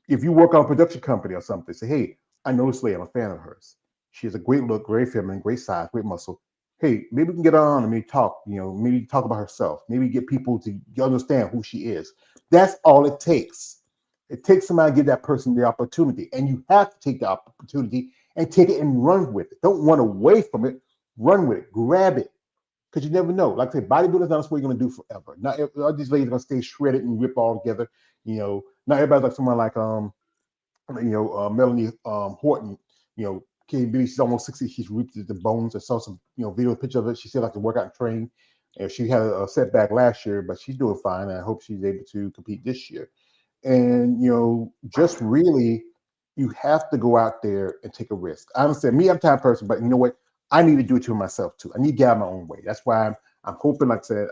Speaker 1: if you work on a production company or something, say, hey, I know this lady, I'm a fan of hers. She has a great look, very feminine, great size, great muscle. Hey, maybe we can get on and maybe talk, maybe talk about herself, maybe get people to understand who she is. That's all it takes. It takes somebody to give that person the opportunity. And you have to take the opportunity and take it and run with it. Don't run away from it. run with it, grab it, because you never know. Like I said, bodybuilding is not what you're going to do forever. Not all these ladies are going to stay shredded and rip all together. Not everybody's like someone like Melanie Horton. KB, she's almost 60. She's ripped the bones. I saw some video picture of it. She said like to work out and train. And she had a setback last year, but she's doing fine. And I hope she's able to compete this year. And just really, you have to go out there and take a risk. I understand me, I'm a type of person, but you know what? I need to do it to myself too. I need to get out my own way. That's why I'm hoping, like I said,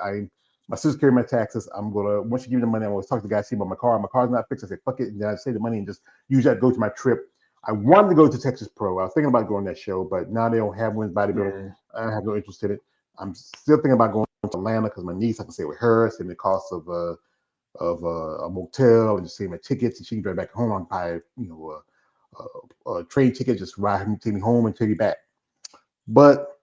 Speaker 1: my sister carried my taxes. I'm gonna once you give me the money, I'm gonna talk to the guy, see about my car. My car's not fixed. I said, fuck it, and then I save the money and just use that to go to my trip. I wanted to go to Texas Pro. I was thinking about going to that show, but now they don't have women's bodybuilding.
Speaker 4: Yeah.
Speaker 1: I have no interest in it. I'm still thinking about going to Atlanta because my niece, I can stay with her, save the cost of a motel and just save my tickets, and she can drive back home on buy a train ticket, just ride me, take me home and take me back. But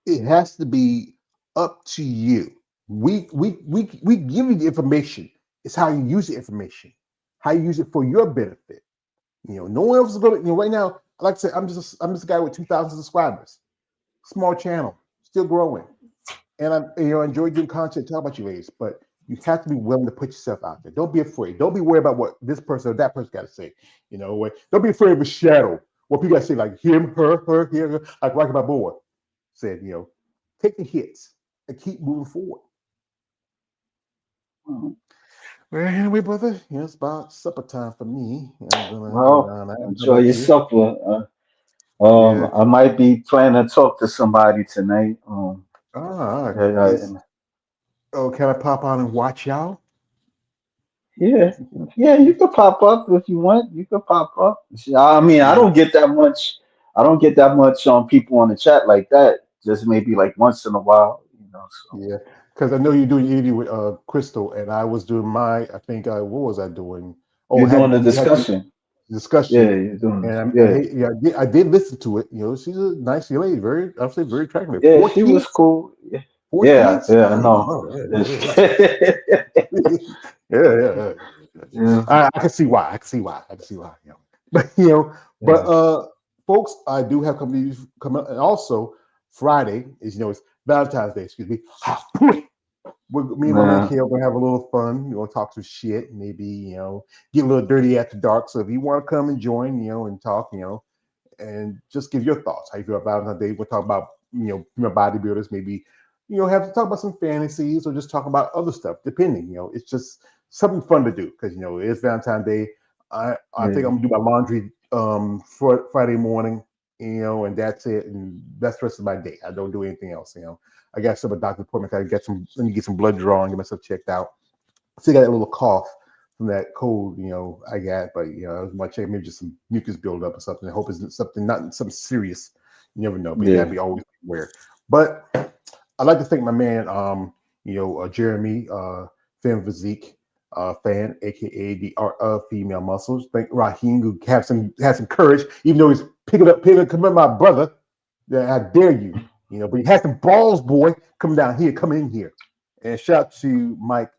Speaker 1: it has to be up to you. We give you the information. It's how you use the information, how you use it for your benefit. No one else is going to. Right now, like I said, I'm just a guy with 2,000 subscribers, small channel, still growing, and I enjoy doing content, talk about you ladies. But you have to be willing to put yourself out there. Don't be afraid. Don't be worried about what this person or that person got to say. Don't be afraid of a shadow. What people got to say, like him, her, here, like Rocky Balboa said, take the hits and keep moving forward.
Speaker 4: Mm-hmm.
Speaker 1: Well, anyway, brother, it's about supper time for me.
Speaker 4: Well, enjoy your
Speaker 1: you.
Speaker 4: supper.
Speaker 1: Yeah.
Speaker 4: I might be planning to talk to somebody tonight.
Speaker 1: Can I pop on and watch y'all?
Speaker 4: Yeah, yeah, you could pop up if you want. You could pop up. I mean, I
Speaker 1: Yeah.
Speaker 4: don't get that much. I don't get that much people on the chat like that. Just maybe like once in a while. So.
Speaker 1: Yeah, because I know you're doing an interview with Crystal, and I was doing my. I think what was I doing? Oh,
Speaker 4: You're doing the
Speaker 1: we had the
Speaker 4: discussion. Yeah,
Speaker 1: discussion,
Speaker 4: you're doing this.
Speaker 1: and
Speaker 4: Yeah,
Speaker 1: I did listen to it. She's a nice lady, I'll say very attractive.
Speaker 4: yeah,
Speaker 1: Four
Speaker 4: she was
Speaker 1: kids,
Speaker 4: cool. Yeah,
Speaker 1: four
Speaker 4: yeah,
Speaker 1: kids.
Speaker 4: yeah. I know.
Speaker 1: Oh, yeah.
Speaker 4: Yeah,
Speaker 1: I can see why. I can see why. But
Speaker 4: yeah.
Speaker 1: folks, I do have companies come up, and also Friday is it's Valentine's Day. Excuse me. Me and my man
Speaker 4: Man.
Speaker 1: Kale gonna have a little fun. We're gonna talk some shit, maybe get a little dirty after dark. So if you want to come and join, and talk, and just give your thoughts. How you feel about Valentine's Day? We'll talk about bodybuilders, maybe have to talk about some fantasies or just talk about other stuff. Depending, it's just something fun to do because it's Valentine's Day. I think I'm gonna do my laundry for Friday morning, and that's it, and that's the rest of my day. I don't do anything else. I got some doctor's appointment. I let me get some blood drawn, get myself checked out. Still got that little cough from that cold, I got, but I was going to check maybe just some mucus buildup or something. I hope it's something not something serious. You never know, but you gotta be always aware. But I'd like to thank my man, Jeremy, Femme Physique fan, aka the Art of Female Muscles. Thank Raheem, who had some courage, even though he's picking up my brother. Yeah, I dare you. But you had some balls, boy. Come in here. And shout out to Mike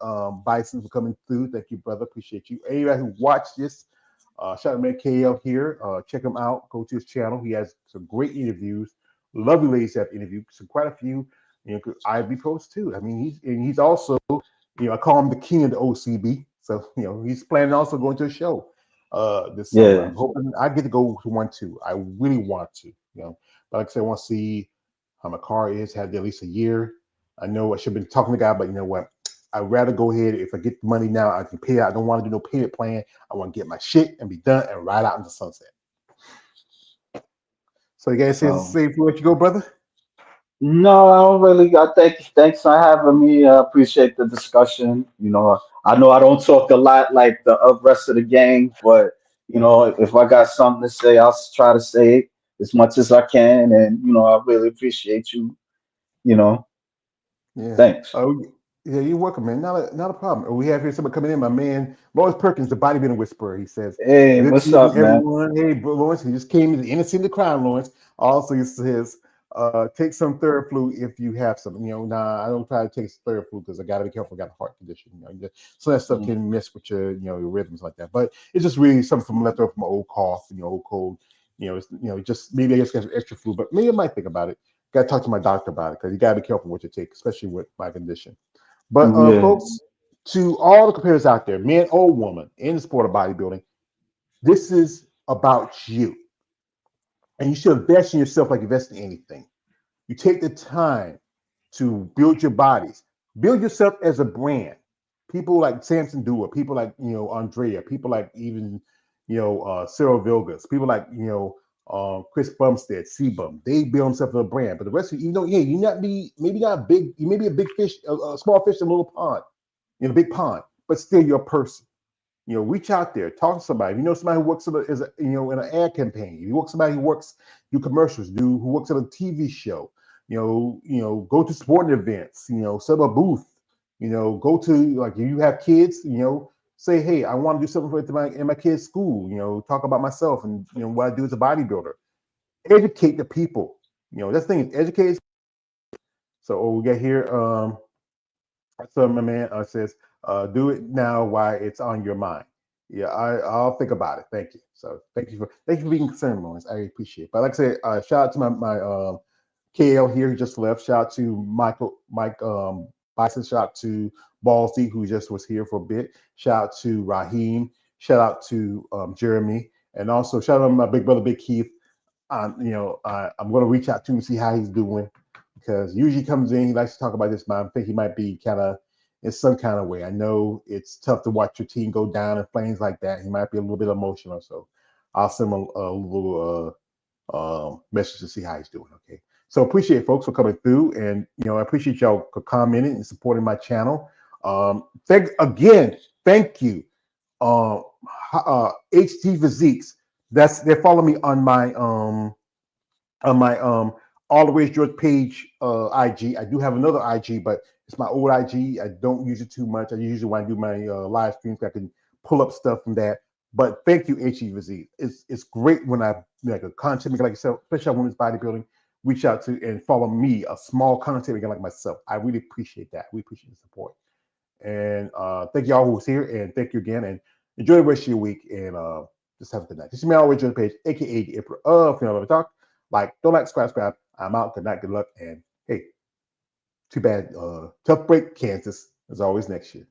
Speaker 1: Bison for coming through. Thank you, brother. Appreciate you. Anybody who watched this, shout out to man KL here. Check him out. Go to his channel. He has some great interviews. Lovely ladies have interviewed. Quite a few. Ivy pros too. I mean, he's also, I call him the king of the OCB. So, he's planning also going to a show this summer. I'm hoping I get to go to one too. I really want to, But like I said, I want to see how my car is. Had at least a year. I know I should have been talking to the guy, but you know what? I'd rather go ahead. If I get the money now, I can pay it. I don't want to do no payment plan. I want to get my shit and be done and ride out into sunset. So you guys say before you go, brother?
Speaker 4: No, I don't really. Thanks for having me. I appreciate the discussion. I know I don't talk a lot like the rest of the gang, but if I got something to say, I'll try to say it as much as I can. And I really appreciate you.
Speaker 1: Yeah.
Speaker 4: Thanks.
Speaker 1: Oh, yeah, you're welcome, man. Not a problem. We have here somebody coming in. My man Lawrence Perkins, the bodybuilding whisperer. He says,
Speaker 4: Hey,
Speaker 1: "Good
Speaker 4: what's
Speaker 1: evening,
Speaker 4: up, man?
Speaker 1: everyone." Hey, bro, Lawrence, he just came to innocent the crime, Lawrence. Also, he says, take some Theraflu if you have some. I don't try to take Theraflu because I got to be careful. I got a heart condition. So that stuff can mess with your rhythms like that. But it's just really something from left over from an old cough, old cold. Just maybe I just got some extra food, but maybe I might think about it. Got to talk to my doctor about it because you got to be careful what you take, especially with my condition. But
Speaker 4: Yeah.
Speaker 1: folks, to all the competitors out there, man or woman in the sport of bodybuilding, this is about you, and you should invest in yourself like you invest in anything. You take the time to build your bodies, build yourself as a brand. People like Samson Dua, people like Andrea, people like even Cyril Vilgas, people like Chris Bumstead, C-Bum. They build themselves as a brand. But the rest of you, you not be maybe not big, you may be a big fish, a small fish in a little pond, in a big pond, but still you're a person. Reach out there, talk to somebody. If you know somebody who works in in an ad campaign, if you work somebody who works do commercials, who works at a TV show, go to sporting events, set up a booth, go to like if you have kids, say, hey, I want to do something in my kids' school, talk about myself and what I do as a bodybuilder. Educate the people. That's the thing is educate. So we got here. So my man says, do it now while it's on your mind. Yeah, I'll think about it. Thank you. So thank you for being concerned, Lawrence. I appreciate it. But like I said, shout out to my KL here who just left. Shout out to Mike Bison. Shout out to Ballsy who just was here for a bit. Shout out to Raheem. Shout out to Jeremy, and also shout out to my big brother Big Keith. I'm going to reach out to him and see how he's doing because usually he comes in, he likes to talk about this, but I think he might be kind of in some kind of way. I know it's tough to watch your team go down in flames like that. He might be a little bit emotional, so I'll send him a little message to see how he's doing. Okay, so appreciate folks for coming through, and I appreciate y'all for commenting and supporting my channel. Thank you, HT Physiques. They're following me on my Always George page IG. I do have another IG, but it's my old IG. I don't use it too much. I usually when I do my live streams, I can pull up stuff from that. But thank you, HEVZ. It's great when I like a content maker like yourself, especially on women's bodybuilding, reach out to and follow me, a small content maker like myself. I really appreciate that. We appreciate the support. And thank you all who was here, and thank you again. And enjoy the rest of your week. And just have a good night. This is me, Always George page, aka the Emperor of Female Talk. Don't like, subscribe. I'm out. Good night, good luck, and hey, too bad. Tough break, Kansas, as always next year.